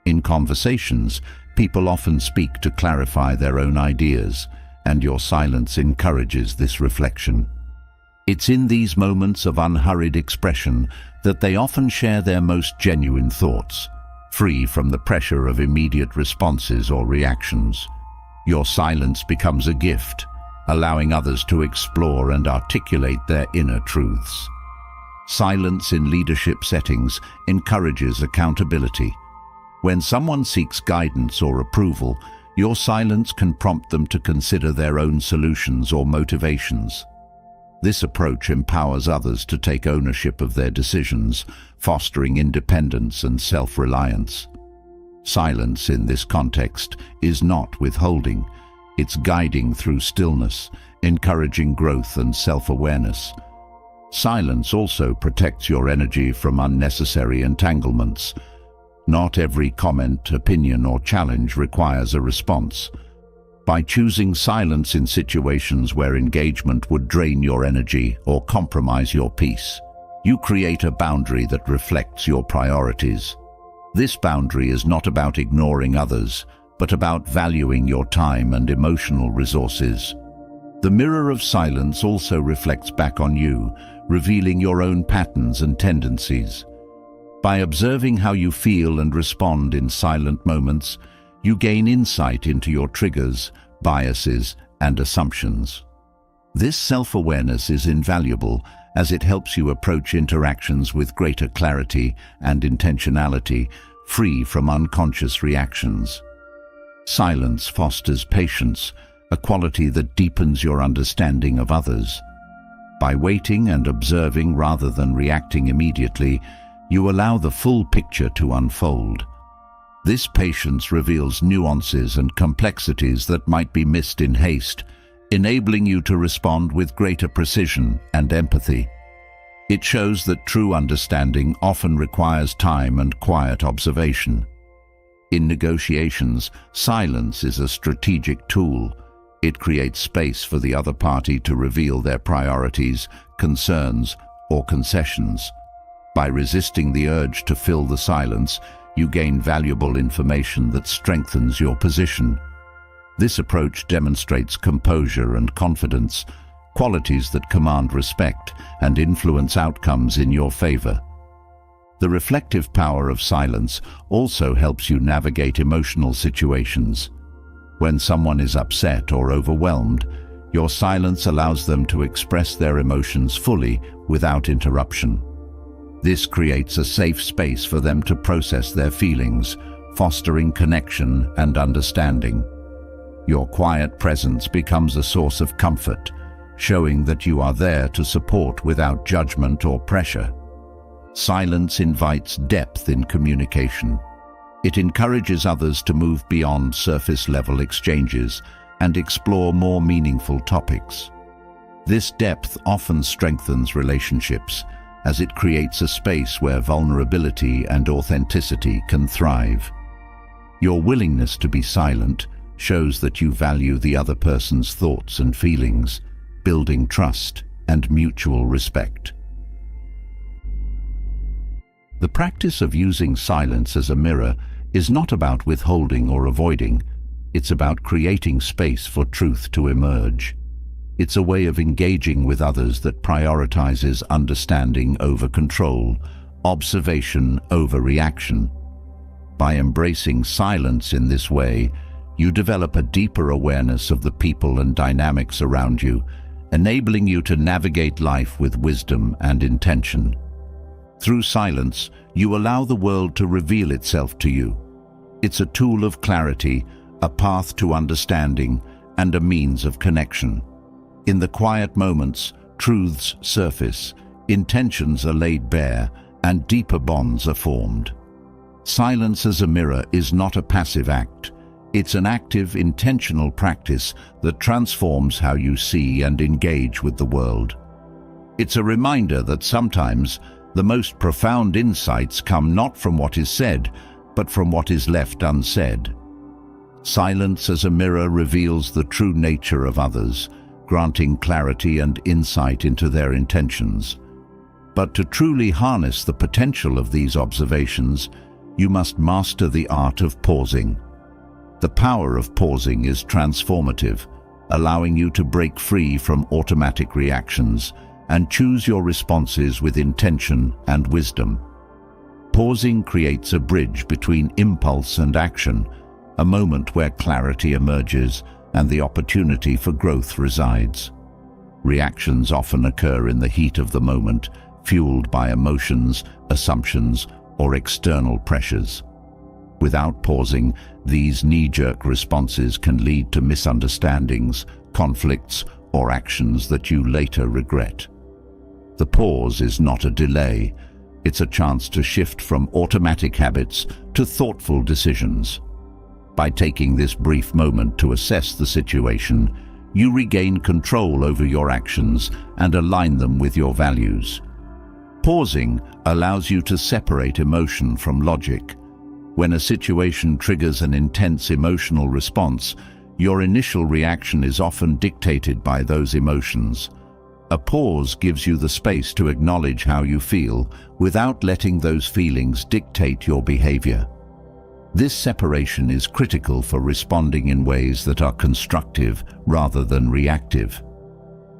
[SPEAKER 1] In conversations, people often speak to clarify their own ideas, and your silence encourages this reflection. It's in these moments of unhurried expression that they often share their most genuine thoughts, free from the pressure of immediate responses or reactions. Your silence becomes a gift, allowing others to explore and articulate their inner truths. Silence in leadership settings encourages accountability. When someone seeks guidance or approval, your silence can prompt them to consider their own solutions or motivations. This approach empowers others to take ownership of their decisions, fostering independence and self-reliance. Silence in this context is not withholding. It's guiding through stillness, encouraging growth and self-awareness. Silence also protects your energy from unnecessary entanglements. Not every comment, opinion, or challenge requires a response. By choosing silence in situations where engagement would drain your energy or compromise your peace, you create a boundary that reflects your priorities. This boundary is not about ignoring others, but about valuing your time and emotional resources. The mirror of silence also reflects back on you, revealing your own patterns and tendencies. By observing how you feel and respond in silent moments, you gain insight into your triggers, biases, and assumptions. This self-awareness is invaluable as it helps you approach interactions with greater clarity and intentionality, free from unconscious reactions. Silence fosters patience, a quality that deepens your understanding of others. By waiting and observing rather than reacting immediately, you allow the full picture to unfold. This patience reveals nuances and complexities that might be missed in haste, enabling you to respond with greater precision and empathy. It shows that true understanding often requires time and quiet observation. In negotiations, silence is a strategic tool. It creates space for the other party to reveal their priorities, concerns, or concessions. By resisting the urge to fill the silence, you gain valuable information that strengthens your position. This approach demonstrates composure and confidence, qualities that command respect and influence outcomes in your favor. The reflective power of silence also helps you navigate emotional situations. When someone is upset or overwhelmed, your silence allows them to express their emotions fully without interruption. This creates a safe space for them to process their feelings, fostering connection and understanding. Your quiet presence becomes a source of comfort, showing that you are there to support without judgment or pressure. Silence invites depth in communication. It encourages others to move beyond surface-level exchanges and explore more meaningful topics. This depth often strengthens relationships, as it creates a space where vulnerability and authenticity can thrive. Your willingness to be silent shows that you value the other person's thoughts and feelings, building trust and mutual respect. The practice of using silence as a mirror is not about withholding or avoiding. It's about creating space for truth to emerge. It's a way of engaging with others that prioritizes understanding over control, observation over reaction. By embracing silence in this way, you develop a deeper awareness of the people and dynamics around you, enabling you to navigate life with wisdom and intention. Through silence, you allow the world to reveal itself to you. It's a tool of clarity, a path to understanding, and a means of connection. In the quiet moments, truths surface, intentions are laid bare, and deeper bonds are formed. Silence as a mirror is not a passive act. It's an active, intentional practice that transforms how you see and engage with the world. It's a reminder that sometimes the most profound insights come not from what is said, but from what is left unsaid. Silence as a mirror reveals the true nature of others, granting clarity and insight into their intentions. But to truly harness the potential of these observations, you must master the art of pausing. The power of pausing is transformative, allowing you to break free from automatic reactions and choose your responses with intention and wisdom. Pausing creates a bridge between impulse and action, a moment where clarity emerges and the opportunity for growth resides. Reactions often occur in the heat of the moment, fueled by emotions, assumptions, or external pressures. Without pausing, these knee-jerk responses can lead to misunderstandings, conflicts, or actions that you later regret. The pause is not a delay. It's a chance to shift from automatic habits to thoughtful decisions. By taking this brief moment to assess the situation, you regain control over your actions and align them with your values. Pausing allows you to separate emotion from logic. When a situation triggers an intense emotional response, your initial reaction is often dictated by those emotions. A pause gives you the space to acknowledge how you feel without letting those feelings dictate your behavior. This separation is critical for responding in ways that are constructive rather than reactive.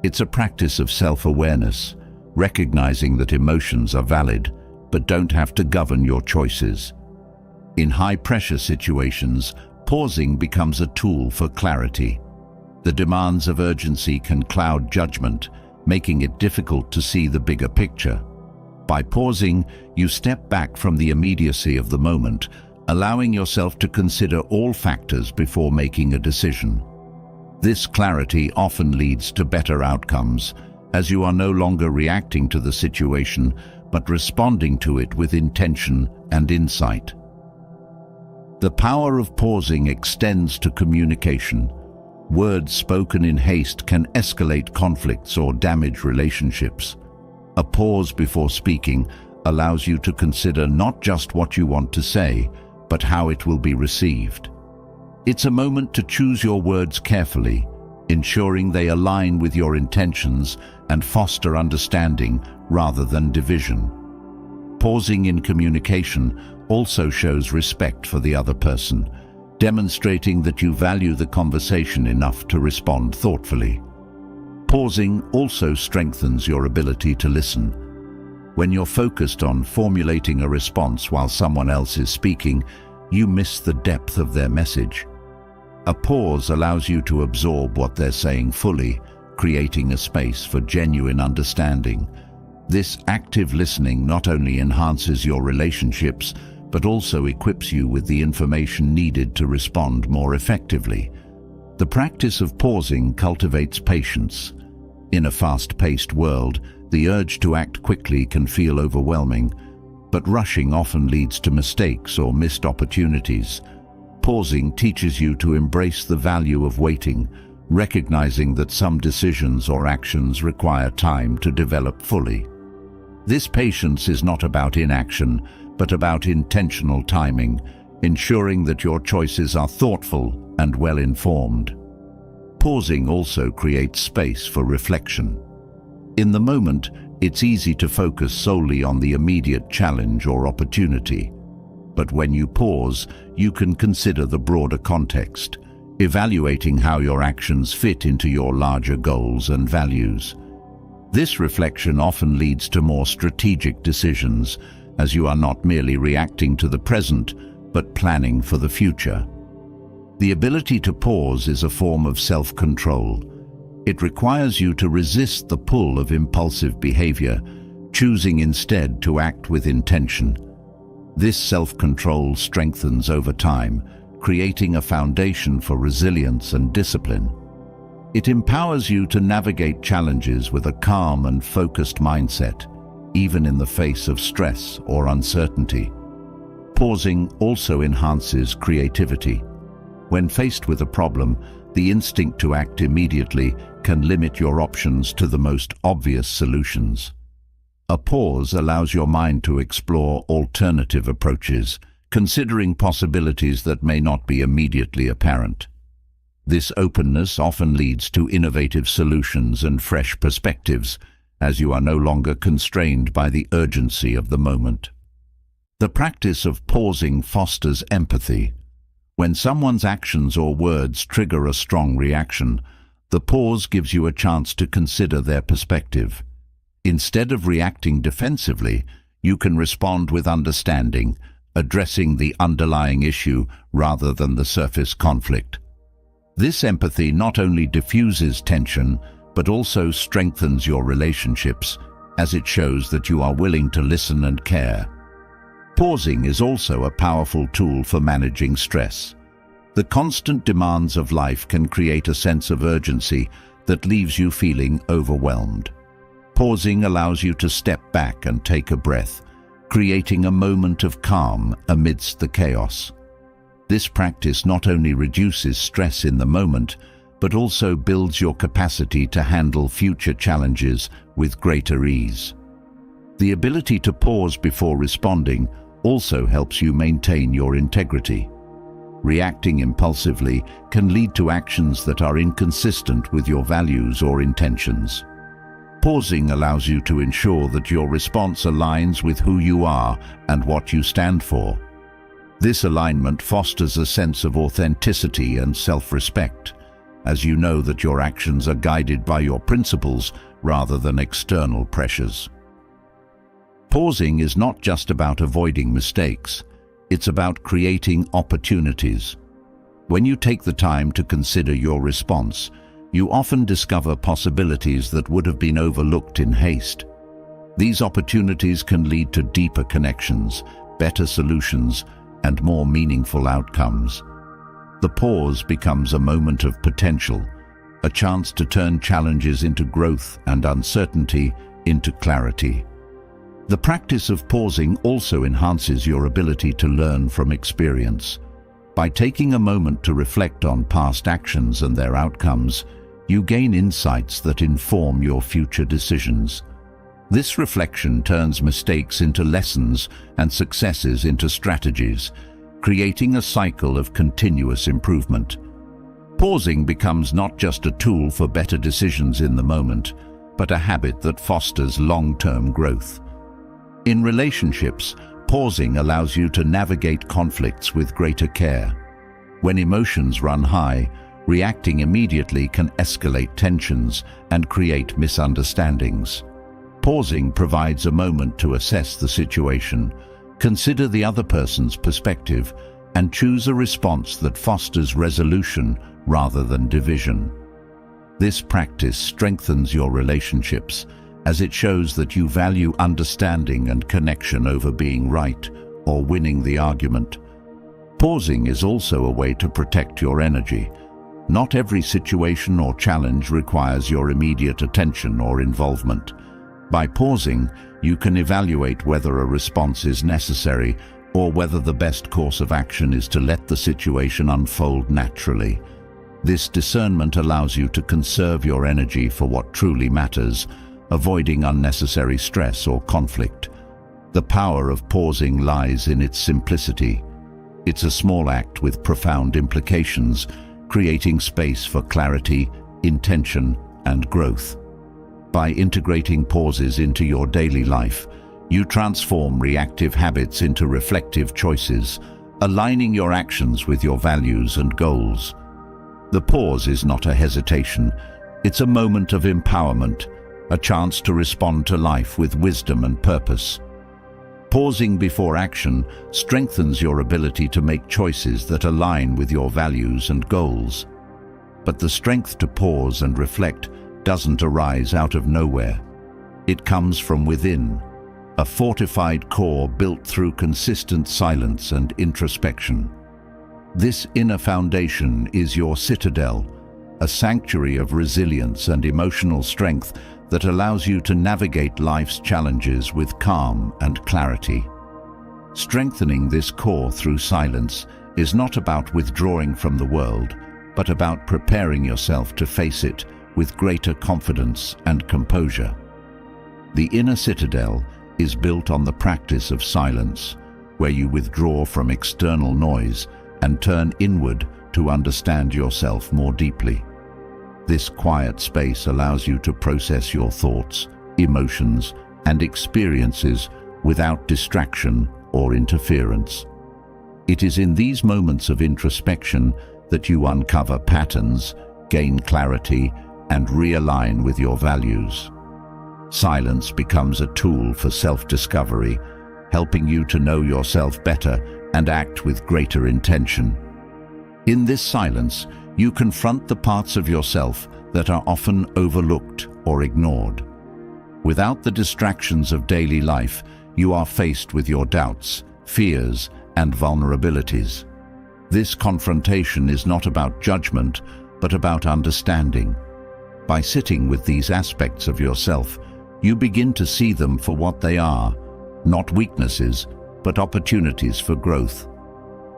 [SPEAKER 1] It's a practice of self-awareness, recognizing that emotions are valid, but don't have to govern your choices. In high-pressure situations, pausing becomes a tool for clarity. The demands of urgency can cloud judgment, making it difficult to see the bigger picture. By pausing, you step back from the immediacy of the moment, allowing yourself to consider all factors before making a decision. This clarity often leads to better outcomes, as you are no longer reacting to the situation, but responding to it with intention and insight. The power of pausing extends to communication. Words spoken in haste can escalate conflicts or damage relationships. A pause before speaking allows you to consider not just what you want to say, but how it will be received. It's a moment to choose your words carefully, ensuring they align with your intentions and foster understanding rather than division. Pausing in communication also shows respect for the other person, demonstrating that you value the conversation enough to respond thoughtfully. Pausing also strengthens your ability to listen. When you're focused on formulating a response while someone else is speaking, you miss the depth of their message. A pause allows you to absorb what they're saying fully, creating a space for genuine understanding. This active listening not only enhances your relationships, but also equips you with the information needed to respond more effectively. The practice of pausing cultivates patience. In a fast-paced world, the urge to act quickly can feel overwhelming, but rushing often leads to mistakes or missed opportunities. Pausing teaches you to embrace the value of waiting, recognizing that some decisions or actions require time to develop fully. This patience is not about inaction, but about intentional timing, ensuring that your choices are thoughtful and well-informed. Pausing also creates space for reflection. In the moment, it's easy to focus solely on the immediate challenge or opportunity. But when you pause, you can consider the broader context, evaluating how your actions fit into your larger goals and values. This reflection often leads to more strategic decisions, as you are not merely reacting to the present, but planning for the future. The ability to pause is a form of self-control. It requires you to resist the pull of impulsive behavior, choosing instead to act with intention. This self-control strengthens over time, creating a foundation for resilience and discipline. It empowers you to navigate challenges with a calm and focused mindset, even in the face of stress or uncertainty. Pausing also enhances creativity. When faced with a problem, the instinct to act immediately can limit your options to the most obvious solutions. A pause allows your mind to explore alternative approaches, considering possibilities that may not be immediately apparent. This openness often leads to innovative solutions and fresh perspectives, as you are no longer constrained by the urgency of the moment. The practice of pausing fosters empathy. When someone's actions or words trigger a strong reaction, the pause gives you a chance to consider their perspective. Instead of reacting defensively, you can respond with understanding, addressing the underlying issue rather than the surface conflict. This empathy not only diffuses tension, but also strengthens your relationships, as it shows that you are willing to listen and care. Pausing is also a powerful tool for managing stress. The constant demands of life can create a sense of urgency that leaves you feeling overwhelmed. Pausing allows you to step back and take a breath, creating a moment of calm amidst the chaos. This practice not only reduces stress in the moment, but also builds your capacity to handle future challenges with greater ease. The ability to pause before responding also helps you maintain your integrity. Reacting impulsively can lead to actions that are inconsistent with your values or intentions. Pausing allows you to ensure that your response aligns with who you are and what you stand for. This alignment fosters a sense of authenticity and self-respect, as you know that your actions are guided by your principles rather than external pressures. Pausing is not just about avoiding mistakes, it's about creating opportunities. When you take the time to consider your response, you often discover possibilities that would have been overlooked in haste. These opportunities can lead to deeper connections, better solutions, and more meaningful outcomes. The pause becomes a moment of potential, a chance to turn challenges into growth and uncertainty into clarity. The practice of pausing also enhances your ability to learn from experience. By taking a moment to reflect on past actions and their outcomes, you gain insights that inform your future decisions. This reflection turns mistakes into lessons and successes into strategies, creating a cycle of continuous improvement. Pausing becomes not just a tool for better decisions in the moment, but a habit that fosters long-term growth. In relationships, pausing allows you to navigate conflicts with greater care. When emotions run high, reacting immediately can escalate tensions and create misunderstandings. Pausing provides a moment to assess the situation, consider the other person's perspective, and choose a response that fosters resolution rather than division. This practice strengthens your relationships, as it shows that you value understanding and connection over being right or winning the argument. Pausing is also a way to protect your energy. Not every situation or challenge requires your immediate attention or involvement. By pausing, you can evaluate whether a response is necessary or whether the best course of action is to let the situation unfold naturally. This discernment allows you to conserve your energy for what truly matters, avoiding unnecessary stress or conflict. The power of pausing lies in its simplicity. It's a small act with profound implications, creating space for clarity, intention, and growth. By integrating pauses into your daily life, you transform reactive habits into reflective choices, aligning your actions with your values and goals. The pause is not a hesitation, it's a moment of empowerment, a chance to respond to life with wisdom and purpose. Pausing before action strengthens your ability to make choices that align with your values and goals. But the strength to pause and reflect doesn't arise out of nowhere. It comes from within, a fortified core built through consistent silence and introspection. This inner foundation is your citadel, a sanctuary of resilience and emotional strength that allows you to navigate life's challenges with calm and clarity. Strengthening this core through silence is not about withdrawing from the world, but about preparing yourself to face it with greater confidence and composure. The inner citadel is built on the practice of silence, where you withdraw from external noise and turn inward to understand yourself more deeply. This quiet space allows you to process your thoughts, emotions, and experiences without distraction or interference. It is in these moments of introspection that you uncover patterns, gain clarity, and realign with your values. Silence becomes a tool for self-discovery, helping you to know yourself better and act with greater intention. In this silence, you confront the parts of yourself that are often overlooked or ignored. Without the distractions of daily life, you are faced with your doubts, fears, and vulnerabilities. This confrontation is not about judgment, but about understanding. By sitting with these aspects of yourself, you begin to see them for what they are, not weaknesses, but opportunities for growth.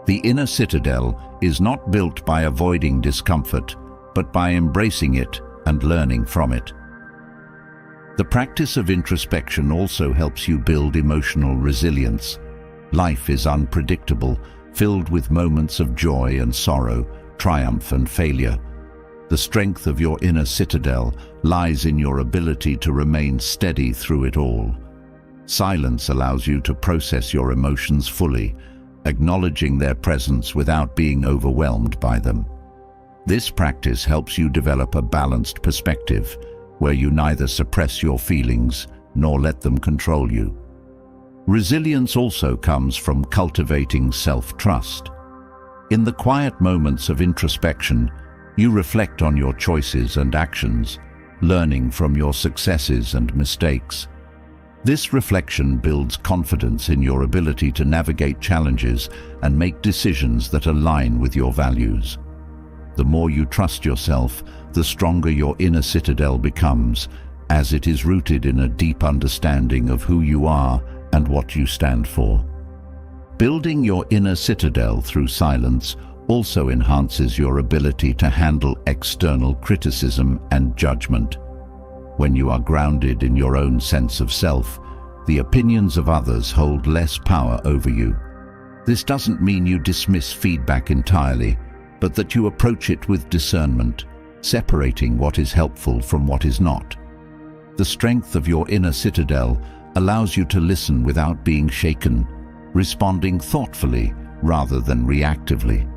[SPEAKER 1] The inner citadel is not built by avoiding discomfort, but by embracing it and learning from it. The practice of introspection also helps you build emotional resilience. Life is unpredictable, filled with moments of joy and sorrow, triumph and failure. The strength of your inner citadel lies in your ability to remain steady through it all. Silence allows you to process your emotions fully, acknowledging their presence without being overwhelmed by them. This practice helps you develop a balanced perspective, where you neither suppress your feelings nor let them control you. Resilience also comes from cultivating self-trust. In the quiet moments of introspection, you reflect on your choices and actions, learning from your successes and mistakes. This reflection builds confidence in your ability to navigate challenges and make decisions that align with your values. The more you trust yourself, the stronger your inner citadel becomes, as it is rooted in a deep understanding of who you are and what you stand for. Building your inner citadel through silence also enhances your ability to handle external criticism and judgment. When you are grounded in your own sense of self, the opinions of others hold less power over you. This doesn't mean you dismiss feedback entirely, but that you approach it with discernment, separating what is helpful from what is not. The strength of your inner citadel allows you to listen without being shaken, responding thoughtfully rather than reactively.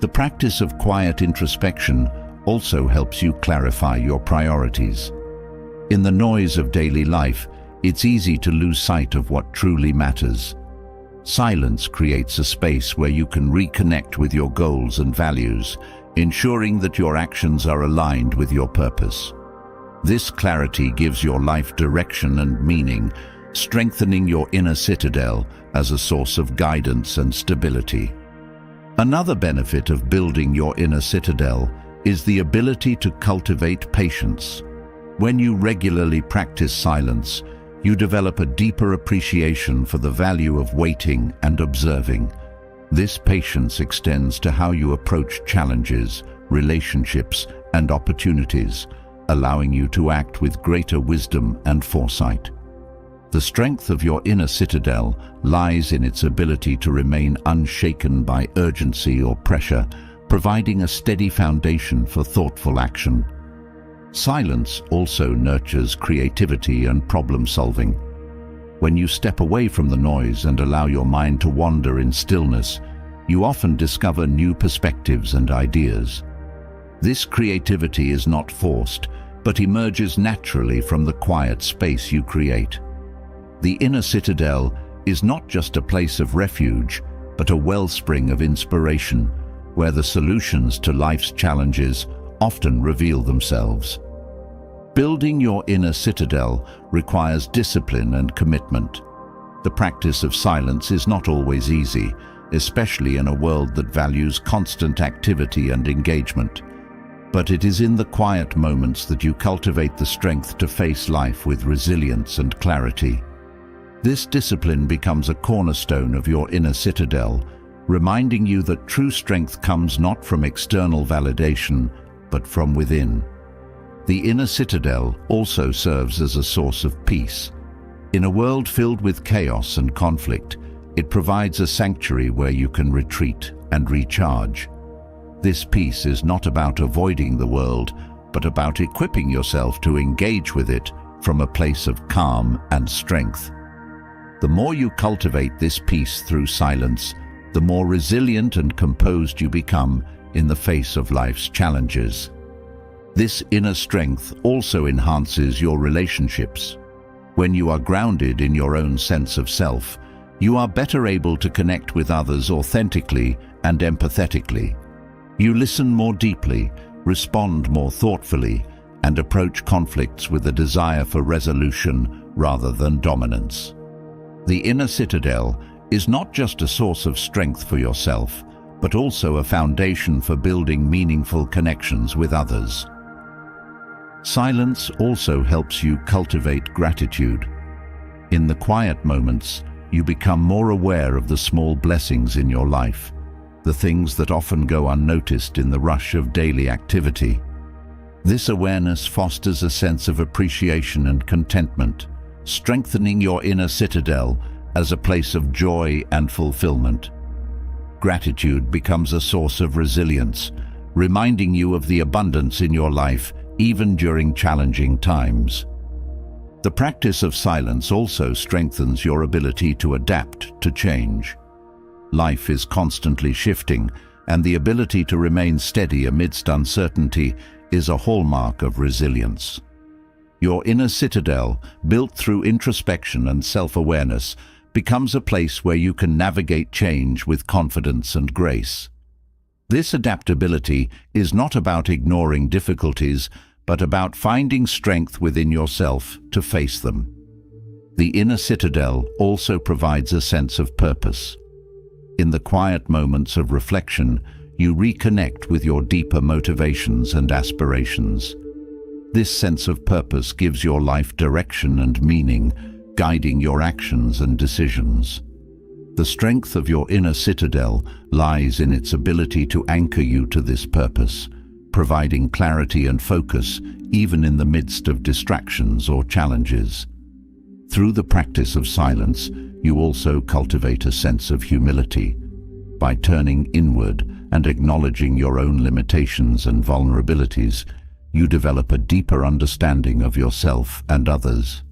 [SPEAKER 1] The practice of quiet introspection also helps you clarify your priorities. In the noise of daily life, it's easy to lose sight of what truly matters. Silence creates a space where you can reconnect with your goals and values, ensuring that your actions are aligned with your purpose. This clarity gives your life direction and meaning, strengthening your inner citadel as a source of guidance and stability. Another benefit of building your inner citadel is the ability to cultivate patience. When you regularly practice silence, you develop a deeper appreciation for the value of waiting and observing. This patience extends to how you approach challenges, relationships, and opportunities, allowing you to act with greater wisdom and foresight. The strength of your inner citadel lies in its ability to remain unshaken by urgency or pressure, providing a steady foundation for thoughtful action. Silence also nurtures creativity and problem-solving. When you step away from the noise and allow your mind to wander in stillness, you often discover new perspectives and ideas. This creativity is not forced, but emerges naturally from the quiet space you create. The inner citadel is not just a place of refuge, but a wellspring of inspiration, where the solutions to life's challenges often reveal themselves. Building your inner citadel requires discipline and commitment. The practice of silence is not always easy, especially in a world that values constant activity and engagement. But it is in the quiet moments that you cultivate the strength to face life with resilience and clarity. This discipline becomes a cornerstone of your inner citadel, reminding you that true strength comes not from external validation, but from within. The inner citadel also serves as a source of peace. In a world filled with chaos and conflict, it provides a sanctuary where you can retreat and recharge. This peace is not about avoiding the world, but about equipping yourself to engage with it from a place of calm and strength. The more you cultivate this peace through silence, the more resilient and composed you become in the face of life's challenges. This inner strength also enhances your relationships. When you are grounded in your own sense of self, you are better able to connect with others authentically and empathetically. You listen more deeply, respond more thoughtfully, and approach conflicts with a desire for resolution rather than dominance. The inner citadel is not just a source of strength for yourself, but also a foundation for building meaningful connections with others. Silence also helps you cultivate gratitude. In the quiet moments, you become more aware of the small blessings in your life, the things that often go unnoticed in the rush of daily activity. This awareness fosters a sense of appreciation and contentment, strengthening your inner citadel as a place of joy and fulfillment. Gratitude becomes a source of resilience, reminding you of the abundance in your life even during challenging times. The practice of silence also strengthens your ability to adapt to change. Life is constantly shifting, and the ability to remain steady amidst uncertainty is a hallmark of resilience. Your inner citadel, built through introspection and self-awareness, becomes a place where you can navigate change with confidence and grace. This adaptability is not about ignoring difficulties, but about finding strength within yourself to face them. The inner citadel also provides a sense of purpose. In the quiet moments of reflection, you reconnect with your deeper motivations and aspirations. This sense of purpose gives your life direction and meaning, guiding your actions and decisions. The strength of your inner citadel lies in its ability to anchor you to this purpose, providing clarity and focus even in the midst of distractions or challenges. Through the practice of silence, you also cultivate a sense of humility. By turning inward and acknowledging your own limitations and vulnerabilities, you develop a deeper understanding of yourself and others.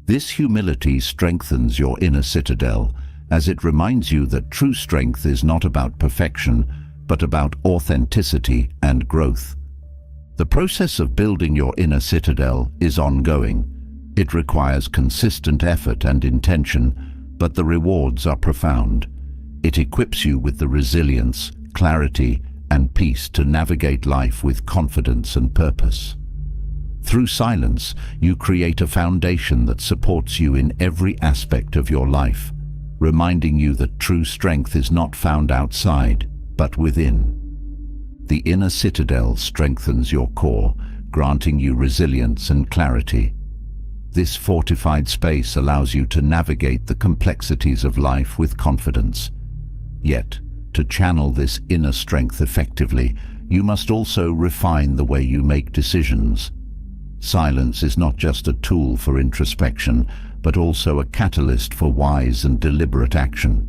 [SPEAKER 1] This humility strengthens your inner citadel, as it reminds you that true strength is not about perfection, but about authenticity and growth. The process of building your inner citadel is ongoing. It requires consistent effort and intention, but the rewards are profound. It equips you with the resilience, clarity, and peace to navigate life with confidence and purpose. Through silence, you create a foundation that supports you in every aspect of your life, reminding you that true strength is not found outside, but within. The inner citadel strengthens your core, granting you resilience and clarity. This fortified space allows you to navigate the complexities of life with confidence. Yet, to channel this inner strength effectively, you must also refine the way you make decisions. Silence is not just a tool for introspection, but also a catalyst for wise and deliberate action.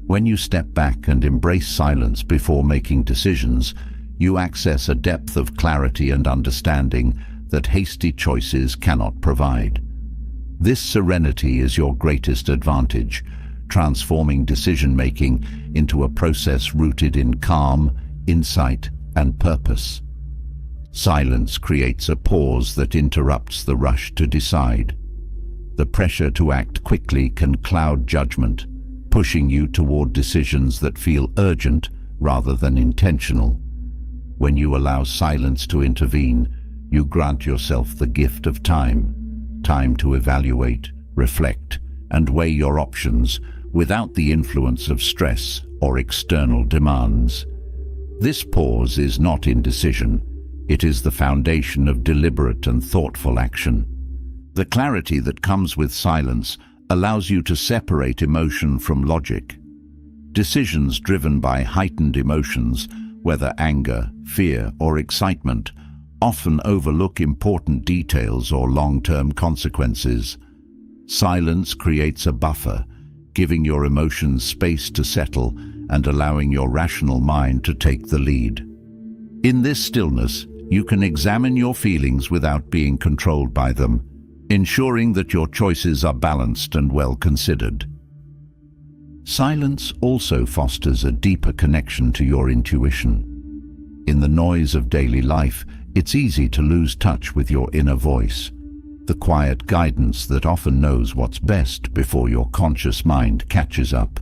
[SPEAKER 1] When you step back and embrace silence before making decisions, you access a depth of clarity and understanding that hasty choices cannot provide. This serenity is your greatest advantage, transforming decision-making into a process rooted in calm, insight, and purpose. Silence creates a pause that interrupts the rush to decide. The pressure to act quickly can cloud judgment, pushing you toward decisions that feel urgent rather than intentional. When you allow silence to intervene, you grant yourself the gift of time to evaluate, reflect, and weigh your options without the influence of stress or external demands. This pause is not indecision. It is the foundation of deliberate and thoughtful action. The clarity that comes with silence allows you to separate emotion from logic. Decisions driven by heightened emotions, whether anger, fear, or excitement, often overlook important details or long-term consequences. Silence creates a buffer, giving your emotions space to settle and allowing your rational mind to take the lead. In this stillness, you can examine your feelings without being controlled by them, ensuring that your choices are balanced and well considered. Silence also fosters a deeper connection to your intuition. In the noise of daily life, it's easy to lose touch with your inner voice, the quiet guidance that often knows what's best before your conscious mind catches up.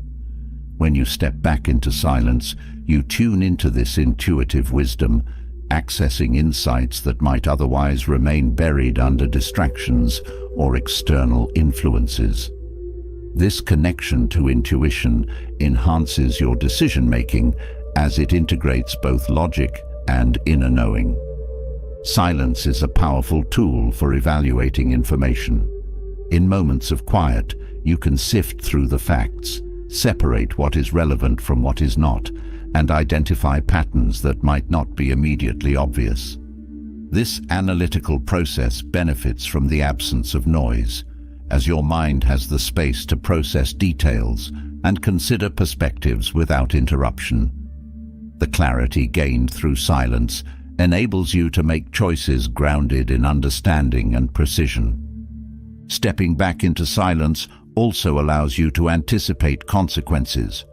[SPEAKER 1] When you step back into silence, you tune into this intuitive wisdom, accessing insights that might otherwise remain buried under distractions or external influences. This connection to intuition enhances your decision-making as it integrates both logic and inner knowing. Silence is a powerful tool for evaluating information. In moments of quiet, you can sift through the facts, separate what is relevant from what is not, and identify patterns that might not be immediately obvious. This analytical process benefits from the absence of noise, as your mind has the space to process details and consider perspectives without interruption. The clarity gained through silence enables you to make choices grounded in understanding and precision. Stepping back into silence also allows you to anticipate consequences.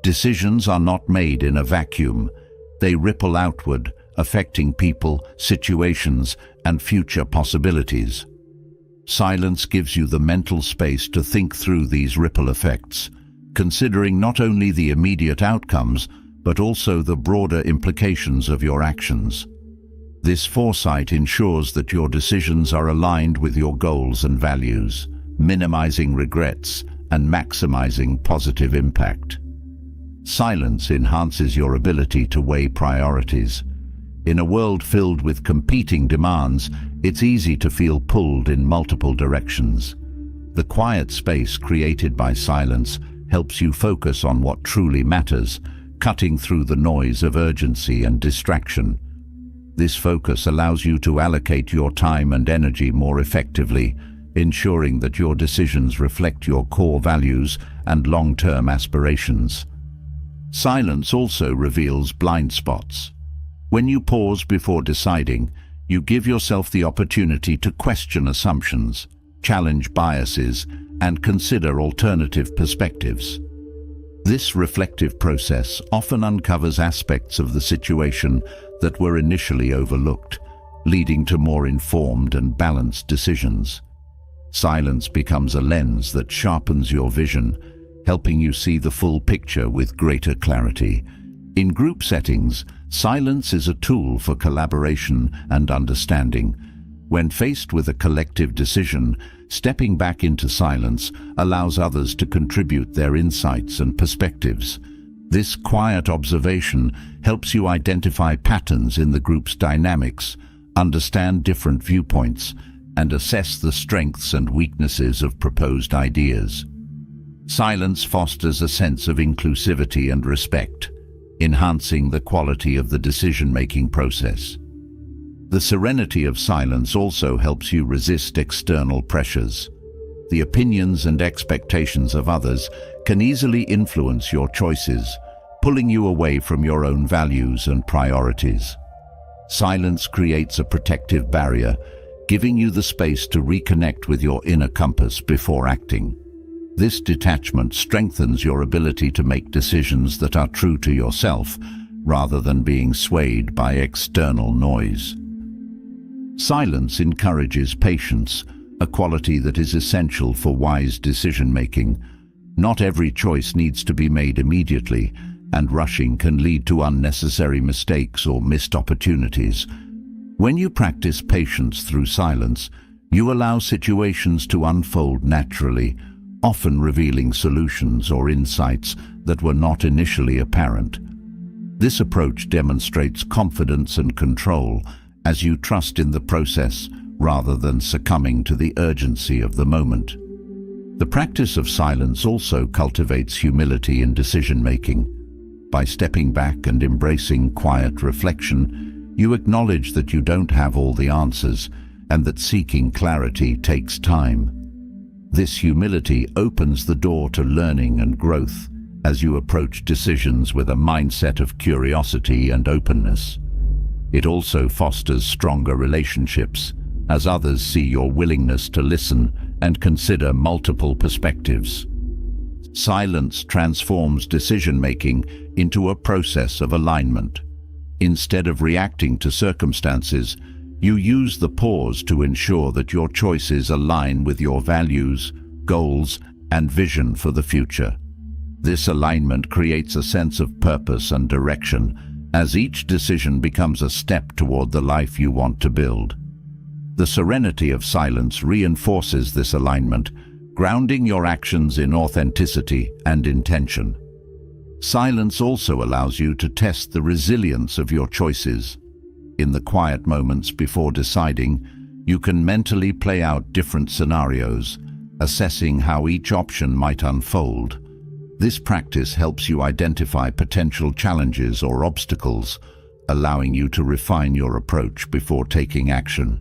[SPEAKER 1] Decisions are not made in a vacuum. They ripple outward, affecting people, situations, and future possibilities. Silence gives you the mental space to think through these ripple effects, considering not only the immediate outcomes, but also the broader implications of your actions. This foresight ensures that your decisions are aligned with your goals and values, minimizing regrets and maximizing positive impact. Silence enhances your ability to weigh priorities. In a world filled with competing demands, it's easy to feel pulled in multiple directions. The quiet space created by silence helps you focus on what truly matters, cutting through the noise of urgency and distraction. This focus allows you to allocate your time and energy more effectively, ensuring that your decisions reflect your core values and long-term aspirations. Silence also reveals blind spots. When you pause before deciding, you give yourself the opportunity to question assumptions, challenge biases, and consider alternative perspectives. This reflective process often uncovers aspects of the situation that were initially overlooked, leading to more informed and balanced decisions. Silence becomes a lens that sharpens your vision, helping you see the full picture with greater clarity. In group settings, silence is a tool for collaboration and understanding. When faced with a collective decision, stepping back into silence allows others to contribute their insights and perspectives. This quiet observation helps you identify patterns in the group's dynamics, understand different viewpoints, and assess the strengths and weaknesses of proposed ideas. Silence fosters a sense of inclusivity and respect, enhancing the quality of the decision-making process. The serenity of silence also helps you resist external pressures. The opinions and expectations of others can easily influence your choices, pulling you away from your own values and priorities. Silence creates a protective barrier, giving you the space to reconnect with your inner compass before acting. This detachment strengthens your ability to make decisions that are true to yourself, rather than being swayed by external noise. Silence encourages patience, a quality that is essential for wise decision-making. Not every choice needs to be made immediately, and rushing can lead to unnecessary mistakes or missed opportunities. When you practice patience through silence, you allow situations to unfold naturally, often revealing solutions or insights that were not initially apparent. This approach demonstrates confidence and control, as you trust in the process rather than succumbing to the urgency of the moment. The practice of silence also cultivates humility in decision-making. By stepping back and embracing quiet reflection, you acknowledge that you don't have all the answers and that seeking clarity takes time. This humility opens the door to learning and growth as you approach decisions with a mindset of curiosity and openness. It also fosters stronger relationships, as others see your willingness to listen and consider multiple perspectives. Silence transforms decision-making into a process of alignment. Instead of reacting to circumstances, you use the pause to ensure that your choices align with your values, goals, and vision for the future. This alignment creates a sense of purpose and direction, as each decision becomes a step toward the life you want to build. The serenity of silence reinforces this alignment, grounding your actions in authenticity and intention. Silence also allows you to test the resilience of your choices. In the quiet moments before deciding, you can mentally play out different scenarios, assessing how each option might unfold. This practice helps you identify potential challenges or obstacles, allowing you to refine your approach before taking action.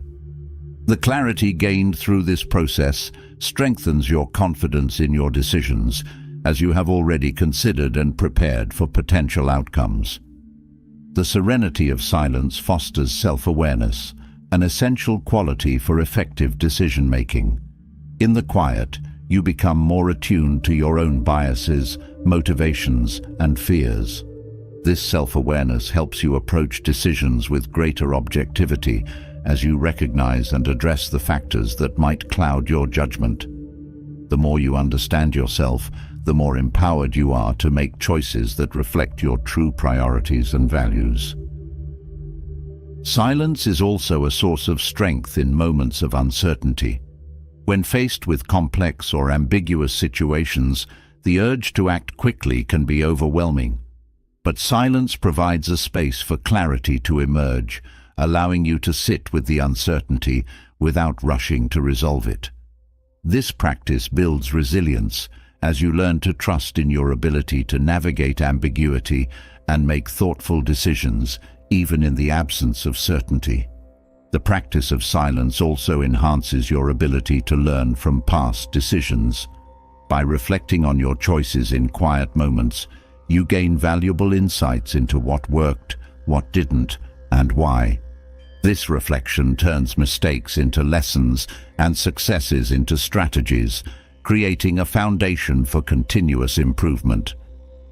[SPEAKER 1] The clarity gained through this process strengthens your confidence in your decisions, as you have already considered and prepared for potential outcomes. The serenity of silence fosters self-awareness, an essential quality for effective decision-making. In the quiet, you become more attuned to your own biases, motivations, and fears. This self-awareness helps you approach decisions with greater objectivity as you recognize and address the factors that might cloud your judgment. The more you understand yourself, the more empowered you are to make choices that reflect your true priorities and values. Silence is also a source of strength in moments of uncertainty. When faced with complex or ambiguous situations, the urge to act quickly can be overwhelming. But silence provides a space for clarity to emerge, allowing you to sit with the uncertainty without rushing to resolve it. This practice builds resilience as you learn to trust in your ability to navigate ambiguity and make thoughtful decisions, even in the absence of certainty. The practice of silence also enhances your ability to learn from past decisions. By reflecting on your choices in quiet moments, you gain valuable insights into what worked, what didn't, and why. This reflection turns mistakes into lessons and successes into strategies, creating a foundation for continuous improvement.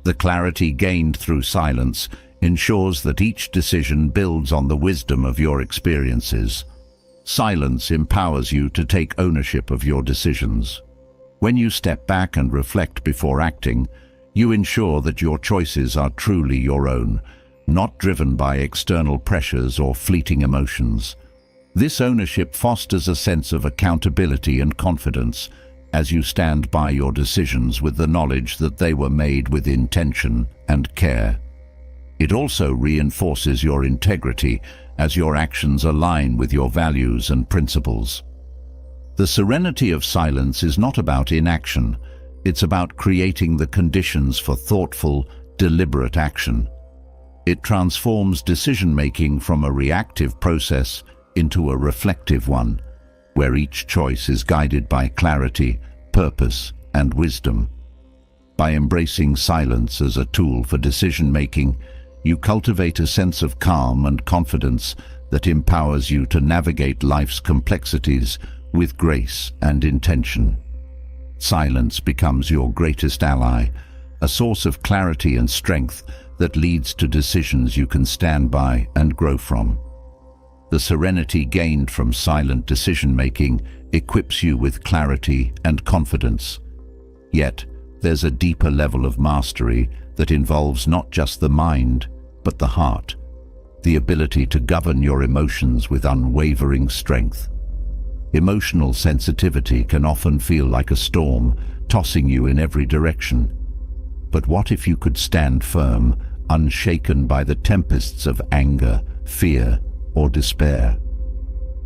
[SPEAKER 1] The clarity gained through silence ensures that each decision builds on the wisdom of your experiences. Silence empowers you to take ownership of your decisions. When you step back and reflect before acting, you ensure that your choices are truly your own, not driven by external pressures or fleeting emotions. This ownership fosters a sense of accountability and confidence as you stand by your decisions with the knowledge that they were made with intention and care. It also reinforces your integrity as your actions align with your values and principles. The serenity of silence is not about inaction. It's about creating the conditions for thoughtful, deliberate action. It transforms decision-making from a reactive process into a reflective one, where each choice is guided by clarity, purpose, and wisdom. By embracing silence as a tool for decision-making, you cultivate a sense of calm and confidence that empowers you to navigate life's complexities with grace and intention. Silence becomes your greatest ally, a source of clarity and strength that leads to decisions you can stand by and grow from. The serenity gained from silent decision-making equips you with clarity and confidence. Yet, there's a deeper level of mastery that involves not just the mind, but the heart, the ability to govern your emotions with unwavering strength. Emotional sensitivity can often feel like a storm, tossing you in every direction. But what if you could stand firm, unshaken by the tempests of anger, fear, or despair?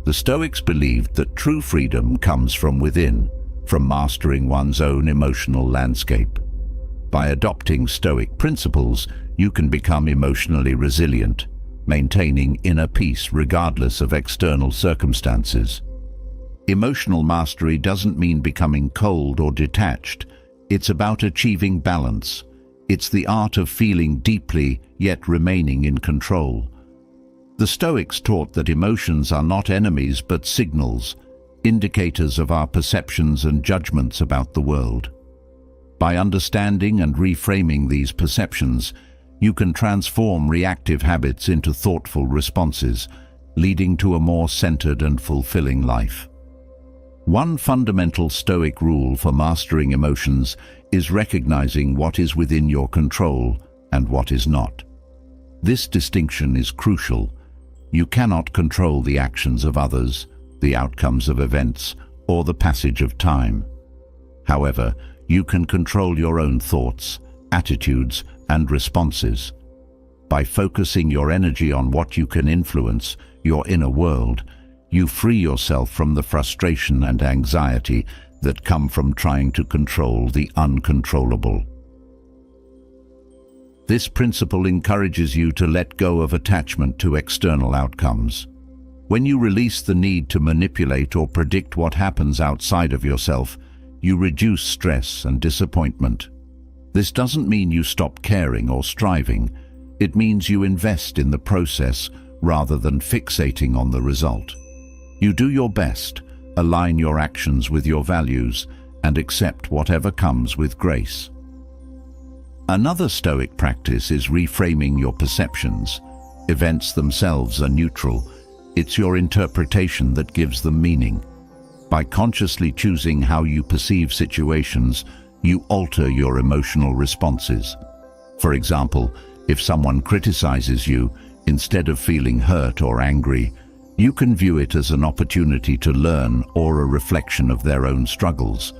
[SPEAKER 1] The Stoics believed that true freedom comes from within, from mastering one's own emotional landscape. By adopting Stoic principles, you can become emotionally resilient, maintaining inner peace regardless of external circumstances. Emotional mastery doesn't mean becoming cold or detached. It's about achieving balance. It's the art of feeling deeply, yet remaining in control. The Stoics taught that emotions are not enemies but signals, indicators of our perceptions and judgments about the world. By understanding and reframing these perceptions, you can transform reactive habits into thoughtful responses, leading to a more centered and fulfilling life. One fundamental Stoic rule for mastering emotions is recognizing what is within your control and what is not. This distinction is crucial. You cannot control the actions of others, the outcomes of events, or the passage of time. However, you can control your own thoughts, attitudes, and responses. By focusing your energy on what you can influence, your inner world, you free yourself from the frustration and anxiety that come from trying to control the uncontrollable. This principle encourages you to let go of attachment to external outcomes. When you release the need to manipulate or predict what happens outside of yourself, you reduce stress and disappointment. This doesn't mean you stop caring or striving. It means you invest in the process rather than fixating on the result. You do your best, align your actions with your values, and accept whatever comes with grace. Another Stoic practice is reframing your perceptions. Events themselves are neutral. It's your interpretation that gives them meaning. By consciously choosing how you perceive situations, you alter your emotional responses. For example, if someone criticizes you, instead of feeling hurt or angry, you can view it as an opportunity to learn or a reflection of their own struggles.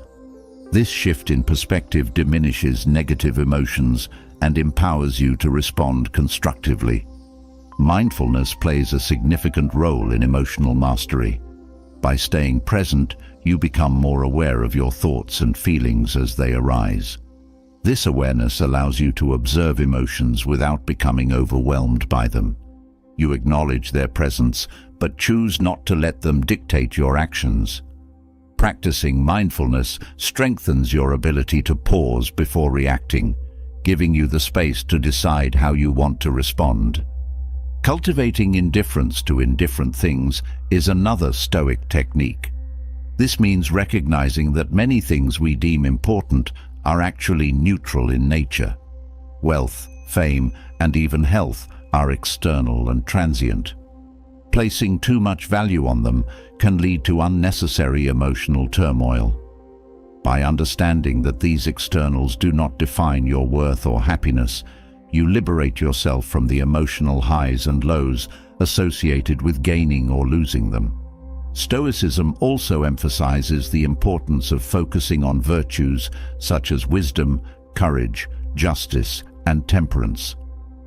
[SPEAKER 1] This shift in perspective diminishes negative emotions and empowers you to respond constructively. Mindfulness plays a significant role in emotional mastery. By staying present, you become more aware of your thoughts and feelings as they arise. This awareness allows you to observe emotions without becoming overwhelmed by them. You acknowledge their presence, but choose not to let them dictate your actions. Practicing mindfulness strengthens your ability to pause before reacting, giving you the space to decide how you want to respond. Cultivating indifference to indifferent things is another Stoic technique. This means recognizing that many things we deem important are actually neutral in nature. Wealth, fame, and even health are external and transient. Placing too much value on them can lead to unnecessary emotional turmoil. By understanding that these externals do not define your worth or happiness, you liberate yourself from the emotional highs and lows associated with gaining or losing them. Stoicism also emphasizes the importance of focusing on virtues such as wisdom, courage, justice, and temperance.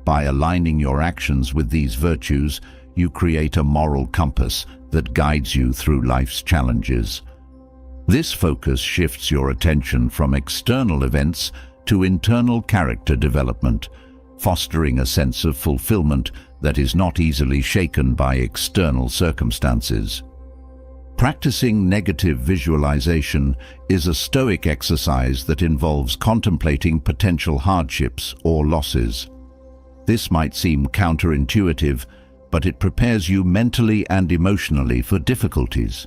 [SPEAKER 1] By aligning your actions with these virtues, you create a moral compass that guides you through life's challenges. This focus shifts your attention from external events to internal character development, fostering a sense of fulfillment that is not easily shaken by external circumstances. Practicing negative visualization is a Stoic exercise that involves contemplating potential hardships or losses. This might seem counterintuitive, but it prepares you mentally and emotionally for difficulties.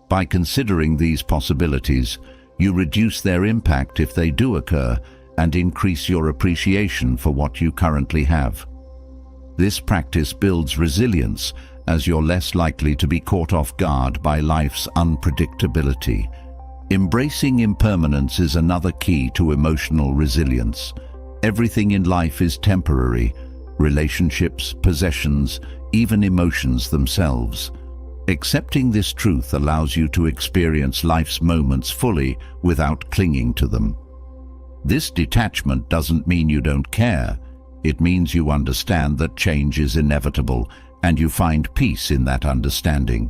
[SPEAKER 1] By considering these possibilities, you reduce their impact if they do occur and increase your appreciation for what you currently have. This practice builds resilience, as you're less likely to be caught off guard by life's unpredictability. Embracing impermanence is another key to emotional resilience. Everything in life is temporary: relationships, possessions, even emotions themselves. Accepting this truth allows you to experience life's moments fully without clinging to them. This detachment doesn't mean you don't care. It means you understand that change is inevitable, and you find peace in that understanding.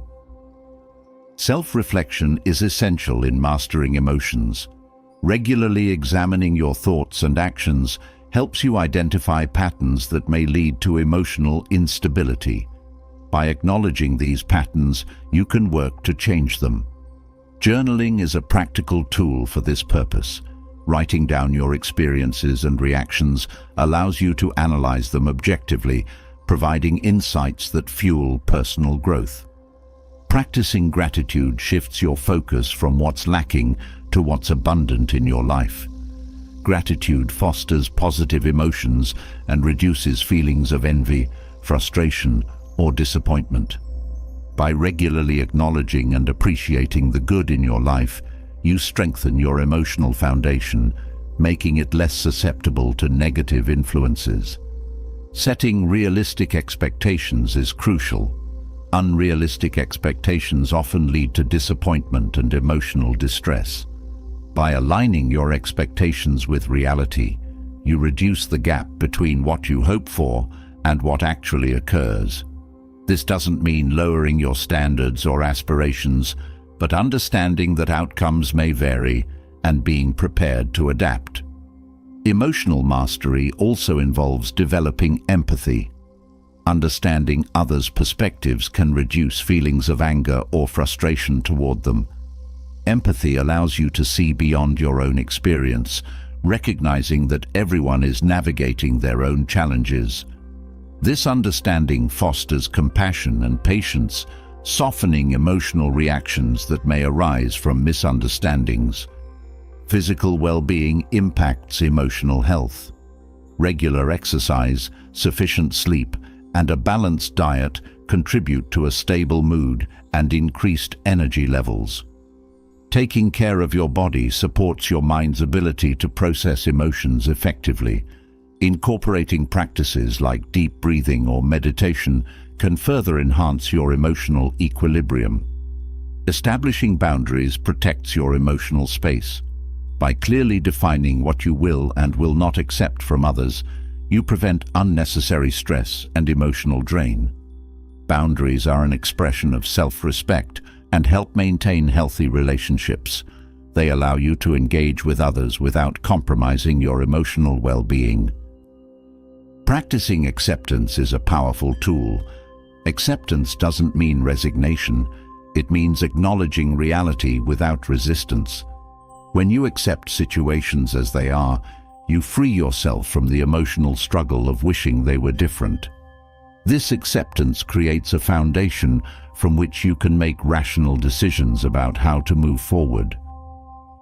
[SPEAKER 1] Self-reflection is essential in mastering emotions. Regularly examining your thoughts and actions helps you identify patterns that may lead to emotional instability. By acknowledging these patterns, you can work to change them. Journaling is a practical tool for this purpose. Writing down your experiences and reactions allows you to analyze them objectively, providing insights that fuel personal growth. Practicing gratitude shifts your focus from what's lacking to what's abundant in your life. Gratitude fosters positive emotions and reduces feelings of envy, frustration, or disappointment. By regularly acknowledging and appreciating the good in your life, you strengthen your emotional foundation, making it less susceptible to negative influences. Setting realistic expectations is crucial. Unrealistic expectations often lead to disappointment and emotional distress. By aligning your expectations with reality, you reduce the gap between what you hope for and what actually occurs. This doesn't mean lowering your standards or aspirations, but understanding that outcomes may vary and being prepared to adapt. Emotional mastery also involves developing empathy. Understanding others' perspectives can reduce feelings of anger or frustration toward them. Empathy allows you to see beyond your own experience, recognizing that everyone is navigating their own challenges. This understanding fosters compassion and patience, softening emotional reactions that may arise from misunderstandings. Physical well-being impacts emotional health. Regular exercise, sufficient sleep, and a balanced diet contribute to a stable mood and increased energy levels. Taking care of your body supports your mind's ability to process emotions effectively. Incorporating practices like deep breathing or meditation can further enhance your emotional equilibrium. Establishing boundaries protects your emotional space. By clearly defining what you will and will not accept from others, you prevent unnecessary stress and emotional drain. Boundaries are an expression of self-respect and help maintain healthy relationships. They allow you to engage with others without compromising your emotional well-being. Practicing acceptance is a powerful tool. Acceptance doesn't mean resignation. It means acknowledging reality without resistance. When you accept situations as they are, you free yourself from the emotional struggle of wishing they were different. This acceptance creates a foundation from which you can make rational decisions about how to move forward.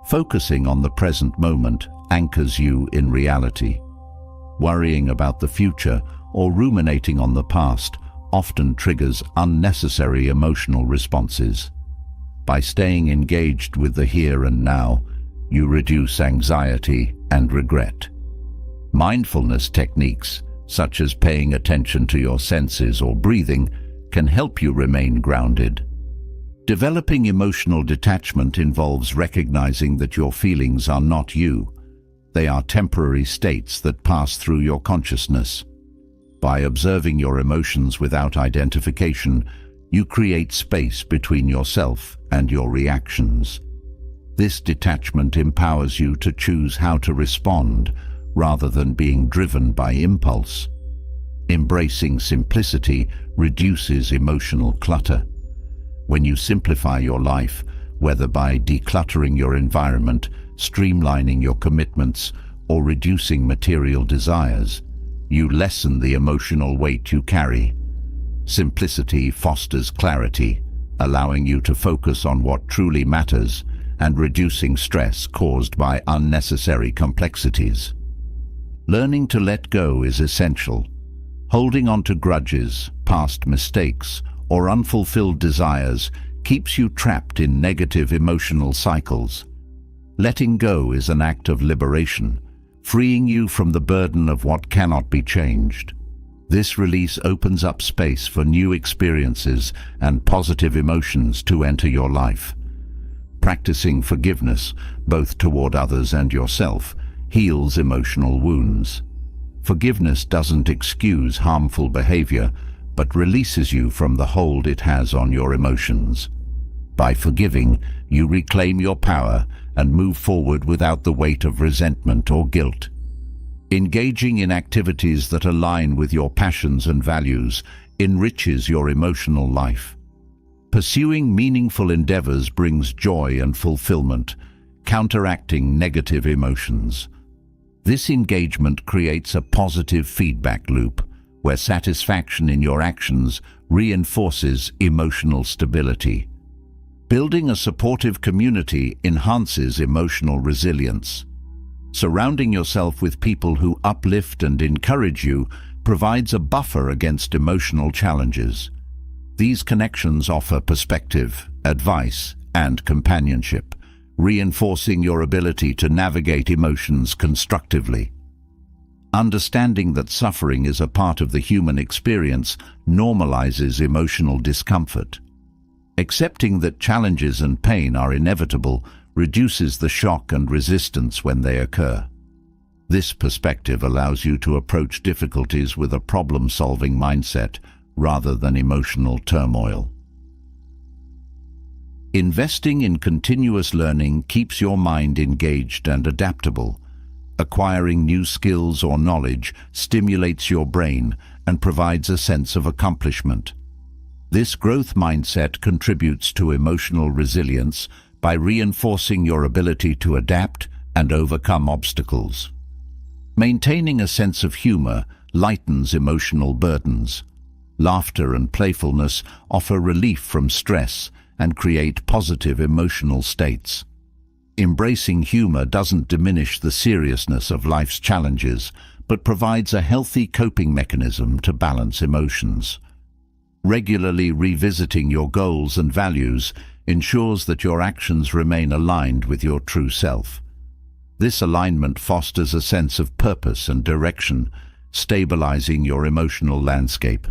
[SPEAKER 1] Focusing on the present moment anchors you in reality. Worrying about the future or ruminating on the past often triggers unnecessary emotional responses. By staying engaged with the here and now, you reduce anxiety and regret. Mindfulness techniques, such as paying attention to your senses or breathing, can help you remain grounded. Developing emotional detachment involves recognizing that your feelings are not you. They are temporary states that pass through your consciousness. By observing your emotions without identification, you create space between yourself and your reactions. This detachment empowers you to choose how to respond rather than being driven by impulse. Embracing simplicity reduces emotional clutter. When you simplify your life, whether by decluttering your environment, streamlining your commitments, or reducing material desires, you lessen the emotional weight you carry. Simplicity fosters clarity, allowing you to focus on what truly matters and reducing stress caused by unnecessary complexities. Learning to let go is essential. Holding on to grudges, past mistakes, or unfulfilled desires keeps you trapped in negative emotional cycles. Letting go is an act of liberation, freeing you from the burden of what cannot be changed. This release opens up space for new experiences and positive emotions to enter your life. Practicing forgiveness, both toward others and yourself, heals emotional wounds. Forgiveness doesn't excuse harmful behavior, but releases you from the hold it has on your emotions. By forgiving, you reclaim your power and move forward without the weight of resentment or guilt. Engaging in activities that align with your passions and values enriches your emotional life. Pursuing meaningful endeavors brings joy and fulfillment, counteracting negative emotions. This engagement creates a positive feedback loop, where satisfaction in your actions reinforces emotional stability. Building a supportive community enhances emotional resilience. Surrounding yourself with people who uplift and encourage you provides a buffer against emotional challenges. These connections offer perspective, advice, and companionship, reinforcing your ability to navigate emotions constructively. Understanding that suffering is a part of the human experience normalizes emotional discomfort. Accepting that challenges and pain are inevitable reduces the shock and resistance when they occur. This perspective allows you to approach difficulties with a problem-solving mindset rather than emotional turmoil. Investing in continuous learning keeps your mind engaged and adaptable. Acquiring new skills or knowledge stimulates your brain and provides a sense of accomplishment. This growth mindset contributes to emotional resilience by reinforcing your ability to adapt and overcome obstacles. Maintaining a sense of humor lightens emotional burdens. laughter and playfulness offer relief from stress and create positive emotional states. Embracing humor doesn't diminish the seriousness of life's challenges, but provides a healthy coping mechanism to balance emotions. Regularly revisiting your goals and values ensures that your actions remain aligned with your true self. This alignment fosters a sense of purpose and direction, stabilizing your emotional landscape.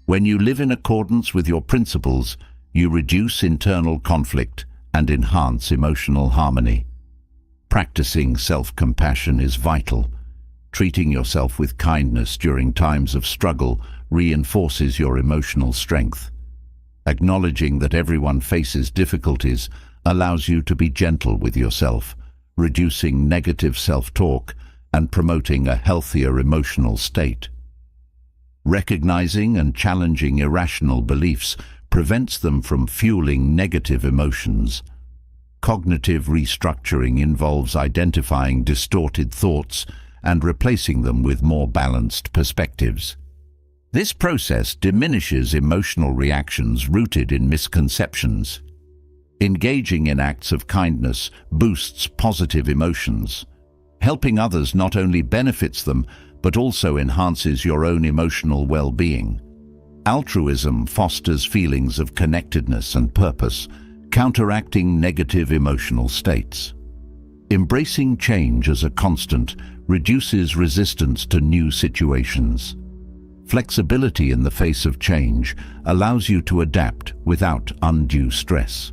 [SPEAKER 1] When you live in accordance with your principles, you reduce internal conflict and enhance emotional harmony. Practicing self-compassion is vital. Treating yourself with kindness during times of struggle reinforces your emotional strength. Acknowledging that everyone faces difficulties allows you to be gentle with yourself, reducing negative self-talk and promoting a healthier emotional state. Recognizing and challenging irrational beliefs prevents them from fueling negative emotions. Cognitive restructuring involves identifying distorted thoughts and replacing them with more balanced perspectives. This process diminishes emotional reactions rooted in misconceptions. Engaging in acts of kindness boosts positive emotions. Helping others not only benefits them, but also enhances your own emotional well-being. Altruism fosters feelings of connectedness and purpose, counteracting negative emotional states. Embracing change as a constant reduces resistance to new situations. Flexibility in the face of change allows you to adapt without undue stress.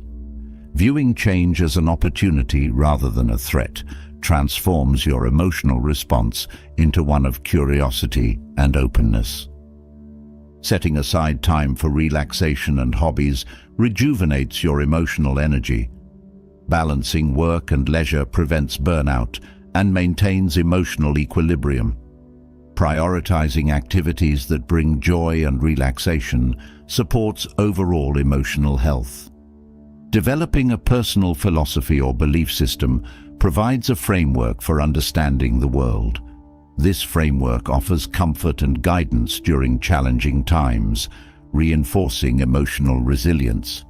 [SPEAKER 1] Viewing change as an opportunity rather than a threat transforms your emotional response into one of curiosity and openness. Setting aside time for relaxation and hobbies rejuvenates your emotional energy. Balancing work and leisure prevents burnout and maintains emotional equilibrium. Prioritizing activities that bring joy and relaxation supports overall emotional health. Developing a personal philosophy or belief system provides a framework for understanding the world. This framework offers comfort and guidance during challenging times, reinforcing emotional resilience.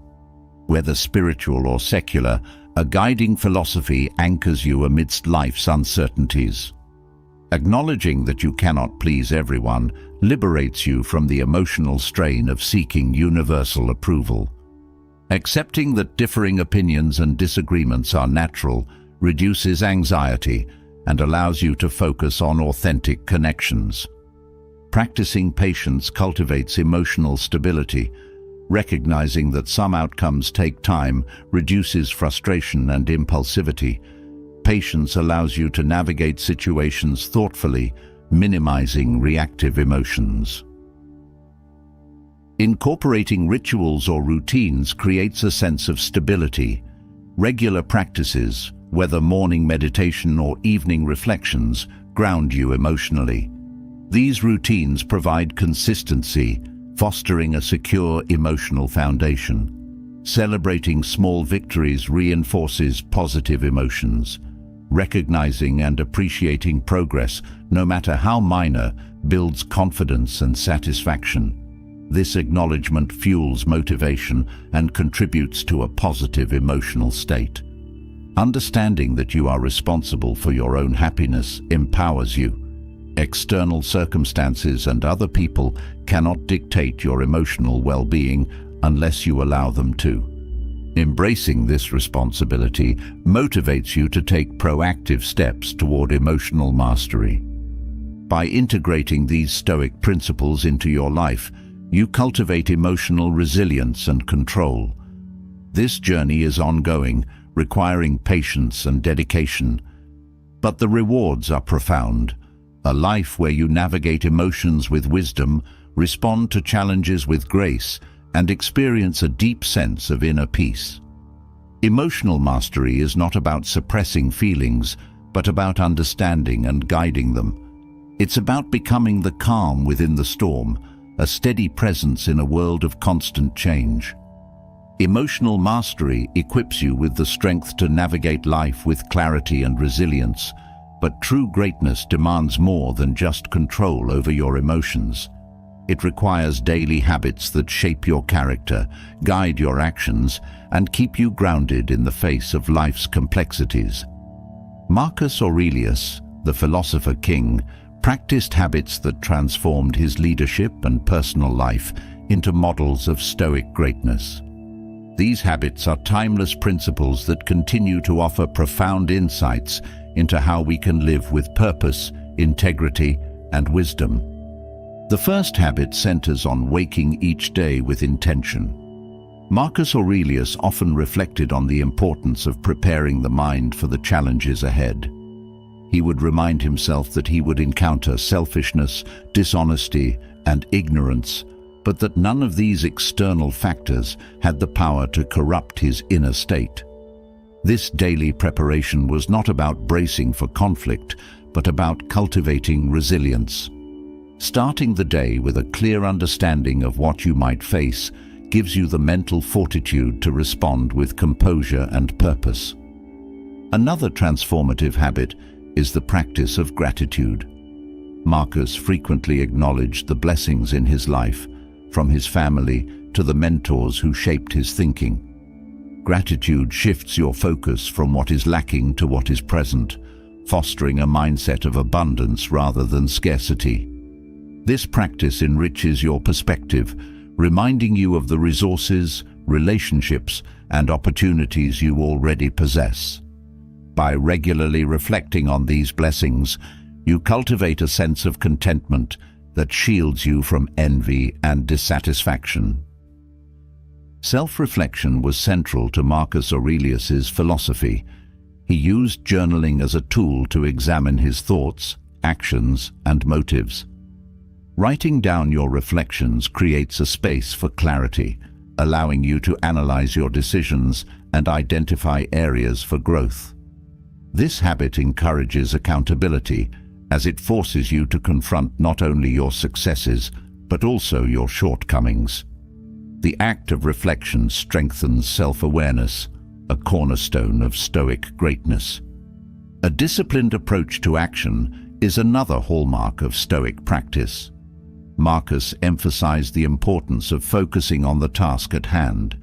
[SPEAKER 1] Whether spiritual or secular, a guiding philosophy anchors you amidst life's uncertainties. Acknowledging that you cannot please everyone liberates you from the emotional strain of seeking universal approval. Accepting that differing opinions and disagreements are natural reduces anxiety and allows you to focus on authentic connections. Practicing patience cultivates emotional stability. Recognizing that some outcomes take time reduces frustration and impulsivity. Patience allows you to navigate situations thoughtfully, minimizing reactive emotions. Incorporating rituals or routines creates a sense of stability. Regular practices, whether morning meditation or evening reflections, ground you emotionally. These routines provide consistency, fostering a secure emotional foundation. Celebrating small victories reinforces positive emotions. Recognizing and appreciating progress, no matter how minor, builds confidence and satisfaction. This acknowledgement fuels motivation and contributes to a positive emotional state. Understanding that you are responsible for your own happiness empowers you. External circumstances and other people cannot dictate your emotional well-being unless you allow them to. Embracing this responsibility motivates you to take proactive steps toward emotional mastery. By integrating these Stoic principles into your life, you cultivate emotional resilience and control. This journey is ongoing, requiring patience and dedication, but the rewards are profound. A life where you navigate emotions with wisdom, respond to challenges with grace, and experience a deep sense of inner peace. Emotional mastery is not about suppressing feelings, but about understanding and guiding them. It's about becoming the calm within the storm, a steady presence in a world of constant change. Emotional mastery equips you with the strength to navigate life with clarity and resilience, but true greatness demands more than just control over your emotions. It requires daily habits that shape your character, guide your actions, and keep you grounded in the face of life's complexities. Marcus Aurelius, the philosopher king, practiced habits that transformed his leadership and personal life into models of Stoic greatness. These habits are timeless principles that continue to offer profound insights into how we can live with purpose, integrity, and wisdom. The first habit centers on waking each day with intention. Marcus Aurelius often reflected on the importance of preparing the mind for the challenges ahead. He would remind himself that he would encounter selfishness, dishonesty, and ignorance, but that none of these external factors had the power to corrupt his inner state. This daily preparation was not about bracing for conflict, but about cultivating resilience. Starting the day with a clear understanding of what you might face gives you the mental fortitude to respond with composure and purpose. Another transformative habit is the practice of gratitude. Marcus frequently acknowledged the blessings in his life, from his family to the mentors who shaped his thinking. Gratitude shifts your focus from what is lacking to what is present, fostering a mindset of abundance rather than scarcity. This practice enriches your perspective, reminding you of the resources, relationships, and opportunities you already possess. By regularly reflecting on these blessings, you cultivate a sense of contentment that shields you from envy and dissatisfaction. Self-reflection was central to Marcus Aurelius's philosophy. He used journaling as a tool to examine his thoughts, actions, and motives. Writing down your reflections creates a space for clarity, allowing you to analyze your decisions and identify areas for growth. This habit encourages accountability, as it forces you to confront not only your successes, but also your shortcomings. The act of reflection strengthens self-awareness, a cornerstone of Stoic greatness. A disciplined approach to action is another hallmark of Stoic practice. Marcus emphasized the importance of focusing on the task at hand,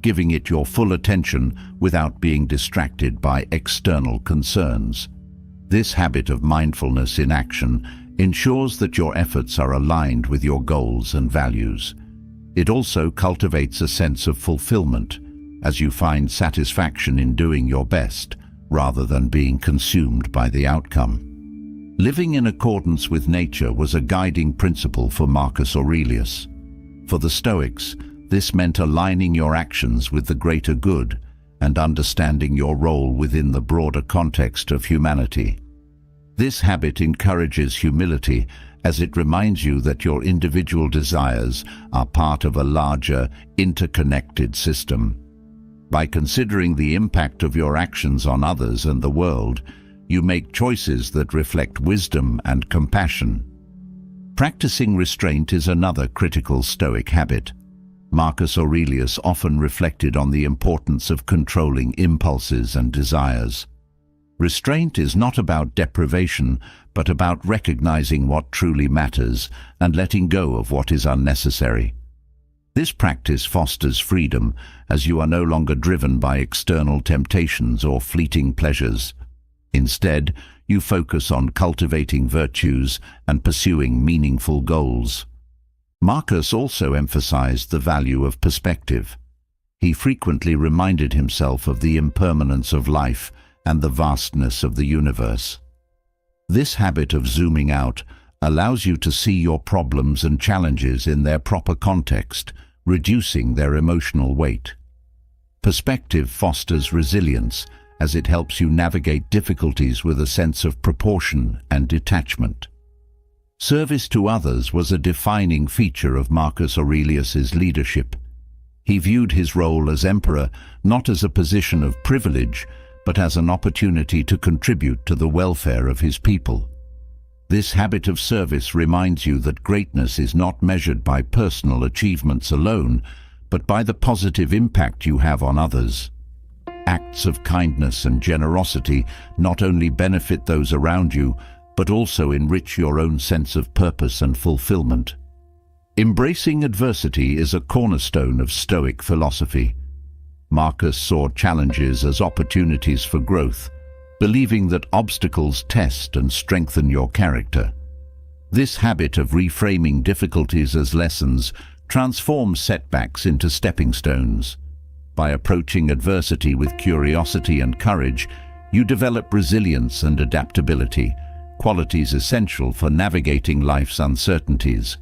[SPEAKER 1] giving it your full attention without being distracted by external concerns. This habit of mindfulness in action ensures that your efforts are aligned with your goals and values. It also cultivates a sense of fulfillment, as you find satisfaction in doing your best, rather than being consumed by the outcome. Living in accordance with nature was a guiding principle for Marcus Aurelius. For the Stoics, this meant aligning your actions with the greater good and understanding your role within the broader context of humanity. This habit encourages humility, as it reminds you that your individual desires are part of a larger, interconnected system. By considering the impact of your actions on others and the world, you make choices that reflect wisdom and compassion. Practicing restraint is another critical Stoic habit. Marcus Aurelius often reflected on the importance of controlling impulses and desires. Restraint is not about deprivation, but about recognizing what truly matters and letting go of what is unnecessary. This practice fosters freedom, as you are no longer driven by external temptations or fleeting pleasures. Instead, you focus on cultivating virtues and pursuing meaningful goals. Marcus also emphasized the value of perspective. He frequently reminded himself of the impermanence of life and the vastness of the universe. This habit of zooming out allows you to see your problems and challenges in their proper context, reducing their emotional weight. Perspective fosters resilience, as it helps you navigate difficulties with a sense of proportion and detachment. Service to others was a defining feature of Marcus Aurelius's leadership. He viewed his role as emperor not as a position of privilege, but as an opportunity to contribute to the welfare of his people. This habit of service reminds you that greatness is not measured by personal achievements alone, but by the positive impact you have on others. Acts of kindness and generosity not only benefit those around you, but also enrich your own sense of purpose and fulfillment. Embracing adversity is a cornerstone of Stoic philosophy. Marcus saw challenges as opportunities for growth, believing that obstacles test and strengthen your character. This habit of reframing difficulties as lessons transforms setbacks into stepping stones. By approaching adversity with curiosity and courage, you develop resilience and adaptability, qualities essential for navigating life's uncertainties.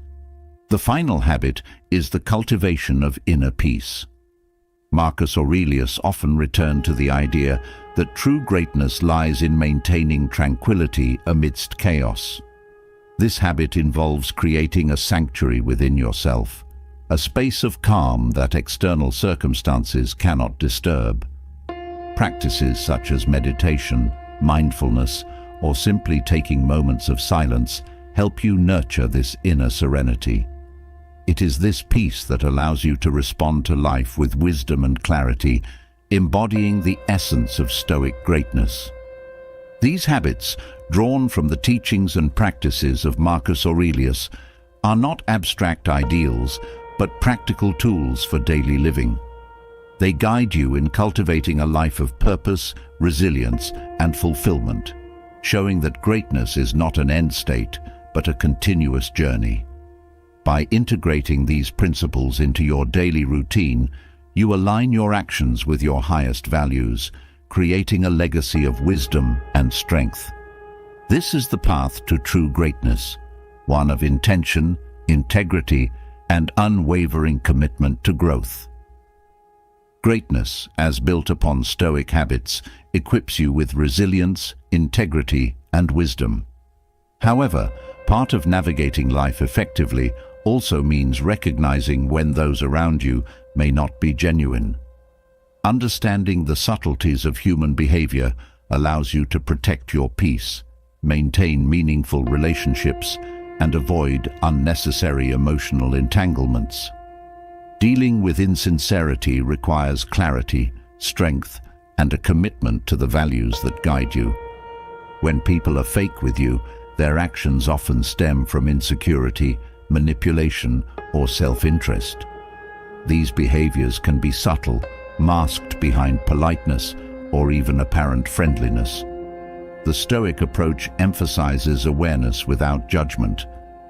[SPEAKER 1] The final habit is the cultivation of inner peace. Marcus Aurelius often returned to the idea that true greatness lies in maintaining tranquility amidst chaos. This habit involves creating a sanctuary within yourself, a space of calm that external circumstances cannot disturb. Practices such as meditation, mindfulness, or simply taking moments of silence help you nurture this inner serenity. It is this peace that allows you to respond to life with wisdom and clarity, embodying the essence of Stoic greatness. These habits, drawn from the teachings and practices of Marcus Aurelius, are not abstract ideals, but practical tools for daily living. They guide you in cultivating a life of purpose, resilience, and fulfillment, showing that greatness is not an end state, but a continuous journey. By integrating these principles into your daily routine, you align your actions with your highest values, creating a legacy of wisdom and strength. This is the path to true greatness, one of intention, integrity, and unwavering commitment to growth. Greatness, as built upon Stoic habits, equips you with resilience, integrity, and wisdom. However, part of navigating life effectively also means recognizing when those around you may not be genuine. Understanding the subtleties of human behavior allows you to protect your peace, maintain meaningful relationships, and avoid unnecessary emotional entanglements. Dealing with insincerity requires clarity, strength, and a commitment to the values that guide you. When people are fake with you, their actions often stem from insecurity, manipulation, or self-interest. These behaviors can be subtle, masked behind politeness, or even apparent friendliness. The Stoic approach emphasizes awareness without judgment,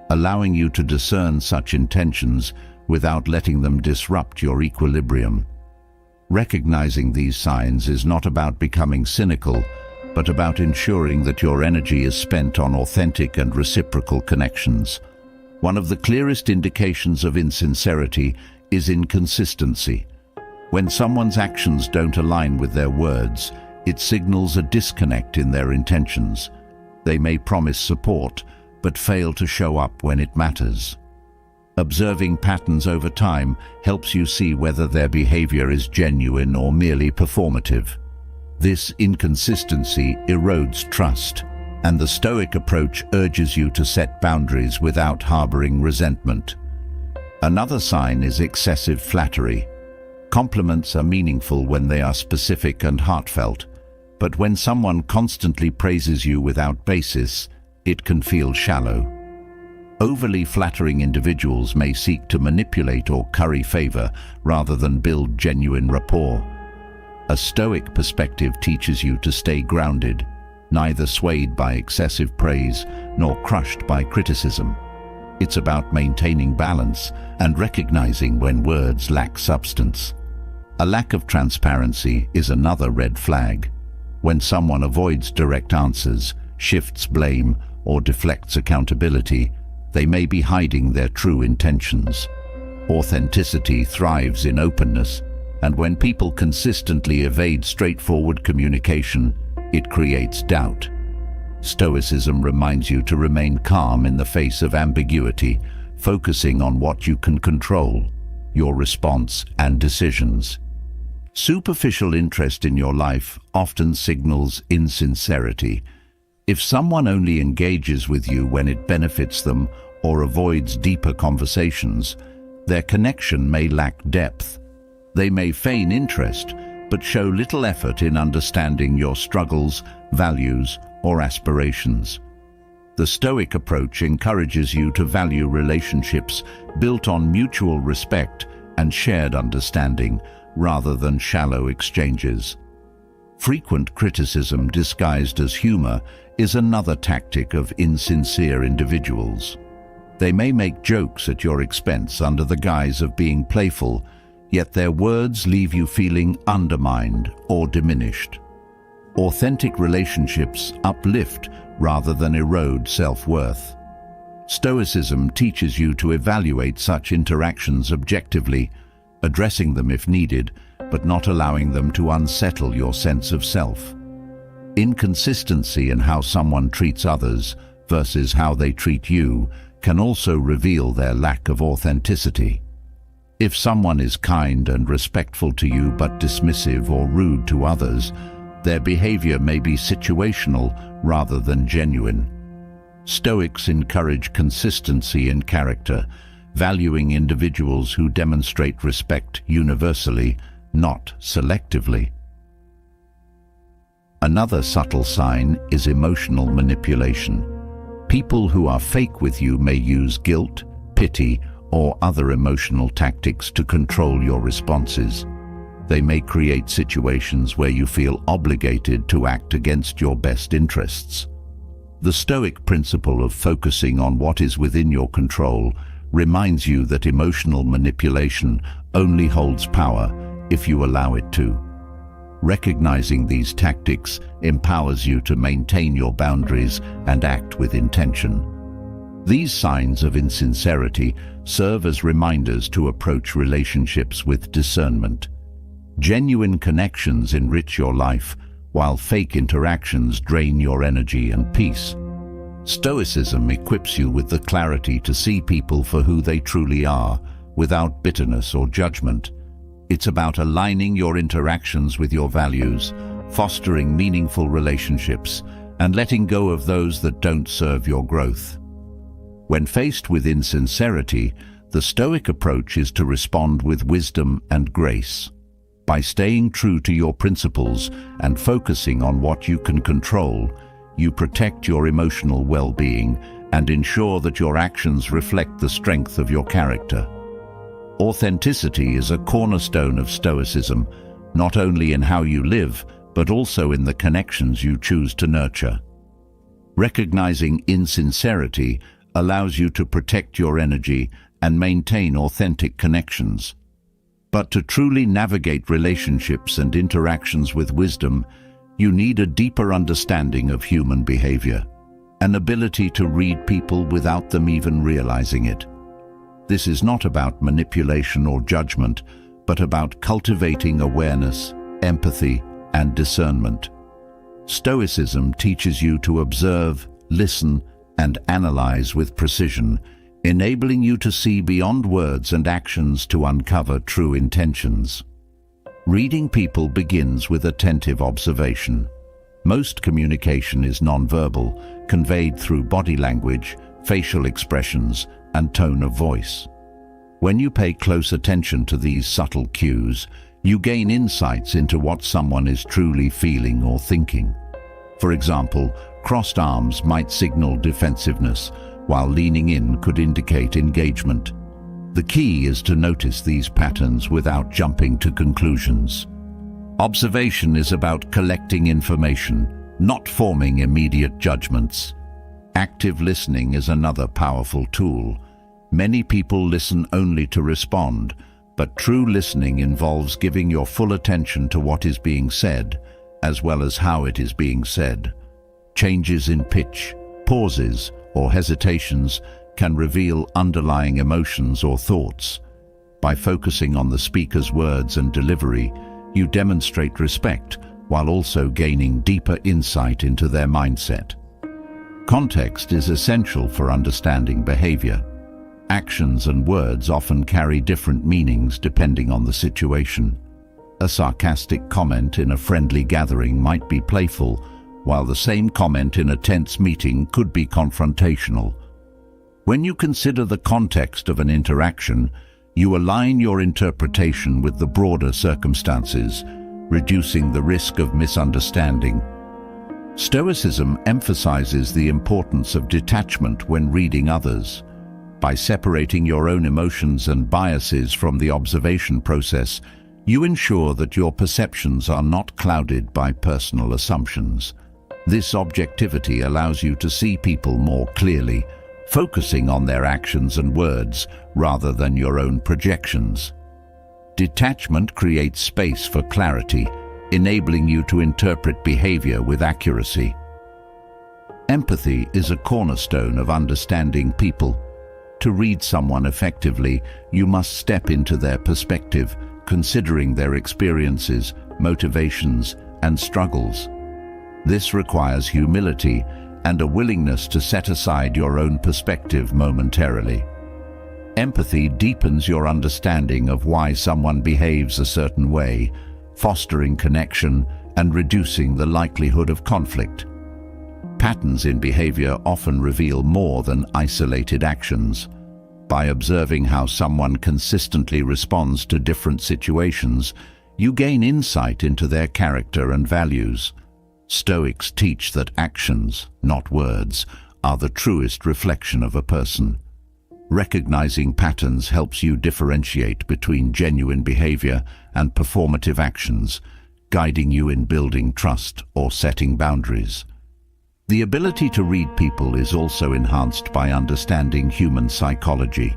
[SPEAKER 1] allowing you to discern such intentions without letting them disrupt your equilibrium. Recognizing these signs is not about becoming cynical, but about ensuring that your energy is spent on authentic and reciprocal connections. One of the clearest indications of insincerity is inconsistency. When someone's actions don't align with their words, it signals a disconnect in their intentions. They may promise support, but fail to show up when it matters. Observing patterns over time helps you see whether their behavior is genuine or merely performative. This inconsistency erodes trust, and the Stoic approach urges you to set boundaries without harboring resentment. Another sign is excessive flattery. Compliments are meaningful when they are specific and heartfelt, but when someone constantly praises you without basis, it can feel shallow. Overly flattering individuals may seek to manipulate or curry favor rather than build genuine rapport. A Stoic perspective teaches you to stay grounded, neither swayed by excessive praise nor crushed by criticism. It's about maintaining balance and recognizing when words lack substance. A lack of transparency is another red flag. When someone avoids direct answers, shifts blame, or deflects accountability, they may be hiding their true intentions. Authenticity thrives in openness, and when people consistently evade straightforward communication, it creates doubt. Stoicism reminds you to remain calm in the face of ambiguity, focusing on what you can control, your response and decisions. Superficial interest in your life often signals insincerity. If someone only engages with you when it benefits them or avoids deeper conversations, their connection may lack depth. They may feign interest, but show little effort in understanding your struggles, values, or aspirations. The Stoic approach encourages you to value relationships built on mutual respect and shared understanding, rather than shallow exchanges. Frequent criticism disguised as humor is another tactic of insincere individuals. They may make jokes at your expense under the guise of being playful, yet their words leave you feeling undermined or diminished. Authentic relationships uplift rather than erode self-worth. Stoicism teaches you to evaluate such interactions objectively, addressing them if needed, but not allowing them to unsettle your sense of self. Inconsistency in how someone treats others versus how they treat you can also reveal their lack of authenticity. If someone is kind and respectful to you but dismissive or rude to others, their behavior may be situational rather than genuine. Stoics encourage consistency in character, valuing individuals who demonstrate respect universally, not selectively. Another subtle sign is emotional manipulation. People who are fake with you may use guilt, pity, or other emotional tactics to control your responses. They may create situations where you feel obligated to act against your best interests. The Stoic principle of focusing on what is within your control reminds you that emotional manipulation only holds power if you allow it to. Recognizing these tactics empowers you to maintain your boundaries and act with intention. These signs of insincerity serve as reminders to approach relationships with discernment. Genuine connections enrich your life, while fake interactions drain your energy and peace. Stoicism equips you with the clarity to see people for who they truly are, without bitterness or judgment. It's about aligning your interactions with your values, fostering meaningful relationships, and letting go of those that don't serve your growth. When faced with insincerity, the Stoic approach is to respond with wisdom and grace. By staying true to your principles and focusing on what you can control, you protect your emotional well-being and ensure that your actions reflect the strength of your character. Authenticity is a cornerstone of Stoicism, not only in how you live, but also in the connections you choose to nurture. Recognizing insincerity allows you to protect your energy and maintain authentic connections. But to truly navigate relationships and interactions with wisdom, you need a deeper understanding of human behavior, an ability to read people without them even realizing it. This is not about manipulation or judgment, but about cultivating awareness, empathy, and discernment. Stoicism teaches you to observe, listen, and analyze with precision, enabling you to see beyond words and actions to uncover true intentions. Reading people begins with attentive observation. Most communication is nonverbal, conveyed through body language, facial expressions, and tone of voice. When you pay close attention to these subtle cues, you gain insights into what someone is truly feeling or thinking. For example, crossed arms might signal defensiveness, while leaning in could indicate engagement. The key is to notice these patterns without jumping to conclusions. Observation is about collecting information, not forming immediate judgments. Active listening is another powerful tool. Many people listen only to respond, but true listening involves giving your full attention to what is being said, as well as how it is being said. Changes in pitch, pauses, or hesitations can reveal underlying emotions or thoughts. By focusing on the speaker's words and delivery, you demonstrate respect while also gaining deeper insight into their mindset. Context is essential for understanding behavior. Actions and words often carry different meanings depending on the situation. A sarcastic comment in a friendly gathering might be playful, while the same comment in a tense meeting could be confrontational. When you consider the context of an interaction, you align your interpretation with the broader circumstances, reducing the risk of misunderstanding. Stoicism emphasizes the importance of detachment when reading others. By separating your own emotions and biases from the observation process, you ensure that your perceptions are not clouded by personal assumptions. This objectivity allows you to see people more clearly, focusing on their actions and words rather than your own projections. Detachment creates space for clarity, enabling you to interpret behavior with accuracy. Empathy is a cornerstone of understanding people. To read someone effectively, you must step into their perspective, considering their experiences, motivations, and struggles. This requires humility and a willingness to set aside your own perspective momentarily. Empathy deepens your understanding of why someone behaves a certain way, fostering connection and reducing the likelihood of conflict. Patterns in behavior often reveal more than isolated actions. By observing how someone consistently responds to different situations, you gain insight into their character and values. Stoics teach that actions, not words, are the truest reflection of a person. Recognizing patterns helps you differentiate between genuine behavior and performative actions, guiding you in building trust or setting boundaries. The ability to read people is also enhanced by understanding human psychology.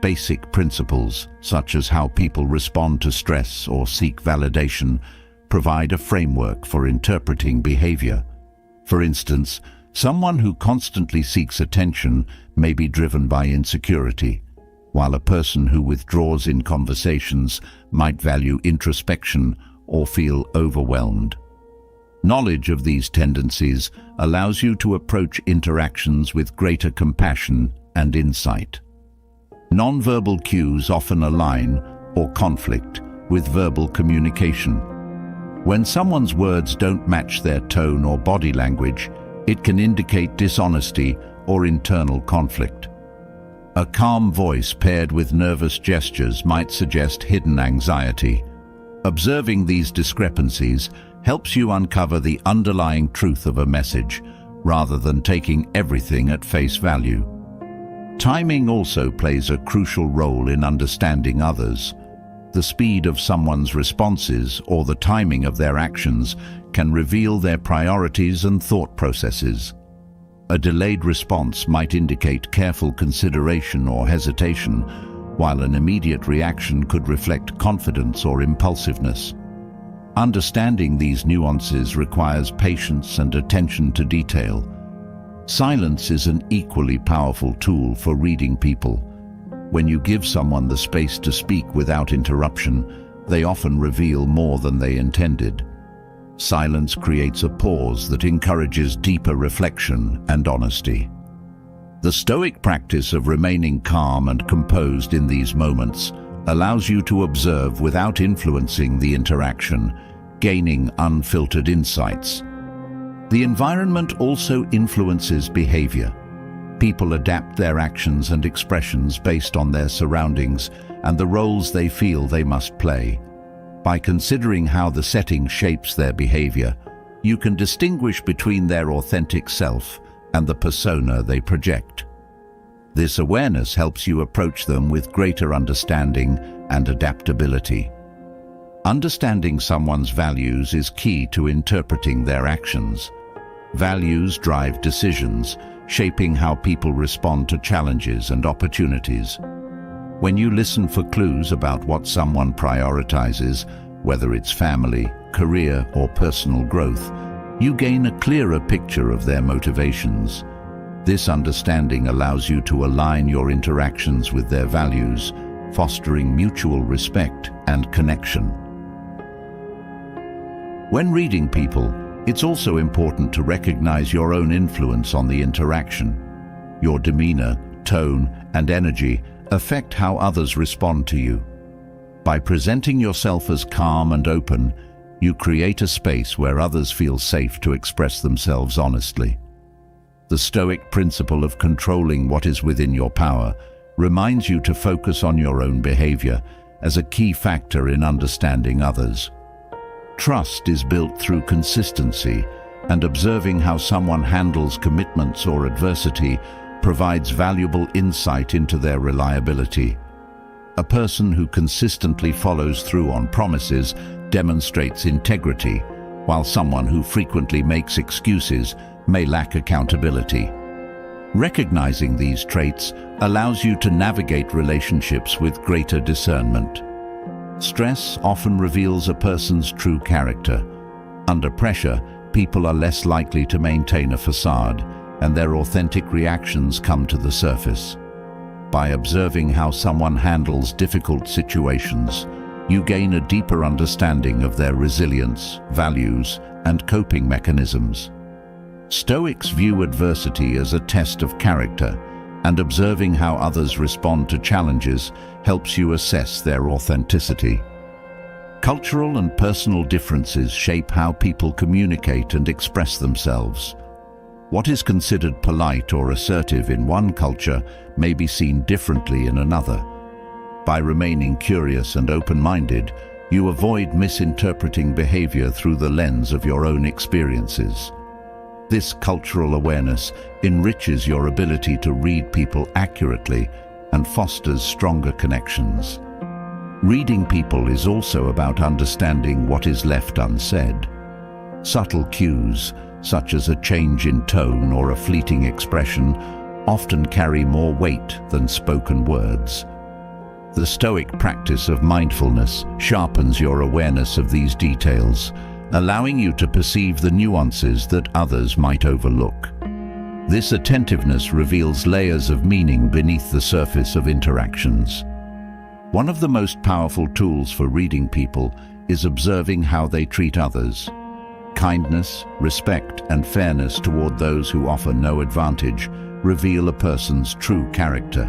[SPEAKER 1] Basic principles, such as how people respond to stress or seek validation, provide a framework for interpreting behavior. For instance, someone who constantly seeks attention may be driven by insecurity, while a person who withdraws in conversations might value introspection or feel overwhelmed. Knowledge of these tendencies allows you to approach interactions with greater compassion and insight. Nonverbal cues often align or conflict with verbal communication. When someone's words don't match their tone or body language, it can indicate dishonesty or internal conflict. A calm voice paired with nervous gestures might suggest hidden anxiety. Observing these discrepancies helps you uncover the underlying truth of a message, rather than taking everything at face value. Timing also plays a crucial role in understanding others. The speed of someone's responses or the timing of their actions can reveal their priorities and thought processes. A delayed response might indicate careful consideration or hesitation, while an immediate reaction could reflect confidence or impulsiveness. Understanding these nuances requires patience and attention to detail. Silence is an equally powerful tool for reading people. When you give someone the space to speak without interruption, they often reveal more than they intended. Silence creates a pause that encourages deeper reflection and honesty. The Stoic practice of remaining calm and composed in these moments allows you to observe without influencing the interaction, gaining unfiltered insights. The environment also influences behavior. People adapt their actions and expressions based on their surroundings and the roles they feel they must play. By considering how the setting shapes their behavior, you can distinguish between their authentic self and the persona they project. This awareness helps you approach them with greater understanding and adaptability. Understanding someone's values is key to interpreting their actions. Values drive decisions, shaping how people respond to challenges and opportunities. When you listen for clues about what someone prioritizes, whether it's family, career, or personal growth, you gain a clearer picture of their motivations. This understanding allows you to align your interactions with their values, fostering mutual respect and connection. When reading people, it's also important to recognize your own influence on the interaction. Your demeanor, tone, and energy affect how others respond to you. By presenting yourself as calm and open, you create a space where others feel safe to express themselves honestly. The Stoic principle of controlling what is within your power reminds you to focus on your own behavior as a key factor in understanding others. Trust is built through consistency, and observing how someone handles commitments or adversity provides valuable insight into their reliability. A person who consistently follows through on promises demonstrates integrity, while someone who frequently makes excuses may lack accountability. Recognizing these traits allows you to navigate relationships with greater discernment. Stress often reveals a person's true character. Under pressure, people are less likely to maintain a facade, and their authentic reactions come to the surface. By observing how someone handles difficult situations, you gain a deeper understanding of their resilience, values, and coping mechanisms. Stoics view adversity as a test of character, and observing how others respond to challenges helps you assess their authenticity. Cultural and personal differences shape how people communicate and express themselves. What is considered polite or assertive in one culture may be seen differently in another. By remaining curious and open-minded, you avoid misinterpreting behavior through the lens of your own experiences. This cultural awareness enriches your ability to read people accurately and fosters stronger connections. Reading people is also about understanding what is left unsaid. Subtle cues, such as a change in tone or a fleeting expression, often carry more weight than spoken words. The Stoic practice of mindfulness sharpens your awareness of these details, allowing you to perceive the nuances that others might overlook. This attentiveness reveals layers of meaning beneath the surface of interactions. One of the most powerful tools for reading people is observing how they treat others. Kindness, respect, and fairness toward those who offer no advantage reveal a person's true character.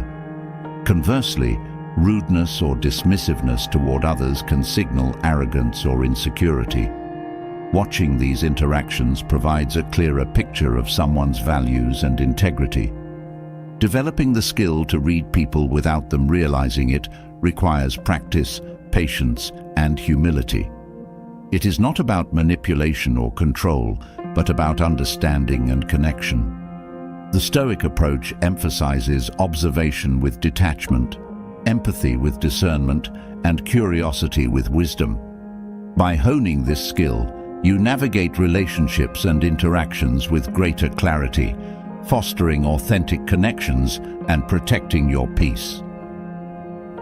[SPEAKER 1] Conversely, rudeness or dismissiveness toward others can signal arrogance or insecurity. Watching these interactions provides a clearer picture of someone's values and integrity. Developing the skill to read people without them realizing it requires practice, patience, and humility. It is not about manipulation or control, but about understanding and connection. The Stoic approach emphasizes observation with detachment, empathy with discernment, and curiosity with wisdom. By honing this skill, you navigate relationships and interactions with greater clarity, fostering authentic connections and protecting your peace.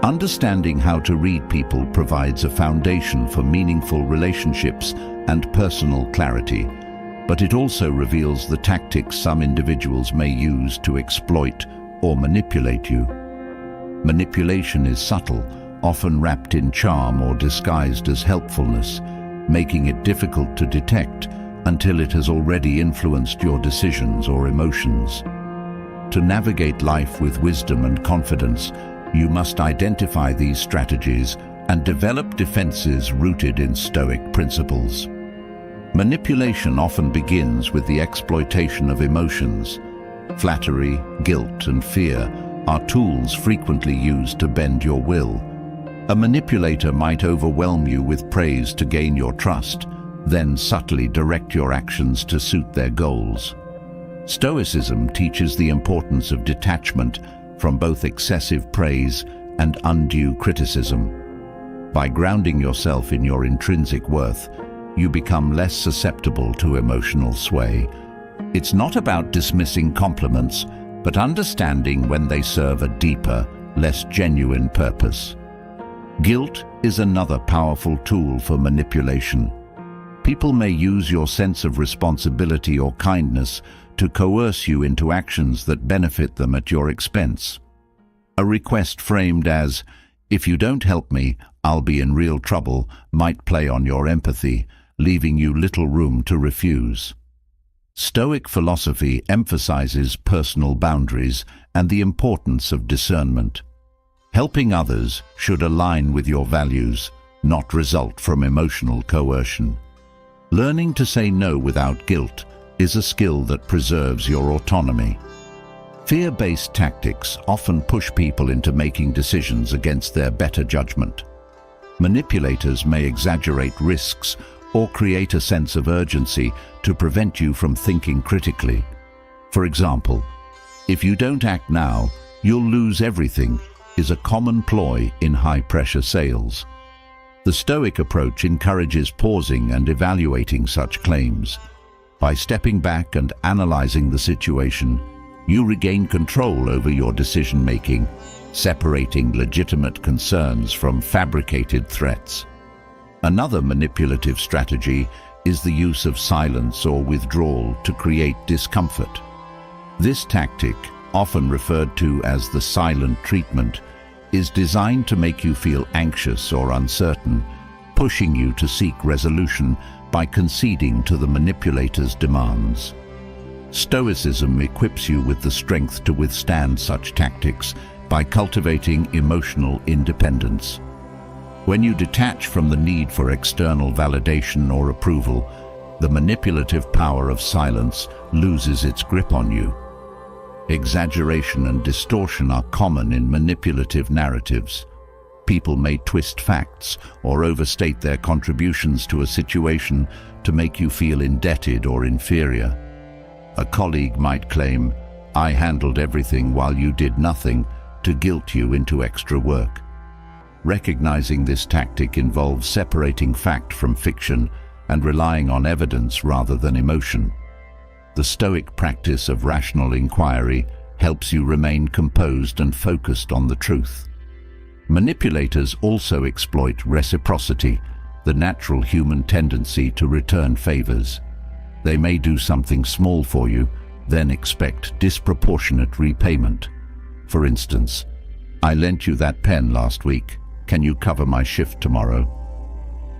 [SPEAKER 1] Understanding how to read people provides a foundation for meaningful relationships and personal clarity, but it also reveals the tactics some individuals may use to exploit or manipulate you. Manipulation is subtle, often wrapped in charm or disguised as helpfulness, making it difficult to detect until it has already influenced your decisions or emotions. To navigate life with wisdom and confidence, you must identify these strategies and develop defenses rooted in Stoic principles. Manipulation often begins with the exploitation of emotions. Flattery, guilt, and fear are tools frequently used to bend your will. A manipulator might overwhelm you with praise to gain your trust, then subtly direct your actions to suit their goals. Stoicism teaches the importance of detachment from both excessive praise and undue criticism. By grounding yourself in your intrinsic worth, you become less susceptible to emotional sway. It's not about dismissing compliments, but understanding when they serve a deeper, less genuine purpose. Guilt is another powerful tool for manipulation. People may use your sense of responsibility or kindness to coerce you into actions that benefit them at your expense. A request framed as, "If you don't help me, I'll be in real trouble," might play on your empathy, leaving you little room to refuse. Stoic philosophy emphasizes personal boundaries and the importance of discernment. Helping others should align with your values, not result from emotional coercion. Learning to say no without guilt is a skill that preserves your autonomy. Fear-based tactics often push people into making decisions against their better judgment. Manipulators may exaggerate risks or create a sense of urgency to prevent you from thinking critically. For example, "If you don't act now, you'll lose everything," is a common ploy in high-pressure sales. The Stoic approach encourages pausing and evaluating such claims. By stepping back and analyzing the situation, you regain control over your decision-making, separating legitimate concerns from fabricated threats. Another manipulative strategy is the use of silence or withdrawal to create discomfort. This tactic, often referred to as the silent treatment, is designed to make you feel anxious or uncertain, pushing you to seek resolution by conceding to the manipulator's demands. Stoicism equips you with the strength to withstand such tactics by cultivating emotional independence. When you detach from the need for external validation or approval, the manipulative power of silence loses its grip on you. Exaggeration and distortion are common in manipulative narratives. People may twist facts or overstate their contributions to a situation to make you feel indebted or inferior. A colleague might claim, "I handled everything while you did nothing," to guilt you into extra work. Recognizing this tactic involves separating fact from fiction and relying on evidence rather than emotion. The Stoic practice of rational inquiry helps you remain composed and focused on the truth. Manipulators also exploit reciprocity, the natural human tendency to return favors. They may do something small for you, then expect disproportionate repayment. For instance, "I lent you that pen last week. Can you cover my shift tomorrow?"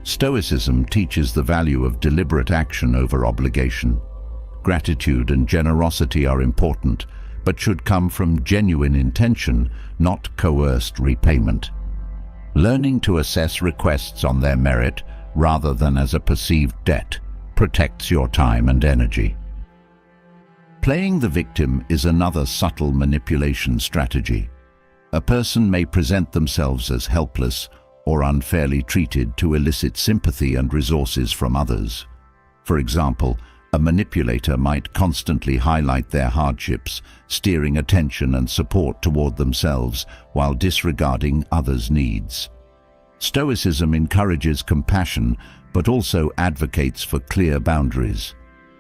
[SPEAKER 1] Stoicism teaches the value of deliberate action over obligation. Gratitude and generosity are important, but should come from genuine intention, not coerced repayment. Learning to assess requests on their merit rather than as a perceived debt protects your time and energy. Playing the victim is another subtle manipulation strategy. A person may present themselves as helpless or unfairly treated to elicit sympathy and resources from others. For example, a manipulator might constantly highlight their hardships, steering attention and support toward themselves while disregarding others' needs. Stoicism encourages compassion but also advocates for clear boundaries.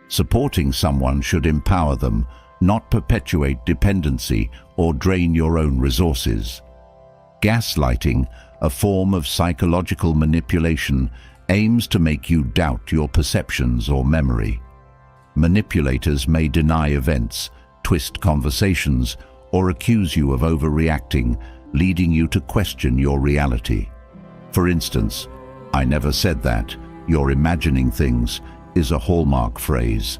[SPEAKER 1] Supporting someone should empower them, not perpetuate dependency or drain your own resources. Gaslighting, a form of psychological manipulation, aims to make you doubt your perceptions or memory. Manipulators may deny events, twist conversations, or accuse you of overreacting, leading you to question your reality. For instance, "I never said that, you're imagining things," is a hallmark phrase.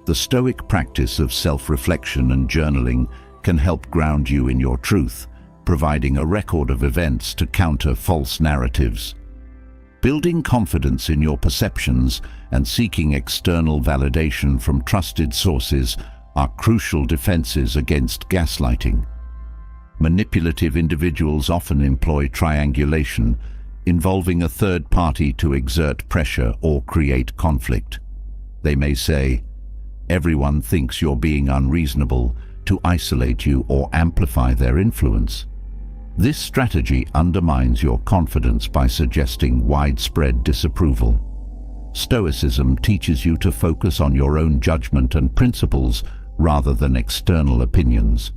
[SPEAKER 1] The Stoic practice of self-reflection and journaling can help ground you in your truth, providing a record of events to counter false narratives. Building confidence in your perceptions and seeking external validation from trusted sources are crucial defenses against gaslighting. Manipulative individuals often employ triangulation, involving a third party to exert pressure or create conflict. They may say, "Everyone thinks you're being unreasonable," to isolate you or amplify their influence. This strategy undermines your confidence by suggesting widespread disapproval. Stoicism teaches you to focus on your own judgment and principles rather than external opinions.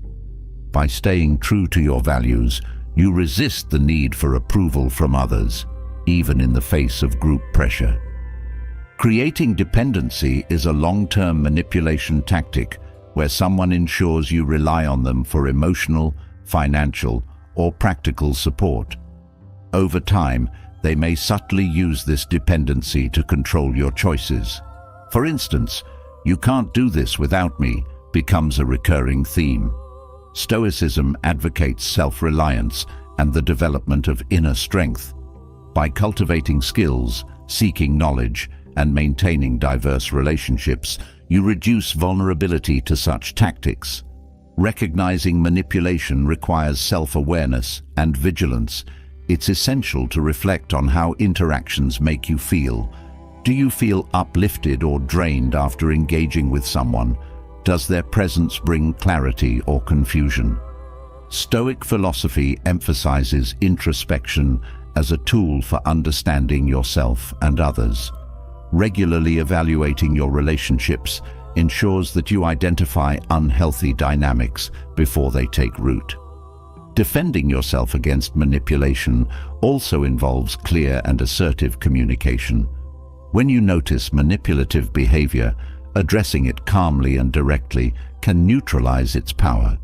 [SPEAKER 1] By staying true to your values, you resist the need for approval from others, even in the face of group pressure. Creating dependency is a long-term manipulation tactic where someone ensures you rely on them for emotional, financial, or practical support. Over time, they may subtly use this dependency to control your choices. For instance, "You can't do this without me" becomes a recurring theme. Stoicism advocates self-reliance and the development of inner strength. By cultivating skills, seeking knowledge, and maintaining diverse relationships, you reduce vulnerability to such tactics. Recognizing manipulation requires self-awareness and vigilance. It's essential to reflect on how interactions make you feel, Do you feel uplifted or drained after engaging with someone? Does their presence bring clarity or confusion? Stoic philosophy emphasizes introspection as a tool for understanding yourself and others. Regularly evaluating your relationships ensures that you identify unhealthy dynamics before they take root. Defending yourself against manipulation also involves clear and assertive communication. When you notice manipulative behavior, addressing it calmly and directly can neutralize its power.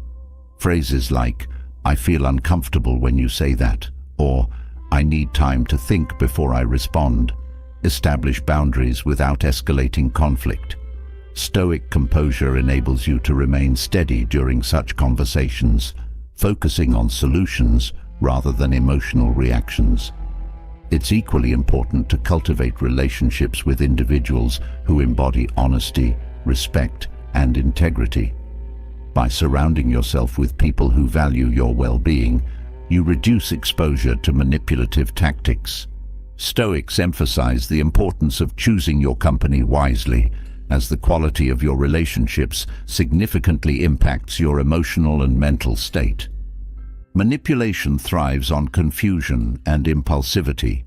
[SPEAKER 1] Phrases like, "I feel uncomfortable when you say that," or "I need time to think before I respond," establish boundaries without escalating conflict. Stoic composure enables you to remain steady during such conversations, focusing on solutions rather than emotional reactions. It's equally important to cultivate relationships with individuals who embody honesty, respect, and integrity. By surrounding yourself with people who value your well-being, you reduce exposure to manipulative tactics. Stoics emphasize the importance of choosing your company wisely, as the quality of your relationships significantly impacts your emotional and mental state. Manipulation thrives on confusion and impulsivity.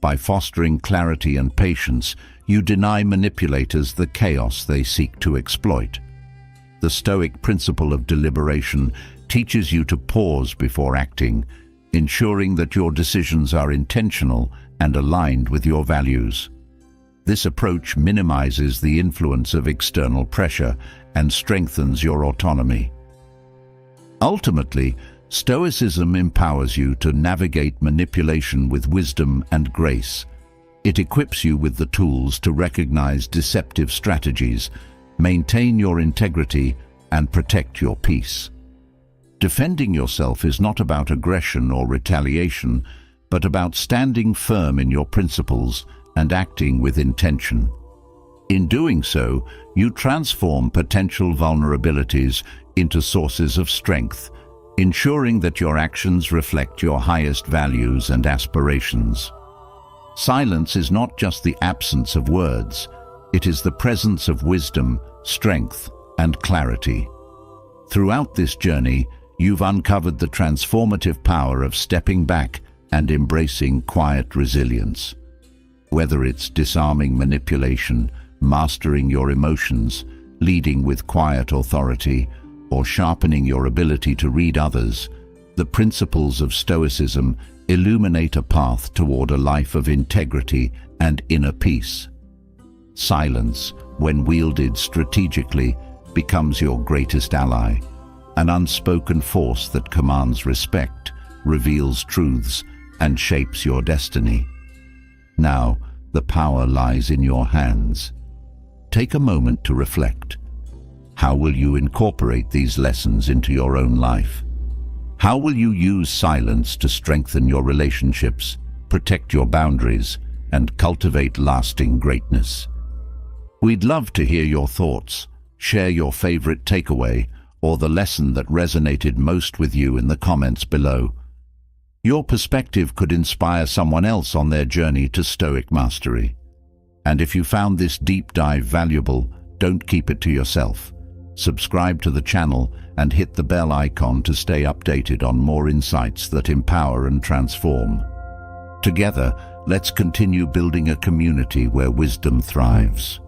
[SPEAKER 1] By fostering clarity and patience, you deny manipulators the chaos they seek to exploit. The Stoic principle of deliberation teaches you to pause before acting, ensuring that your decisions are intentional and aligned with your values. This approach minimizes the influence of external pressure and strengthens your autonomy. Ultimately, Stoicism empowers you to navigate manipulation with wisdom and grace. It equips you with the tools to recognize deceptive strategies, maintain your integrity, and protect your peace. Defending yourself is not about aggression or retaliation, but about standing firm in your principles and acting with intention. In doing so, you transform potential vulnerabilities into sources of strength, ensuring that your actions reflect your highest values and aspirations. Silence is not just the absence of words, it is the presence of wisdom, strength, and clarity. Throughout this journey, you've uncovered the transformative power of stepping back and embracing quiet resilience. Whether it's disarming manipulation, mastering your emotions, leading with quiet authority, or sharpening your ability to read others, the principles of Stoicism illuminate a path toward a life of integrity and inner peace. Silence, when wielded strategically, becomes your greatest ally, an unspoken force that commands respect, reveals truths, and shapes your destiny. Now, the power lies in your hands. Take a moment to reflect. How will you incorporate these lessons into your own life? How will you use silence to strengthen your relationships, protect your boundaries, and cultivate lasting greatness? We'd love to hear your thoughts. Share your favorite takeaway or the lesson that resonated most with you in the comments below. Your perspective could inspire someone else on their journey to Stoic mastery. And if you found this deep dive valuable, don't keep it to yourself. Subscribe to the channel and hit the bell icon to stay updated on more insights that empower and transform. Together, let's continue building a community where wisdom thrives.